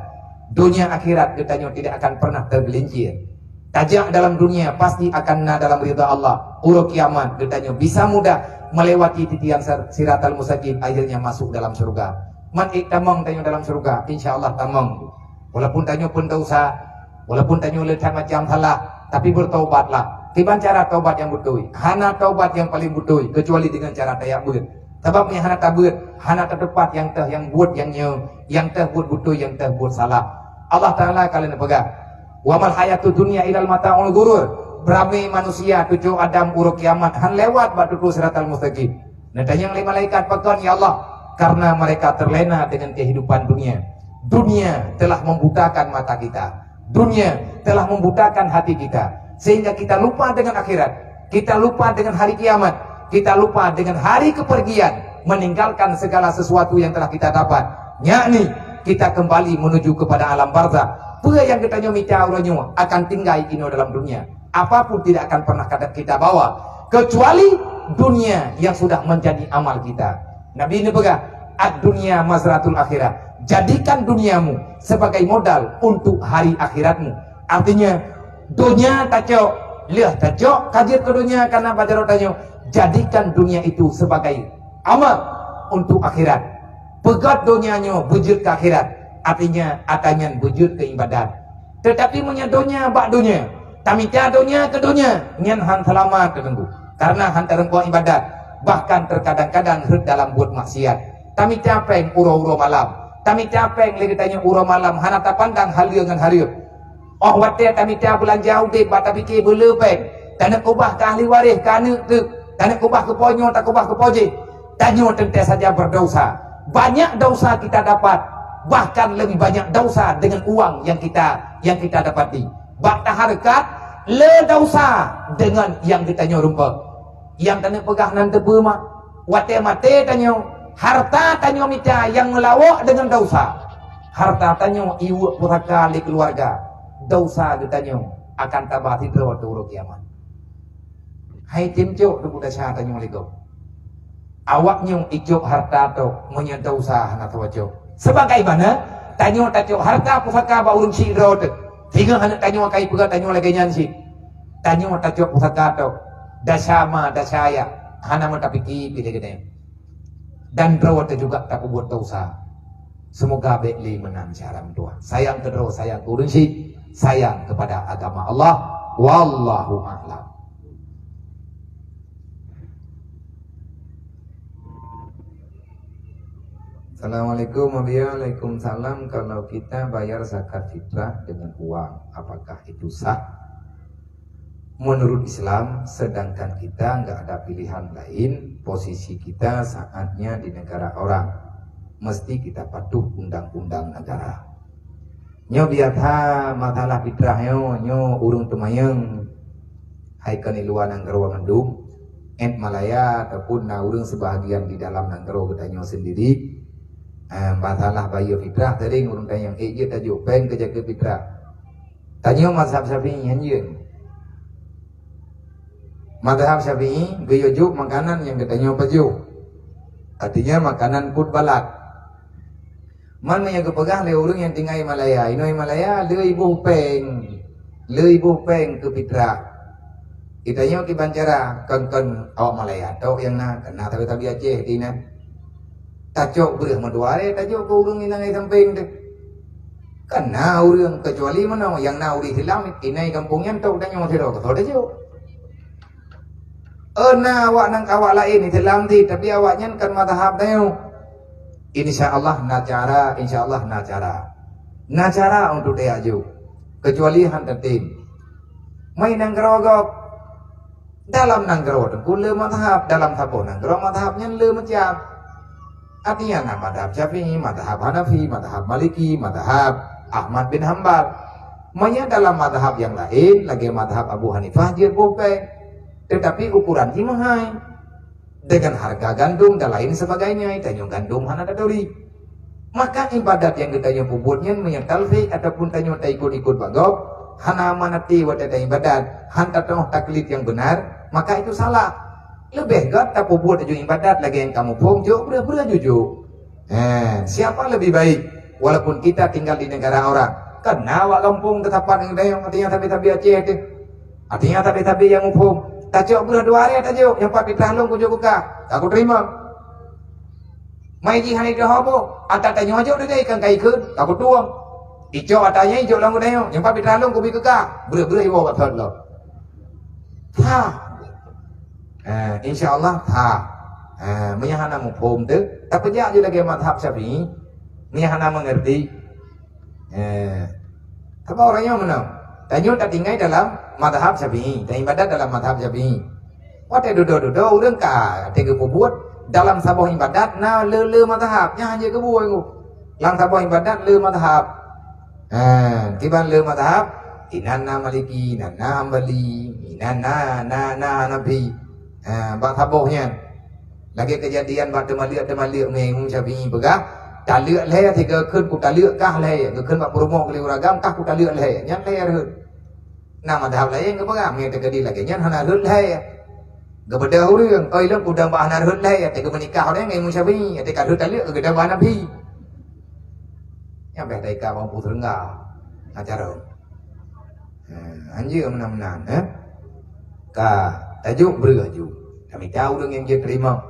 Dunia akhirat katanya tidak akan pernah tergelincir. Tajak dalam dunia pasti akan dalam ridha Allah. Urut kiamat katanya bisa mudah melewati titian siratal mustaqim, akhirnya masuk dalam surga. Man iktamong tanya dalam surga, insya Allah tamong. Walaupun tanya pun dosa, walaupun tanya letak macam salah, tapi bertaubatlah. Tiban cara taubat yang betul. Hana taubat yang paling betul, kecuali dengan cara tayabbut. Sebabnya hana tabut, hana terdepat yang buat yang buat betul, yang buat salah. Allah Taala kalian pegang. Wa mal hayatud dunya ilal mata'ul ghurur. Beramai manusia tujuh Adam uruk kiamat han lewat batu siratal mustaqim. Nadanya yang malaikat pekan ya Allah, karena mereka terlena dengan kehidupan dunia. Dunia telah membutakan mata kita. Dunia telah membutakan hati kita, sehingga kita lupa dengan akhirat. Kita lupa dengan hari kiamat. Kita lupa dengan hari kepergian, meninggalkan segala sesuatu yang telah kita dapat. Yakni kita kembali menuju kepada alam barzakh. Apa yang kita minta Allahnya akan tinggal ino dalam dunia. Apapun tidak akan pernah kita bawa kecuali dunia yang sudah menjadi amal kita. Nabi ini pegang ad-dunya mazratul akhirat. Jadikan duniamu sebagai modal untuk hari akhiratmu. Artinya dunia tajok, lihat tajok kajian ke dunia karena baca tanya. Jadikan dunia itu sebagai amal untuk akhirat. Pegat dunianya bujud ke akhirat. Artinya atanya bujud ke ibadat. Tetapi menyadonya bak dunia. Tamita dunia ke dunia. Nyan han selamat terenggu. Karena han terenggu ibadat. Bahkan terkadang-kadang herd dalam buat maksiat. Tamita peng uro-uro malam. Tamita peng lagi tanya uro malam. Hana tak pandang halia dengan halia. Oh watia tamita bulan jauh deh. Bata pikir bela peng. Tanah kubah ke ahli waris. Kana tu. Tanah kubah ke ponyo. Tak kubah ke poje. Tanya tentu saja berdosa. Banyak dosa kita dapat. Bahkan lebih banyak dosa dengan uang yang kita dapati. Bakta harkat le dosa dengan yang kita nyorumpa. Yang tanya pegah nan tebu mak. Wate mate tanya harta tanya mita yang melawak dengan dosa. Harta tanya iwu puraka li keluarga. Dosa ditanya akan tambah tidro waktu kiamat. Hai timcuk tu budak syah tanya malikum. Awaknya icuk harta tu punya dosa hana tawajud. Sebagaimana tanya harta pusaka baulun si road. Tiga anak tanya kai pega tanya lagi nyansi. Tanya pusaka tu dasama dasaya hana mata piki gede-gede. Dan road juga tak buat dosa. Semoga bekli menang jaram Tuhan. Sayang kedua sayang kurun si, sayang kepada agama Allah. Wallahu a'lam. Assalamualaikum Waalaikumsalam. Kalau kita bayar zakat fitrah dengan uang, apakah itu sah? Menurut Islam, sedangkan kita nggak ada pilihan lain, posisi kita saatnya di negara orang, mesti kita patuh undang-undang negara. Nyo biarha masalah fitrah nyo urung tumayeng haikan iluan nanggaro mendung, ent Malaya ataupun na urung sebahagian di dalam nanggaro kita sendiri. Masalah bayi fitrah tadi ngurung tanya yang tajuk peng kejaga fitrah. Tanya mazhab Syafi'i hanjin. Mazhab Syafi'i beyojuk makanan yang katanya baju. Artinya makanan put balak. Mana yang kepegang le urung yang tinggal Malaya. Ino Malaya le ibu peng ke fitrah. Itanya ki bancara kon awak Malaya tau yang kena tabi Aceh tina. Tajuk berah maduare tajuk ke urung inang samping deh. Kena urung kecuali mana yang nauri silam inai kampungnya tau tanya masih ro tau tajuk. Awak nang awak lain silam di tapi awaknya kan mazhab dayo. Insyaallah na cara untuk dia aju. kecuali hantar tim main nanggerogok dalam nanggerogok ku le madhab dalam tapo nanggerogok madhabnya le macam artinya madhab Syafi'i, madhab Hanafi, madhab Maliki, madhab Ahmad bin Hambal. Maya dalam madhab yang lain lagi madhab Abu Hanifah dia bopek, tetapi ukuran timahai dengan harga gandum dan lain sebagainya. Tanya gandum hana dadori. Maka ibadat yang ditanya pubutnya menyetalfi ataupun tanya tak ikut-ikut bagok hana manati wadada ibadat hanta tengah taklid yang benar, maka itu salah. Lebih gat tak pubut aja ibadat lagi yang kamu pungjuk berat-berat jujur. Siapa lebih baik walaupun kita tinggal di negara orang? Karena awak kampung tetapan yang dayang artinya tabi-tabi Aceh itu. Artinya tabi-tabi yang umum. Tajuk berat 2 hari tajuk yang papi tahlung kunjuk buka. Aku terima. Mai ji hani dah hobo, ata tanya aja dah ikan kai keun, aku tuang. Ijo atanya ijo lang dayo, yang papi tahlung ku bi keka. Berat-berat iwo kat thot lo. Ha. Insyaallah ha. Menyahana mufhum tu, tapi dia je lagi madhab Syafi'i. Menyahana mengerti. Apa orangnya mana? Tanya tak tinggal dalam madhab Syafi'i, dan ibadat dalam madhab Syafi'i. Wate duduk-duduk orang ka tega buat dalam sabah ibadat na le madhabnya hanya ke buai ku. Lang sabah ibadat le madhab. Tiban le madhab inanna Maliki, inanna Hambali, inanna Hanafi. Sabahnya. Lagi kejadian batu malik mengumum Syafi'i pegah tak lựa le thì cơ khơn cũng ta lựa kah le cơ khơn bak promo ke uragam kah cũng ta lựa le nyan le hơn nama dah le yang pegah me te kedi lagi nyan hana hut le ke beda urang oi lang kudang ba hana hut le te ke menikah le ngai Syafi'i te ka hut ta lựa ke dah ba Nabi yang beh ka bang putra ngah acara anjir menan ka tajuk beraju kami tahu urang yang dia terima.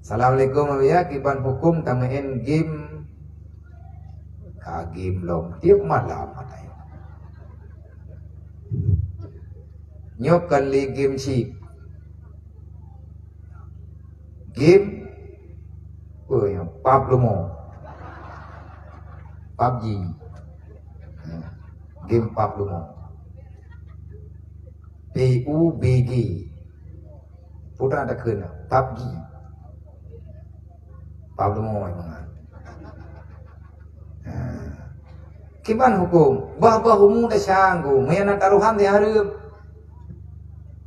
Assalamualaikum ya kiban hukum tamain game game lom tiap malam matanya nyok kali game si game yang Pablomo PUBG game Pablomo PUBG putra ada kena PUBG Pablomo memang. Kiban hukum bah hukum dah sanggu mayana taruhan dia harum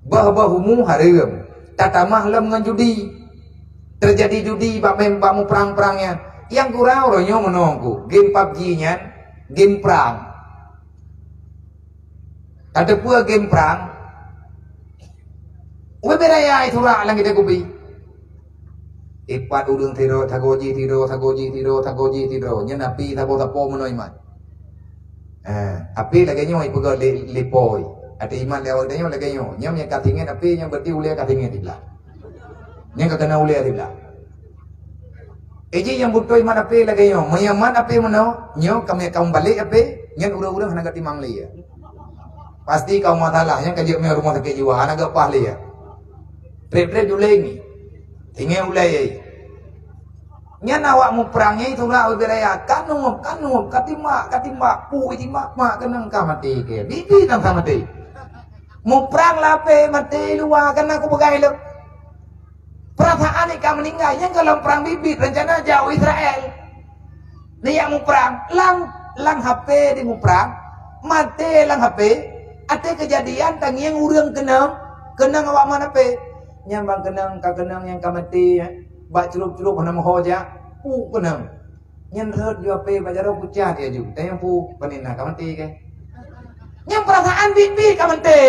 bah hukum harum tata mahlam dengan judi terjadi judi bamu perang-perangnya yang kurang orangnya menunggu game PUBG-nya game perang ada pula game perang beraya itulah lang kita kubi ipat udung tiro thagoji tiro nya napi thabo menoi mat api lagi nyo ipugo lipoi ada iman lewat dia lagi nyo nyam yang katingin api yang berarti ulia katingin dibelah yang kena ulia dibelah eji yang butuh iman api lagi nyo mayaman api meno nyo kami kaum balik api nyan urang-urang hana gatimang li ya pasti kau masalah yang kajik me rumah sakit jiwa hana ga pahli ya trip julengi tinggal ulai nya awak mu perangnya itu lah beraya kanum katima pu itima mak kenang ka mati ke bibi nang ka mati mu perang lape mati luar kan aku begai le perasaan ka meninggal yang kalau perang bibi rencana jauh Israel ni yang mu perang lang HP di mu perang mati lang HP ada kejadian tang yang urang kenang awak mana pe nyambang kenang yang kamati bak celup-celup hana mohoja pu kenang nyen rot yo pe bajaro pucat dia ju tayang pu panina kamati ke nyam perasaan bibi kamati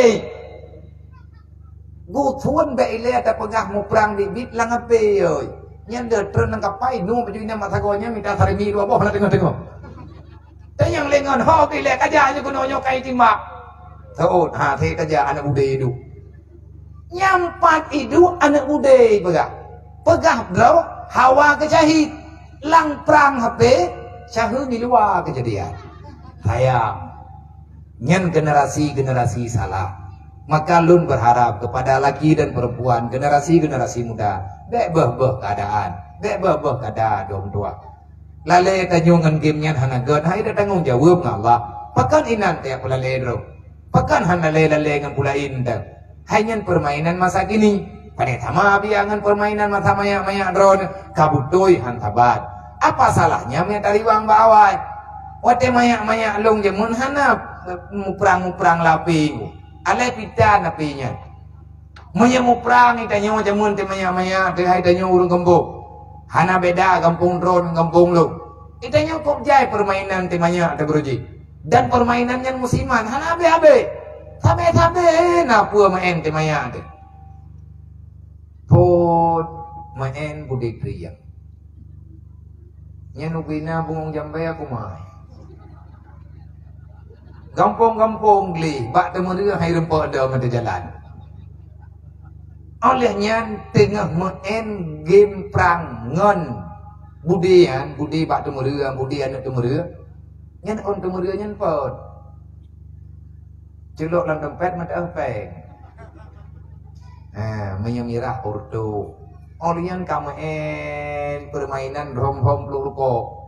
gu thun be ile ta pegah mu perang bibit lang ape oi nyen de tren nang kapai nu baju ina matagonya minta sarimi dua boh na tengok tayang lengan ho ki le kaja ju kuno nyo kai timak taut ha the kaja anak ude hidup nyampat itu anak muda pegah bro hawa kejahit lang perang HP syahu di luar kejadian sayang nyen generasi salah maka lun berharap kepada laki dan perempuan generasi muda dek beh keadaan kada dom tua lale tanyungan game nyen hana god hai da tanggung jawab Allah Pekan inan tiap pula ledro. Pekan hana lengan pula indah. Hanya permainan masa kini. Pada sama biangan permainan masa maya drone. Kabutoi hantabat. Apa salahnya metari wang bawai? Wate maya long jemun hana muprang laping. Alai pita napinya. Maya muprang itanyo jemun te maya te hai tanyo urung kampung. Hana beda kampung drone kampung lu. Itanyo kok jai permainan te maya te beruji. Dan permainannya musiman, hana abe-abe, tabe na pua main te maya te. Pod main budi kriang. Nya nubina bungong jambai aku mai. Gampong gli, bak temeria hai rempok ada mata jalan. Olehnya tengah main game perang ngon budi bak temeria, budi anak temeria. Nyan on temeria nyan pot. Celok lang dompet mata peng. Menyemirah ordo. Olian kamaen permainan rom-rom pluruko.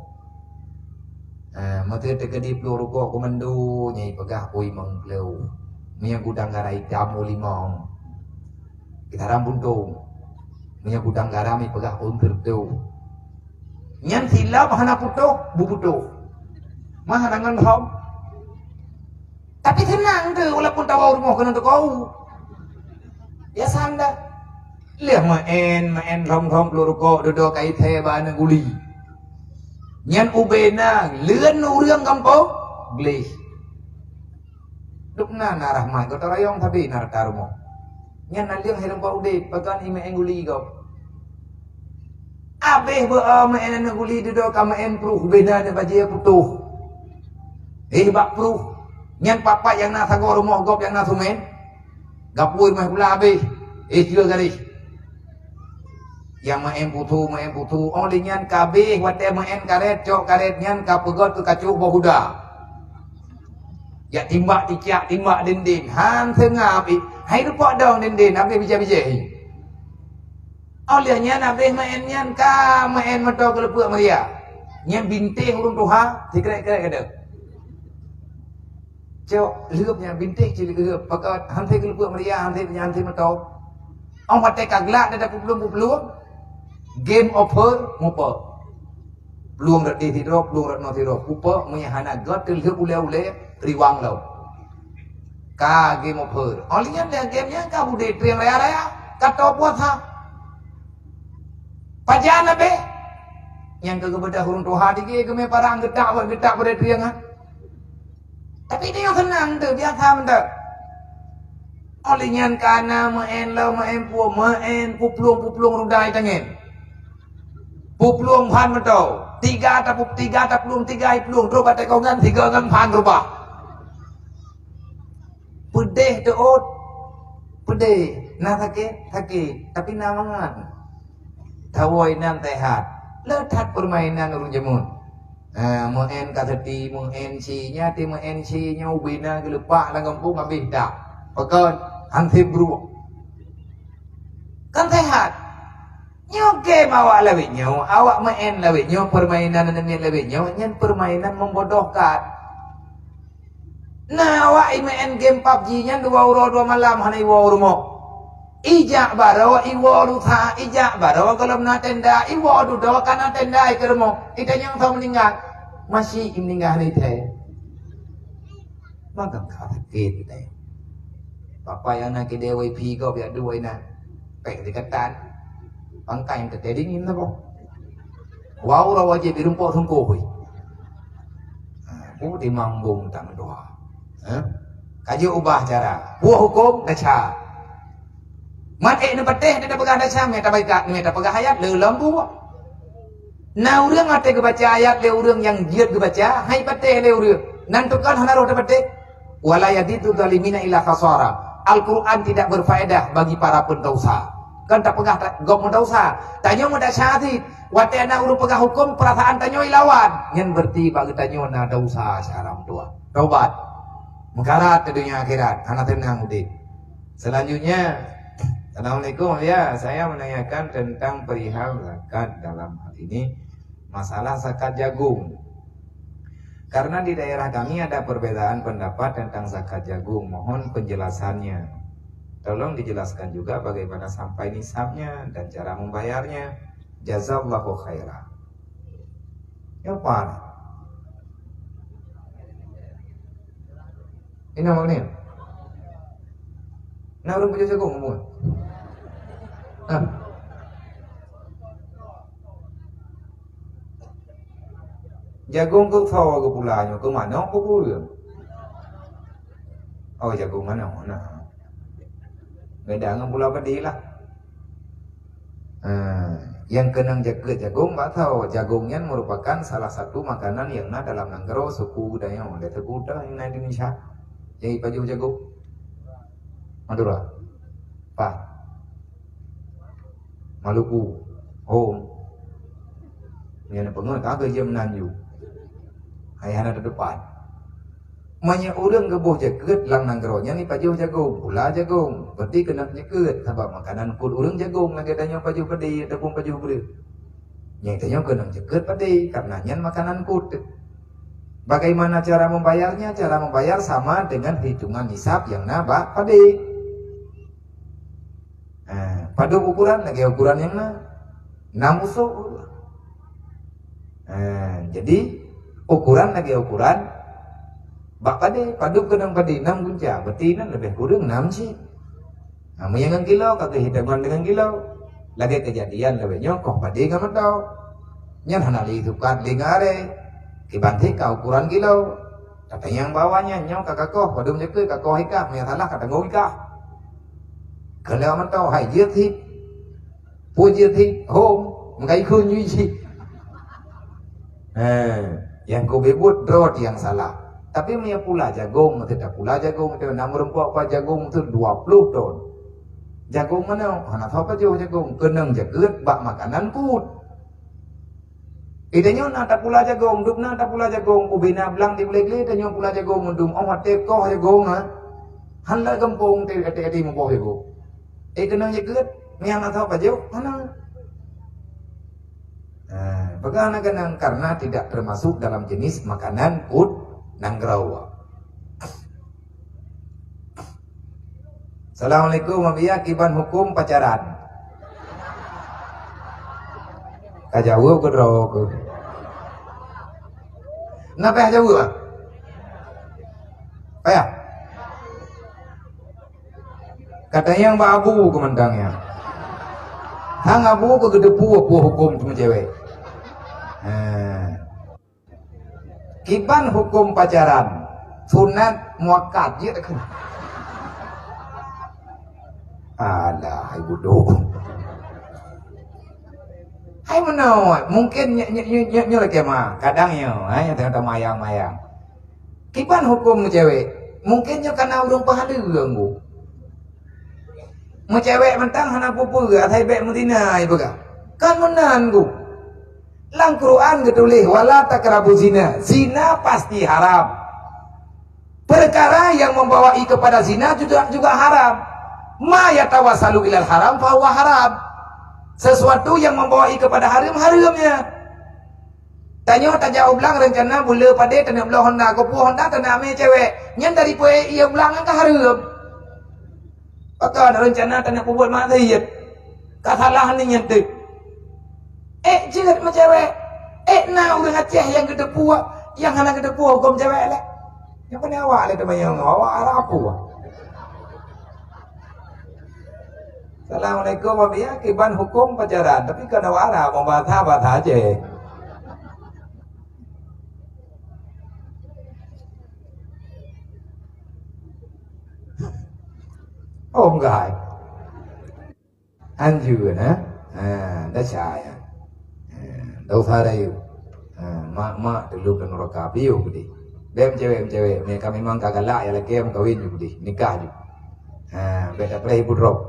Mata tegedi pluruko komandu nyai pegah oi mengpleu. Miang gudang garai kamu limong. Kita rambuntung. Miang gudang garami pegah unter teu. Nyan silap hana putok, bubutok. Mah dengan hom. Tapi tenang tuh, walaupun tahu rumah kena untuk kau. Ya sanda. Lihat main rom peluru kau duduk kait hebat guli. Nyan ubena, leuan urang kampung, beli. Dukna narahmat, kau terayong tapi nartarumo. Nyan naliang hilang kau udah, pekan ime guli kau. Abeh main guli duduk kamain peruh ubena ne bajia putuh. Bak pruh nyan papa yang na sago rumah gop yang na sumen gapur mah pula habis sila garis yang main putu oleh nyan kabeh wate main karet cok karet nyan kapegot ke kacuk bahuda ya timbak diciak timbak dinding han tengah hai rupok dong dinding habis bija oleh nyan habis main nyan ka main meto kelepuk Maria nyan binting urung tuha dikrek-krek ada. Cok lướpnya bintik cilik lướp pakat hantai kelupuk Maria hantai metau ông mate kaglak ada pelung game over mupa pelung rat di tidro pelung rat no tidro upa menyahana got lướp ule riwang lau ka game over olinya dia gamenya ka bude triang raya kato buat ha pajana be yang kegebedah hurung toha dige game parang getak pada triang ha. Tapi dia yang senang tu, dia tham tu. Oleh nyan kana main puplung rudai tangen. Puplung pan metau. Tiga pelung terus batai kongan 3 ngan pan rubah. Pedih tu ot. Pedih. Nah take. Tapi namangan. Tawai nan tehat. Letat permainan urung jemun. Main katati main nya ubina gelepak lang kampung habis dah pekan hanti bro kan sehat nyo game awak lawit nyo awak main lawit nyo permainan nenek lawit nyo nyan permainan membodohkan nah awak main game PUBG nya 2 malam hanai 2 rumah ijak baro iwo tha ijak baro kalau na tenda iwo do kana tenda ke rumah itanya yang meninggal masih meninggal ni teh magang kata kita papa yang nak dewa pi kau biar dua ina pek dekatan pangkai yang terjadi ni nabo wow rawa je birumpo sungko hui di mambung tak doa kaji ubah cara buah hukum daca mat ni pateh dia pegang daca meta pegang hayat le lambu. Nah urang ate kebaca ayat le urang yang giat kebaca hai pateh le urang nantukan hana roda pateh wala yaditu zalimina illa khasara. Al-Quran tidak berfaedah bagi para pendosa kan tak pegah gom pendosa tanyo muda syahid wate ana urang pegah hukum perasaan tanyo ilawan nyen berti bagi tanyo na dosa saram tua taubat mengkarat ke dunia akhirat hana tenang udik. Selanjutnya Assalamualaikum ya, saya menanyakan tentang perihal zakat dalam hal ini masalah zakat jagung. Karena di daerah kami ada perbedaan pendapat tentang zakat jagung. Mohon penjelasannya. Tolong dijelaskan juga bagaimana sampai nisabnya dan cara membayarnya. Jazakallahu khairan. Ya Pak. Ini apa nih? Nah, orang punya jagung ngomong. Nah. Jagung ke tahu ke pulanya ke mana ke pula? Oh jagung mana? Beda dengan pula padi lah. Yang kenang jaga jagung, tak tahu jagungnya merupakan salah satu makanan yang ada dalam Nanggro suku budaya ada terbuka yang di Indonesia. Jadi baju jagung, Madura, Pak, Maluku, Home, yang pengen kagak jam Nanju. Ayah ada depan. Banyak orang gebuh jaget lang nanggronya ni pajuh jagung, pula jagung. Berarti kena jaget sebab makanan kul orang jagung lagi tanya pajuh padi ataupun pajuh beru. Yang tanya kena jaget padi karena nyan makanan kul. Bagaimana cara membayarnya? Cara membayar sama dengan hitungan nisab yang nabak padi. Pada ukuran lagi ukuran yang 6 usuk. Jadi ukuran lagi ukuran bak padi padu kenang padi 6 gunca berarti nan lebih kurang 6 sih. Yang kilo kagak hitungan dengan kilo lagi kejadian lebih nyokoh padi kamu tahu nyan hanali tukat lingare kibanti ka ukuran kilo kata yang bawahnya nyok kagak koh padu nyeke kagak koh hika yang salah kata ngoi ka kalau kamu tahu hai jiet hi pujiet hi home ngai khun như gì. Yang kau bebut drot yang salah. Tapi punya pula jagung, tidak pula jagung itu nama rempah apa jagung itu 20 ton. Jagung mana? Anak tahu apa jagung? Kenang jaget bak makanan pun. Idenya nak pula jagung, duk nak pula jagung. Ubina belang di belakang idenya pula jagung mendum. Awat tekoh jagung ha. Hanla kampung ti membawa jagung. Kenang jaget, ni anak tahu apa jagung? Mana? Bagaimana karena tidak termasuk dalam jenis makanan kud nanggrawa. Assalamualaikum wabiya kiban hukum pacaran. Kajawu ke draw ke. Napa jauh ah? Payah. Katanya yang babu kemendangnya. Hang abu ke gedepu apa hukum cuma cewek. Kiban hukum pacaran sunat muakkad ya kan. Alah ibu do. Hai menawat mungkin nyo lagi mah kadang yo ya ternyata mayang-mayang. Kiban hukum cewek mungkin nyo kana urang pahadeung bu. Mu cewek mentang hana pupu atai bek mutina ibu kan menan bu. Lang Quran ketulih wala takrabu zina. Zina pasti haram. Perkara yang membawa kepada zina juga haram. Ma yatawasalu ilal haram fa huwa haram. Sesuatu yang membawa kepada haramnya. Tanya ulang rencana bula pade tanya belah Honda kopu Honda tanya ame cewek. Nyan dari poe ia ulang ka haram. Maka rencana tanya buat mak sayid. Kesalahan ni nyentik. Jilat sama cewek. Nah udah Aceh yang gede puak, yang anak gede puak hukum cewek lah. Yang mana awak lah teman yang awak arah aku. Assalamualaikum wabiya kiban hukum pacaran. Tapi kan awak arah mau bahasa aja. Oh enggak. Anjur nah. Dah saya. Đâu pha đây mak dulu kan neraka piu gede. Dem cewek mereka memang kagak layak lagi yang kawin juga gede, nikah juga. Beda play budrok.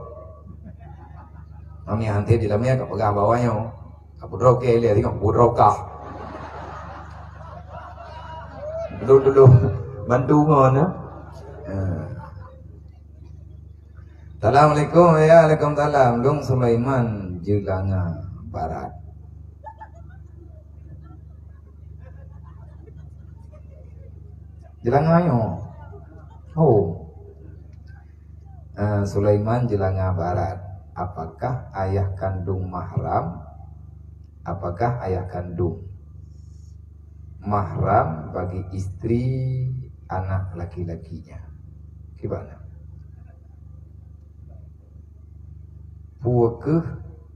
Mami hanti di dalamnya kau pegang bawahnya. Kau budrok ke lihat tengok budrok kah. Dulu bantu ngon ya. Assalamualaikum ya Waalaikumsalam. Dong Sulaiman Jelanga Barat. Jelangayo. Oh. Sulaiman Jelanga Barat. Apakah ayah kandung mahram? Apakah ayah kandung mahram bagi istri anak laki-lakinya? Gimana? Puakeh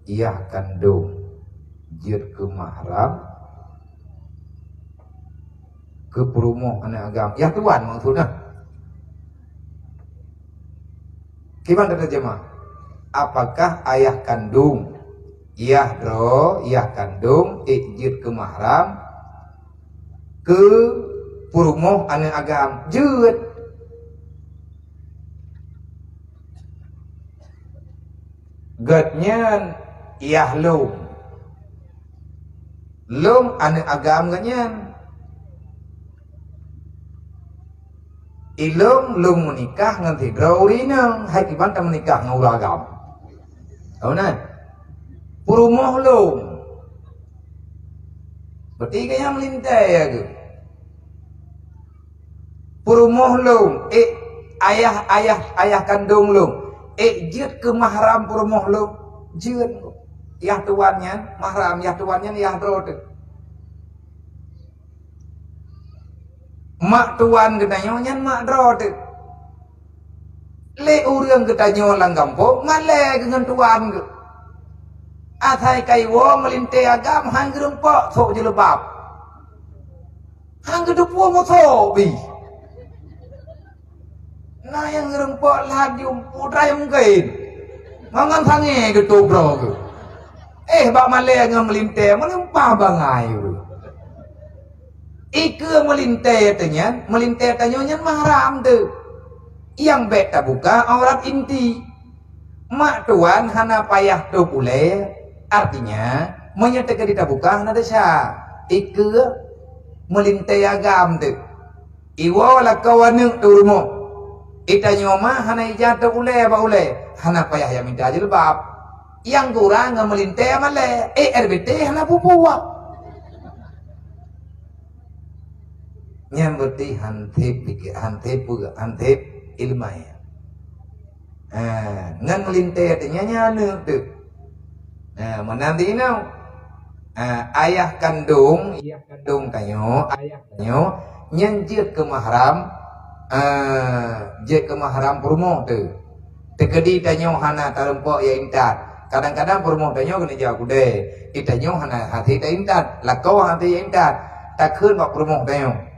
ayah kandung jir ke mahram ke perumoh anak agama? Ya tuan maksudnya. Gimana terjemah? Apakah ayah kandung ayah kandung jir ke mahram ke perumoh anak agama? Jut gatnya ayah lum anak agama ganyan ilum menikah nganti drawrina hai kiban ta menikah ngauragam. Oh nah. Perumoh lum. Berarti kaya melintai ya ke. Perumoh lum ayah kandung lum. Jut ke mahram perumoh lum. Jut. Yah tuannya mahram, yah tuannya yah drod. Mak tuan getanyo nyan mak drod. Le urang getanyo lang kampung ngale dengan tuan ge. Athai kai wo melinte agam hang gerempok sok jelebab. Hang gedupo mo so bi. Nah yang gerempok ladium putrai mungkin. Mangan sange gitu bro ge. Bak male ngam melinte melempah bangai. Ike melinte tanya nyan mahram tu. Yang bek tak buka aurat inti. Mak tuan hana payah tu pule. Artinya menyatakan kita buka hana desa. Ike melinte agam tu. Iwa wala kawanuk tu rumah. Ita nyoma hana ijat tu pule ba ule. Hana payah yang minta jilbab. Yang kurang melinte male. RBT hana pupuak. Nyamberti hantip ilmah ya. Ngan melinte artinya nyana tu. Menanti nau. Ayah kandung tanyo, nyanjir ke mahram, jir ke mahram perumoh tu. Tekedi tanyo hana tarempok ya intat. Kadang-kadang perumoh tanyo kena jauh kude. Itanyo hana hati ta intat, lakau hati ya intat. Tak keun bak perumoh tanyo.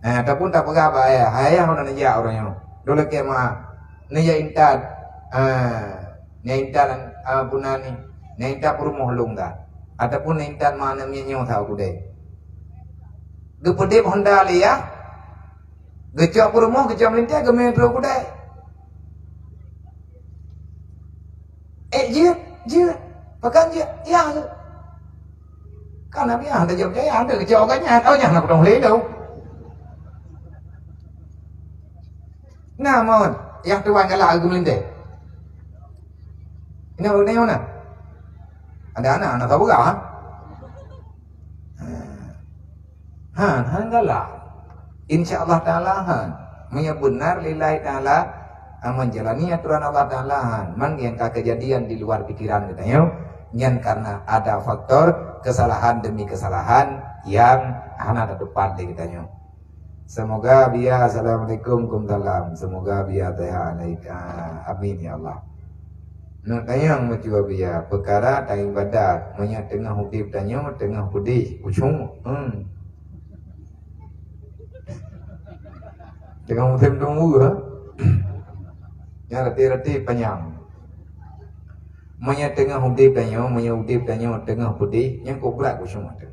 Ataupun tak pegah apa ayah orang najak orangnya. Dulu kema najak intat, intat punani, intat perumoh lung dah. Ataupun intat mana menyo tahu kude. Gepedip Honda liya, gecok perumoh gecok melintas gemetro kude. Jut, pakan jut, yang kan nabi ada jawab saya ada gecok kannya, jangan aku dong ledo. Nah, mohon, yang tuan kalah aku melinte. Ini orang ni mana? Ada anak tahu tak? Han kalah. InsyaAllah Taala han, benar lillahi Taala menjalani aturan Allah Taala han. Man yang kejadian di luar pikiran kita nyan karena ada faktor kesalahan demi kesalahan yang hana depan di kita Semoga biya assalamualaikum kumtalam. Semoga biya taya alaika. Amin ya Allah. Nak tayang macam biya perkara tayang badat menyat tengah hudib tanya tengah pudih ucung. Tengah musim tunggu ha. Ya reti-reti panjang. Menyat tengah hudib tanya tengah pudih yang koplat ucung ada.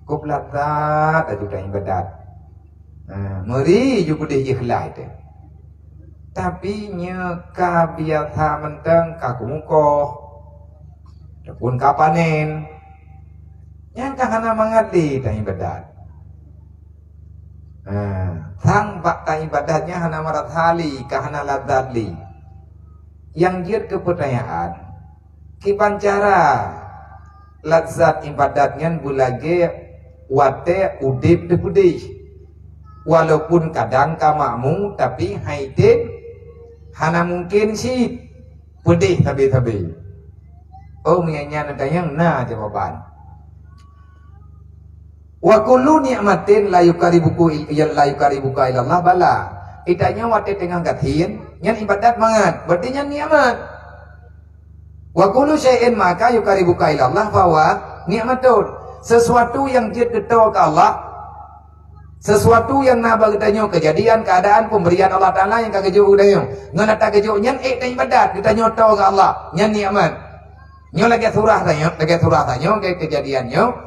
Koplat tak ada tayang badat. Meri juga dia ikhlas itu. Tapi nya kabiasa menteng kaku mukoh. Pun kapanen. Yang kahana mengerti tanya ibadat. Sang bak tanya ibadatnya hana marat hali kahana ladadli. Yang dia kepertanyaan. Kipan cara lazat ibadatnya bulage wate udip depudih. walaupun kadang ka makmum tapi haitin hana mungkin si pedih tabi-tabi. Oh menyanyi tayang na jawaban. Wa kullu ni'matin la yukaribuka ilallah bala. Itanya wate tengah gatin nyan ibadat mangat berarti nyan nikmat. Wa kullu syai'in maka yukaribuka ilallah fawa nikmatun. Sesuatu yang dia ketau ke Allah, sesuatu yang naba katanya kejadian keadaan pemberian Allah Taala yang kagejo katanya ngana tak kejo nyan tanya ibadat katanya tau ke Allah nyan nikmat. Nyo lagi surah tanya ke kejadiannya.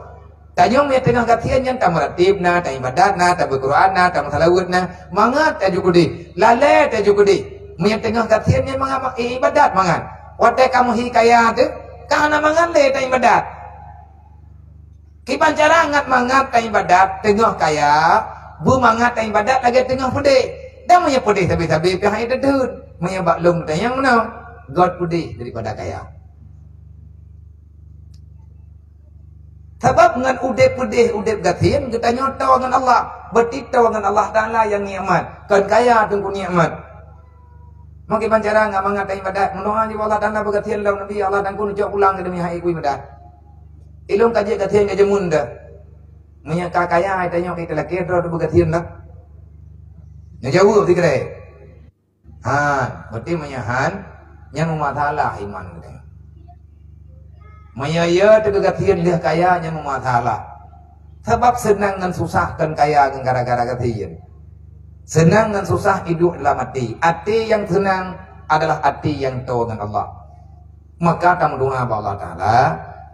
Tanyong may tengah katian yan tamaratib na, ibadat na, berquran na, salawat na, mangat tayo kudi, lale tayo kudi. May tengah katian yan mga ibadat mangat. Wate kamu hikaya tu, kana mangat le tayo ibadat. Kipancara ngat mangat tayo ibadat, tengah kaya, bu mangat tayo ibadat lagi tengah pudi. Dah may pudi sabi-sabi pihak itu dud, may baklong tayang no, God pudi daripada kaya. Sebab dengan udep gatin kita nyota dengan Allah, bertitau dengan Allah Taala yang nikmat. Kan kaya tunggu nikmat. Mungkin pancara enggak mengatai ibadat, mendoa di Allah Taala bergatin dalam Nabi Allah dan kun jauh ulang demi hai ku ibadat. Ilung kaji gatin kaji munda. Munya kaya tanya kita lagi terus bergatin dah. Nya jauh ti kere. Berarti menyahan yang mematalah iman kita. Mayaya tegatian dia kayanya mematalah. Sebab senang dan susah kan kaya gara-gara gatian. Senang dan susah hidup dalam hati. Hati yang senang adalah hati yang tahu dengan Allah. Maka kamu doa kepada Allah Taala,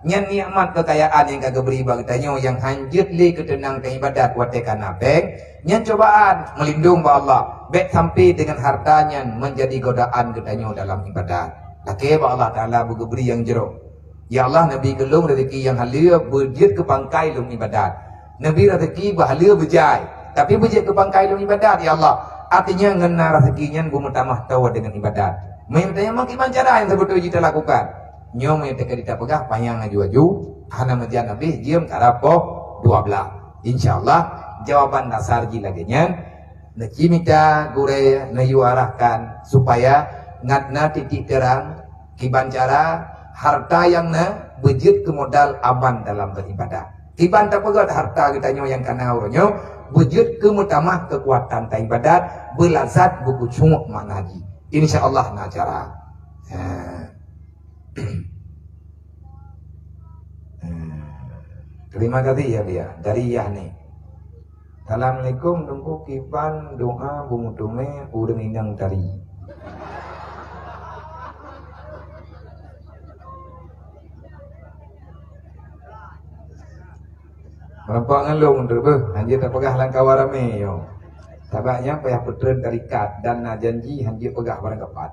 nyan nikmat kekayaan yang kagak beri bagi tanyo yang hanjut li ketenang ke ibadat watekan apeng, nyan cobaan melindung ba Allah, baik sampai dengan hartanya menjadi godaan ke tanyo dalam ibadat. Laki ba Allah Taala beri yang jero. Ya Allah Nabi gelung rezeki yang halia berjit ke pangkai lum ibadat. Nabi rezeki bahalia berjai, tapi berjit ke pangkai lum ibadat ya Allah. Artinya ngena rezekinya gumutamah tawa dengan ibadat. Memang makin cara yang sebetulnya kita lakukan. Nyom yang kita pegah panjang aju-aju, hana mejan Nabi jiem karapo 12. Insyaallah jawaban dasar jilagenyan nakimita gure nayuarahkan supaya ngatna titik terang kiban cara harta yang na bejit ke modal aman dalam beribadah. Tiban tak pegat harta kita yang kana uronyo bejit ke mutamah kekuatan ta ibadat belazat buku cunguk manaji. Insyaallah na cara. Terima kasih ya dia dari Yahni. Assalamualaikum tunggu kiban doa bumutume urang indang tari. Merempak ngelung terbe, hanjir tak pegah langkah warame yo. Sabaknya payah petren tarikat dan na janji hanjir pegah barang kepat.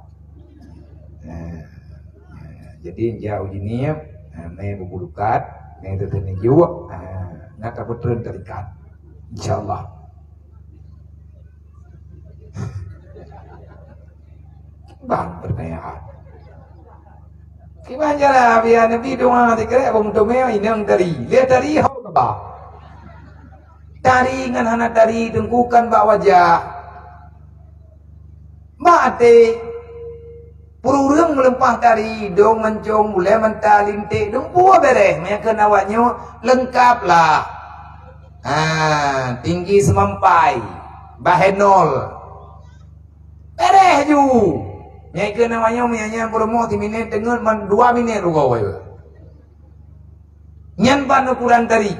Jadi jauh ini me bubulukat, me tetene jiwa, nak petren tarikat. Insyaallah. Bang pertanyaan. Gimana cara biar Nabi doa dikira bang domeo inang tari, lihat tari hau kebah. Tari ngan hana tari dengkukan bak wajah. Mate pururung melempah tari dong mencong mulai mentalintik dong buah bereh mereka awaknya lengkap lah. Tinggi semampai bahenol bereh ju mereka namanya mianya promo 3 minit dengan 2 minit rugaw nyan ban ukuran tari.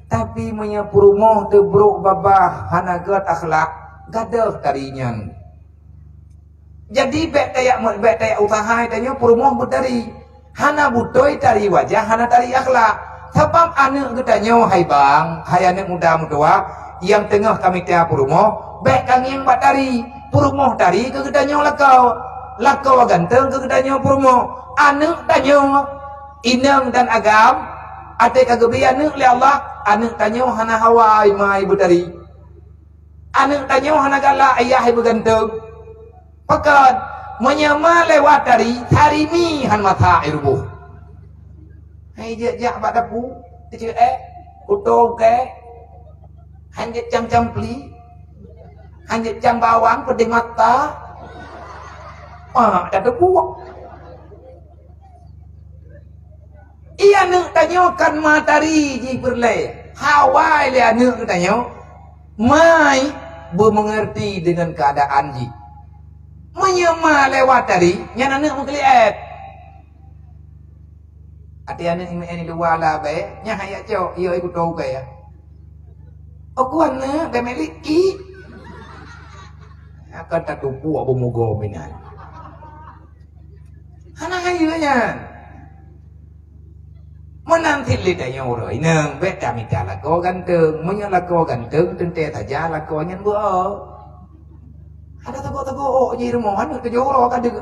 Tapi punya perumoh tebruk babah hanagat akhlak gadah tarinya. Jadi bek tayak usaha tanya perumoh berdari hana butoi tari wajah hana tari akhlak. Sebab anak ketanya hai bang, hai anak muda muda yang tengah kami tiap perumoh bek kang yang bat tari perumoh tari ke ketanya lakau ganteng ke ketanya perumoh anak tanya inang dan agam ate kagebian anak le Allah. Anak tanya hana hawa mai ibu tari. Anak tanya hana gala ayah ibu ganteng. Pekat menyama lewat tari mi han mata irbuh. Hai jak bak dapu, tece utong ke. Han je cam-cam pli. hanya jam bawang pedih mata. Ada buak. Ia nak tanyakan matahari ji perlay. Hawai le anak tanya. Mai bermengerti dengan keadaan ji. Menyema lewat tadi, yang anak mengkeliat. Hati anak ini luar lah be, nya hayat cok, ia ikut tahu kaya. Aku anak dah meliki. Akan tak tupu abu mogo minan. Anak ayahnya. Menanti lidahnya orang ini, beda minta lako ganteng, menyalako ganteng, tente saja lako nyan buat. Ada teguk-teguk oh jadi rumahan ke joro kan dia.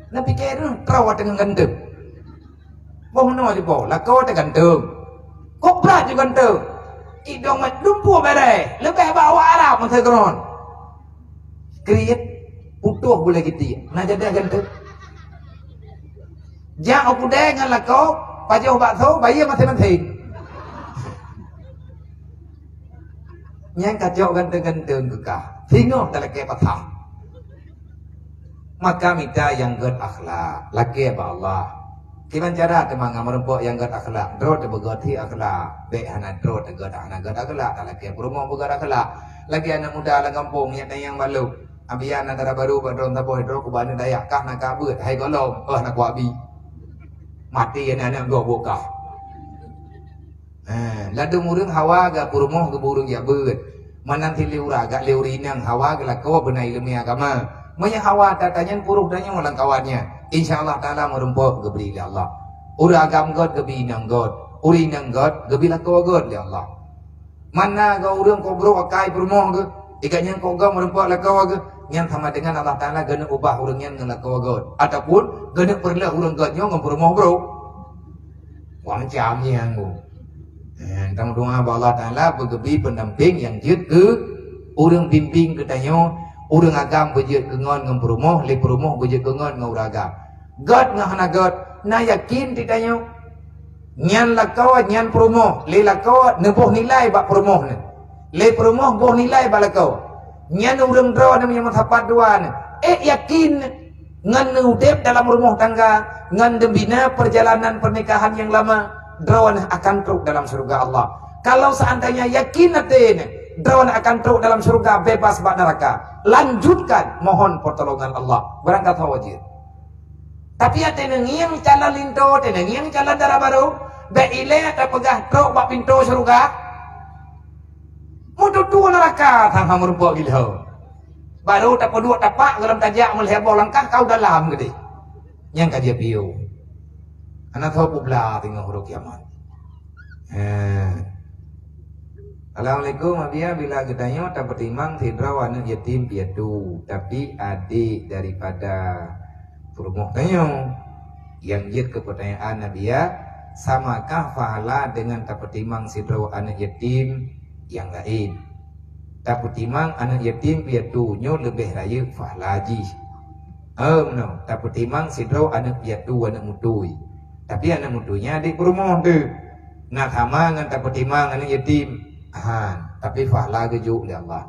Nak fikir terawat dengan ganteng. Boh mana je boh, lako te ganteng. Kopra je ganteng. Idong mat lumpuh berai, lebih bawa Arab masa kron. Kriat utuh boleh gitu. Nak jadi ganteng. Jangan aku dengan lako, pajau bakso, bayi masing-masing. Yang kacau ganteng-ganteng kekah. Tengok dalam kepatah. Maka minta yang ged akhlak. Laki apa Allah. Kiman cara temang merempok yang ged akhlak. Drot bergati akhlak. Baik anak drot ged anak ged akhlak. Tak laki perumah berged akhlak. Lagi anak muda dalam kampung yang balu. Abian antara baru berdon tabuh hidro kubana dayak kah nak kabut. Hai golong. Nak wabi. Mati anak gua buka. Ladu murung hawa ga perumah ke burung ya ber. Menanti liura agak liurinang hawa gelak kau benai ilmu agama. Manya hawa tatanya puruh danya malang kawannya. InsyaAllah ta'ala merumpuk geberi li Allah. Ura agam god gebi nang god. Uri nang god gebi lah kau god li Allah. Mana kau urang kau bro akai perumoh ke. Ikatnya kau gam merumpuk lah kau ke. Yang sama dengan Allah ta'ala gana ubah urangnya ngelak kau god. Ataupun gana perlah urang godnya ngeperumoh bro. Wang jamnya yang mu. Tang doa Allah Ta'ala bergebi pendamping yang jid ke orang bimbing katanya orang agam berjid ke ngon ngam perumah le perumah berjid ke ngon ngau agam God ngahana God na yakin ditanya nyan lakau nyan perumah le lakau nebuh nilai bak perumah ne le perumah boh nilai bak lakau nyan orang dro namanya matapat duan yakin ngan udep dalam rumah tangga ngan dembina perjalanan pernikahan yang lama drawan akan truk dalam surga Allah. Kalau seandainya yakin natin drawan akan truk dalam surga bebas bak neraka, lanjutkan mohon pertolongan Allah. Berangkat wajib. Tapi ada yang jalan linto, ada yang jalan darah baru, beile ada pegah truk bak pintu surga. Mudah tu neraka tang hamur buat gila. Baru tak pedua tapak dalam tajak melihat bola langkah kau dalam gede. Yang kaji piu. Anak tahu pula tengok huruf kiamat. Assalamualaikum Abia, bila gedanya tak bertimbang tidak anak yatim piatu, tapi adik daripada perumah tanya yang jid ke pertanyaan Abia, samakah pahala dengan tak bertimbang sidra anak yatim yang lain? Tak bertimbang anak yatim piatu nyo lebih raya pahala ji. No, tak bertimbang sidra anak piatu anak mutui. Tapi anak mutunya adik perumah tu. Nak sama dengan tak pertimang anak yatim. Tapi fahla kejuk oleh Allah.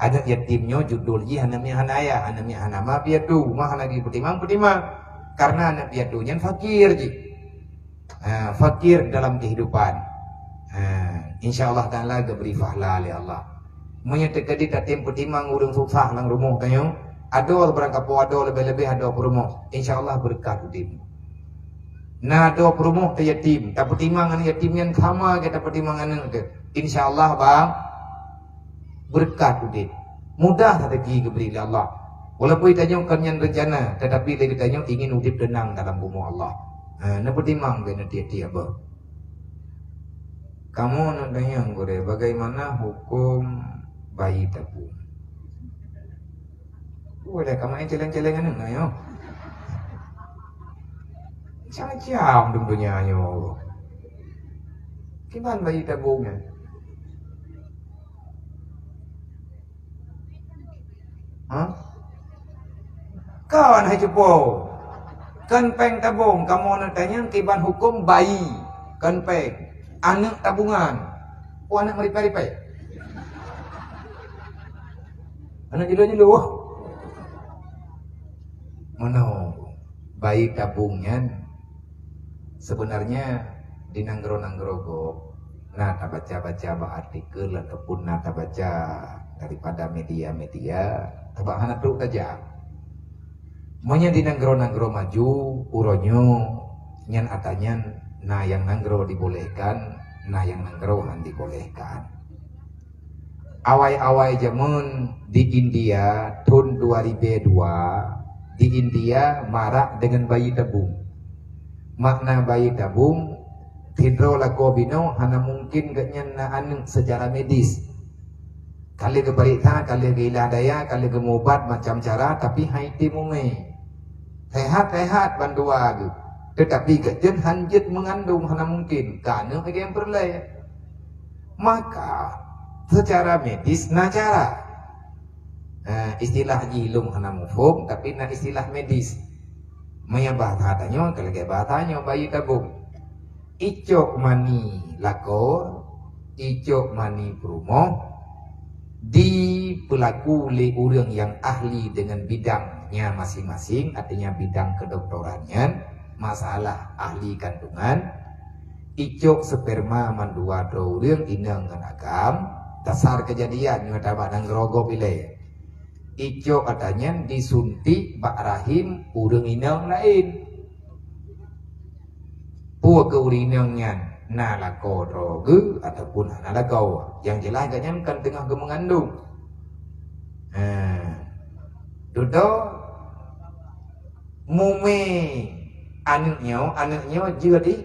Anak yatimnya judul ji hanamnya hanaya, hanamnya hanama piatu. Mah lagi pertimang. Karena anak piatunya fakir ji. Fakir dalam kehidupan. InsyaAllah ta'ala diberi fahla oleh Allah. Menyatakan dia tak pertimang urang susah lang rumah tanya. Ada berangkat po ada lebih-lebih ada perumah. InsyaAllah berkat tim. Nah doa perumah ke yatim, tak pertimbangan yatim yang sama kita pertimbangan itu. InsyaAllah bang berkat udit. Mudah rezeki diberi oleh Allah. Walaupun kita kanyan rencana, tetapi kita ingin udip tenang dalam bumi Allah. Nak pertimbang ke nanti apa? Kamu nak tanya gore, bagaimana hukum bayi tabung? Boleh kamu yang celeng-celengan nak yo. Macam-macam dunia nyo. Gimana bayi tabungnya? Kawan hai cepo. Kan peng tabung, kamu nak tanya kiban hukum bayi. Kan peng anak tabungan. Anak meripai-ripai. Anak jelo-jelo. Mana bayi tabungnya sebenarnya di nanggro-nanggrogo. Nah, baca-baca artikel ataupun nata baca daripada media-media, tabak anak tu saja. Monya di nanggro-nanggro maju, uronyo nyan atanyan, nah yang nanggro dibolehkan, nah yang nanggro han dibolehkan. Awai-awai jamun di India tahun 2002 di India marak dengan bayi tabung. Makna bayi tabung hidrolakobino hana mungkin gaknya naan secara medis. Kali ke berita, kali ke ilah daya, kali ke mobat macam cara, tapi haiti mume. Sehat-sehat bandua tu. Tetapi gajen hanjit mengandung hana mungkin. Karena ke yang perlai. Maka secara medis na cara. Istilah ilung hana mufum, tapi na istilah medis. Maya bahatanya, kalau ke bahatanya bayi tabung. Icok mani lakor, icok mani perumoh, dipelaku oleh orang yang ahli dengan bidangnya masing-masing, artinya bidang kedokterannya, masalah ahli kandungan. Icok sperma mandua orang inang agam, dasar kejadian yang ada badang rogo pilih. Icok katanya disuntik bak rahim orang inang lain. Puak ke urinangnya nalako droge ataupun nalako yang jelas katanya kan tengah ke mengandung. Dudo mume anaknya juga di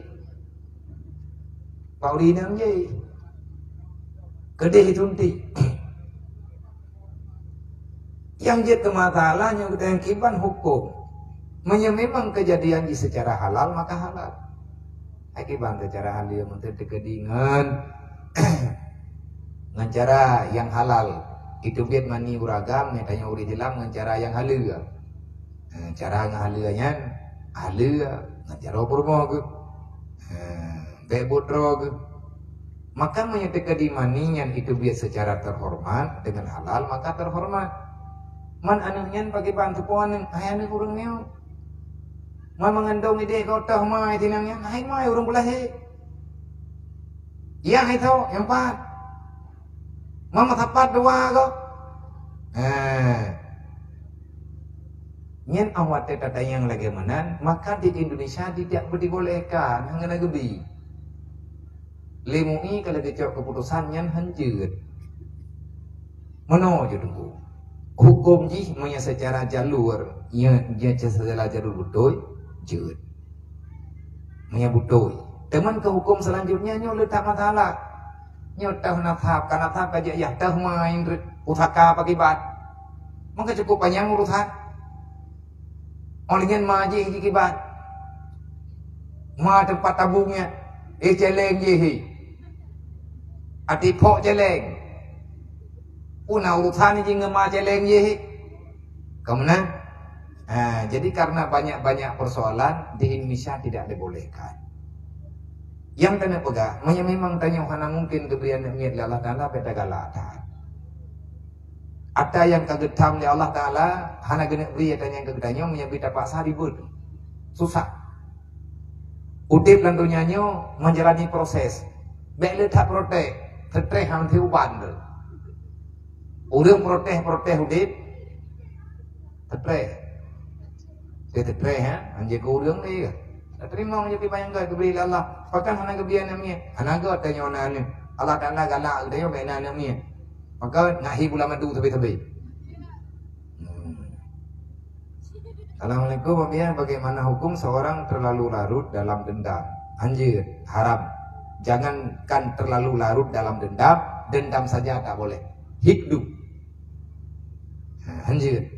pak urinang je kedih suntik. Yang jadi masalahnya kita kiban hukum. Memang kejadian di secara halal maka halal. Akibat secara halal untuk dekedingan dengan cara yang halal itu biar mani uragam tanya uri jelam dengan cara yang halal. Cara ngahalanya halal dengan cara purmo ke bebotro ke. Maka menyatakan di maninya itu biar secara terhormat dengan halal maka terhormat. Man anaknya pakai bantu puan ayah kurang neo. Man mengandung ide kau tahu mai tinangnya, hai mai urang belah he. Yang itu yang empat. Mama tapat dua kau. Nyen awat tata yang lagi menan, maka di Indonesia tidak dibolehkan hangana gebi. Lemui kalau dicok keputusan nyen hanjut. Mano je tunggu. Hukum ji punya secara jalur, ia secara jalur betul. Jud menyebutoi teman ke hukum selanjutnya nyo letak masalah nyo tahu nafhab karena nafhab aja ya tahu main utaka pakibat maka cukup panjang urusan olehnya maji kibat ma tempat tabungnya celeng je ati pok celeng una urusan je ngema celeng je kemana. Jadi karena banyak-banyak persoalan di Indonesia tidak dibolehkan. Yang tanya pegang, memang tanya hana mungkin keberian niat Allah Taala beda galatan. Ada yang kagetam oleh Allah Taala, hana gena beri tanya yang kagetanya menyebut paksa ribut, susah. Udip dan dunianya menjalani proses. Bek letak protes, tetreh hanti uban. Urang protes udip, tetreh. Dia terpeh anjir kurang ni ke. Tak terima je bayang ke beri Allah. Pakai hana kebian namanya. Hana ke tanya orang ni. Allah Taala galak dia bena namanya. Maka ngahi pula madu tepi-tepi. Assalamualaikum Bapak. Bagaimana hukum seorang terlalu larut dalam dendam? Anjir, haram. Jangankan terlalu larut dalam dendam, dendam saja tak boleh. Hidup. Anjir.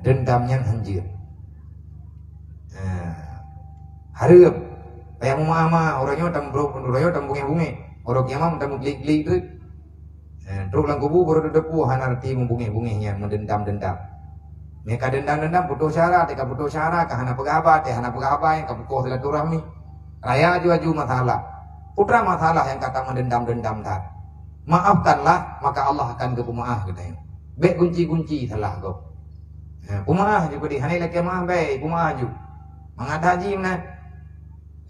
Dendamnya anjir. Harap kayak mama orangnya bunge orang kiamam tamu glik tu terus lang kubu baru depu hanarti membunge-bungehnya mendendam mereka dendam putus syara teka putus syara kahana pegaba yang kabukoh silaturahmi raya aju masalah putra masalah yang kata mendendam tak maafkanlah maka Allah akan kepemaaf katanya Bek gunci-gunci salah kau. Pumah je pedi hanai laki mah baik pumah ju. Mangat haji mana?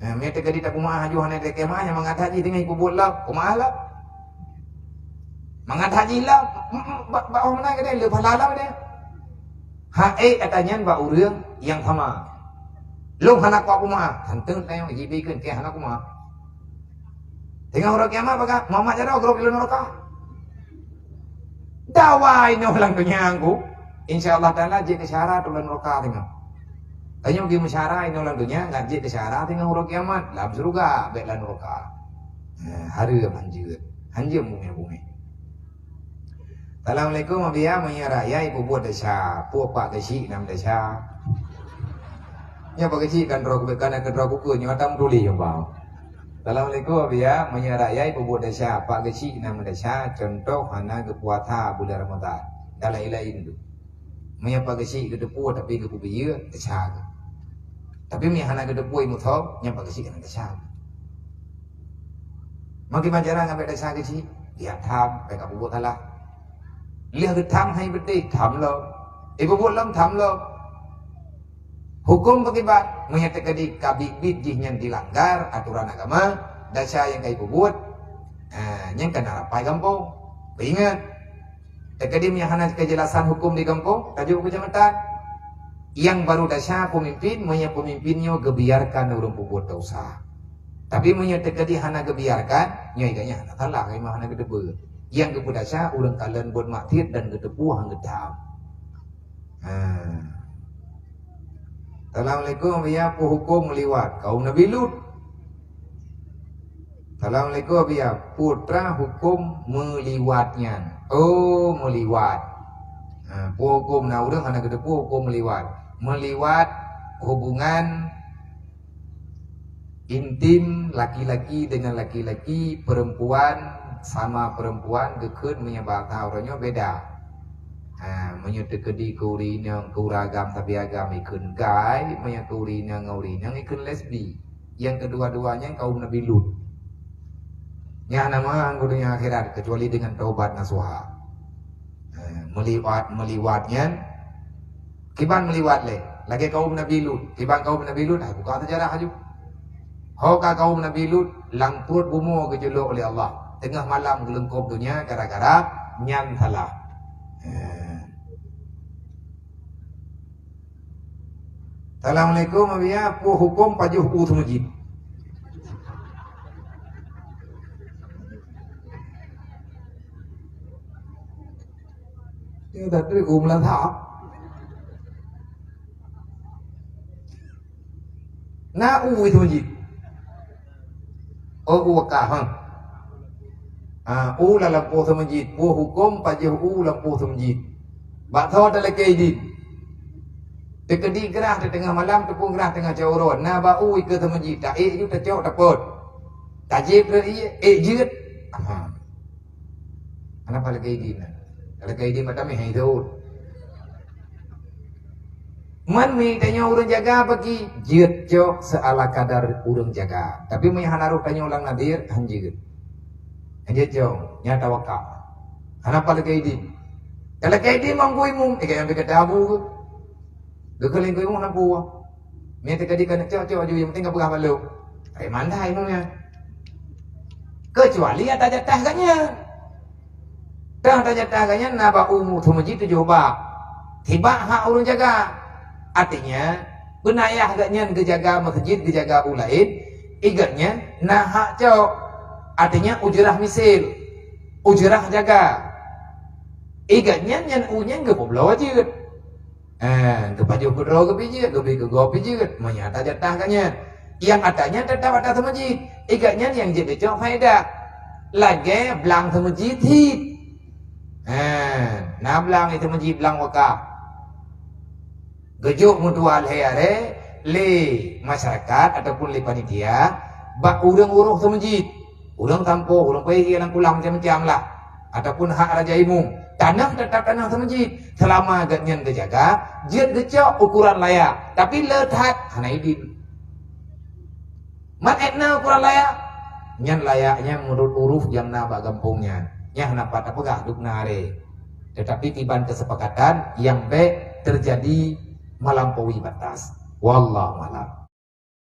Mereka kadi tak pumah ju hanai laki mah yang mangat haji dengan ikut bola pumah lah. Mangat haji lah. Ba orang mana kadi le pahala dia. Hae atanyan ba urang yang sama. Long hanak pa pumah. Hanteng tayong jibikeun ke hanak pumah. Tengah orang kiamat baka Muhammad jaro grup ilmu neraka. Dawai no lang dunia aku. Insyaallah taala jadi syarat ulan neraka tengah. Tanya pergi masyarakat ini ulang dunia enggak jadi syarat tengah orang kiamat. Dalam surga baik lan neraka. Hari banjir. Hanjir bumi. Assalamualaikum abia menyaraya ibu buat desa. Puak pak kesi nam desa. Nya pak kesi kan rok bekan ke rok ku nyatam tuli yo bau. Assalamualaikum abia menyaraya ibu buat desa. Pak kesi nam desa contoh hana kepuata bulan Ramadan. Dalam ilain tu. Menyapa kesi ke depu tapi ke pubiya desa. Tapi mi hana ke depu imu thau nyapa kesi kan desa. Makin majaran sampai desa kesi dia thamไปกับbuat Allah. เรื่องคือทำให้บัดนี้ทำแล้วไอ้พวกเราทำแล้ว hukum akibat menyatakan kabibit yang dilanggar aturan agama dasar yang kai buat yang kena rapai kampung ingat akadim yang hana kejelasan hukum di kampung tajuk kecamatan yang baru dasar pemimpin pemimpinnya gebiarkan orang buat dosa tapi menyatakan hana gebiarkan nyai hana salah kai hana gedebe yang kepudasa orang kalian buat maktir dan ketepuh hang gedam. Assalamualaikum ya hukum meliwat kaum Nabi Lut. Assalamualaikum ya putra hukum meliwatnya. Oh meliwat. Hukum na urang hana ketepuh hukum meliwat. Meliwat hubungan intim laki-laki dengan laki-laki, perempuan sama perempuan deket menyebab orangnya beda. Menyutekedi kurin yang kuragam tapi agam ikun gay, menyaturin yang ngaurin yang ikun lesbi. Yang kedua-duanya kaum Nabi Lut. Yang nama dunia akhirat kecuali dengan taubat nasuha. Meliwatnya kiban meliwat le. Lagi kaum Nabi Lut, kiban kaum Nabi Lut buka sejarah aja. Hoka kaum Nabi Lut langput bumu kejeluk oleh Allah. Tengah malam gelengkop dunia gara-gara nyang salah. Assalamualaikum abia pu hukum pajuh u masjid. Dia tadi umlah tak. Na u itu masjid. Oh wakah. U dalam poh masjid, pu hukum pajah u dalam poh masjid. Bak thau dalam kaidin. Tekedi gerah di tengah malam tepung gerah tengah jauron. Na ba u ke masjid, tak ju tak jauh dapat. Tajib re jeut. Kenapa lagi kaidin? Kalau kaidin macam ni hidup. Man mi tanya urang jaga bagi jeut jo seala kadar urang jaga. Tapi mi hanaruh tanya ulang nadir hanjeut. Dia jauh, nyata wakaf. Kenapa lagi ini? Kalau kayak ini mangkui mum, yang berkata abu, gekeling kui mum nak buah. Mereka tadi kan cowok yang penting apa malu. Mandai mumnya. Kecuali ada jatah kannya. Dah ada jatah kannya, naba umu tu masjid tu coba. Tiba hak urung jaga. Artinya benayah agaknya kejaga masjid, kejaga ulaid. Igatnya nah hak cowok. Artinya ujrah misil, ujrah jaga. Igatnya yang unya nggak poblo aja. Kepaju kudro kepijit, kepi kegopi jit, menyata jatah kannya. Yang adanya tetap ada masjid. Igatnya yang jadi cok faedah. Lagi belang masjid hit. Nah belang itu masjid belang wakaf. Gejuk mutual hayare le masyarakat ataupun le panitia bak urang-urang masjid. Ulang tampo, ulang pergi, ulang pulang macam-macam lah. Ataupun hak raja imum. Tanah tetap tanah masjid. Selama agaknya terjaga, jet gecok ukuran layak. Tapi letak hana idin. Man etna ukuran layak. Nyan layaknya menurut uruf yang nabak gampungnya. Yang napak tak pegah duk nare. Tetapi tiban kesepakatan yang baik terjadi melampaui batas. Wallahu a'lam.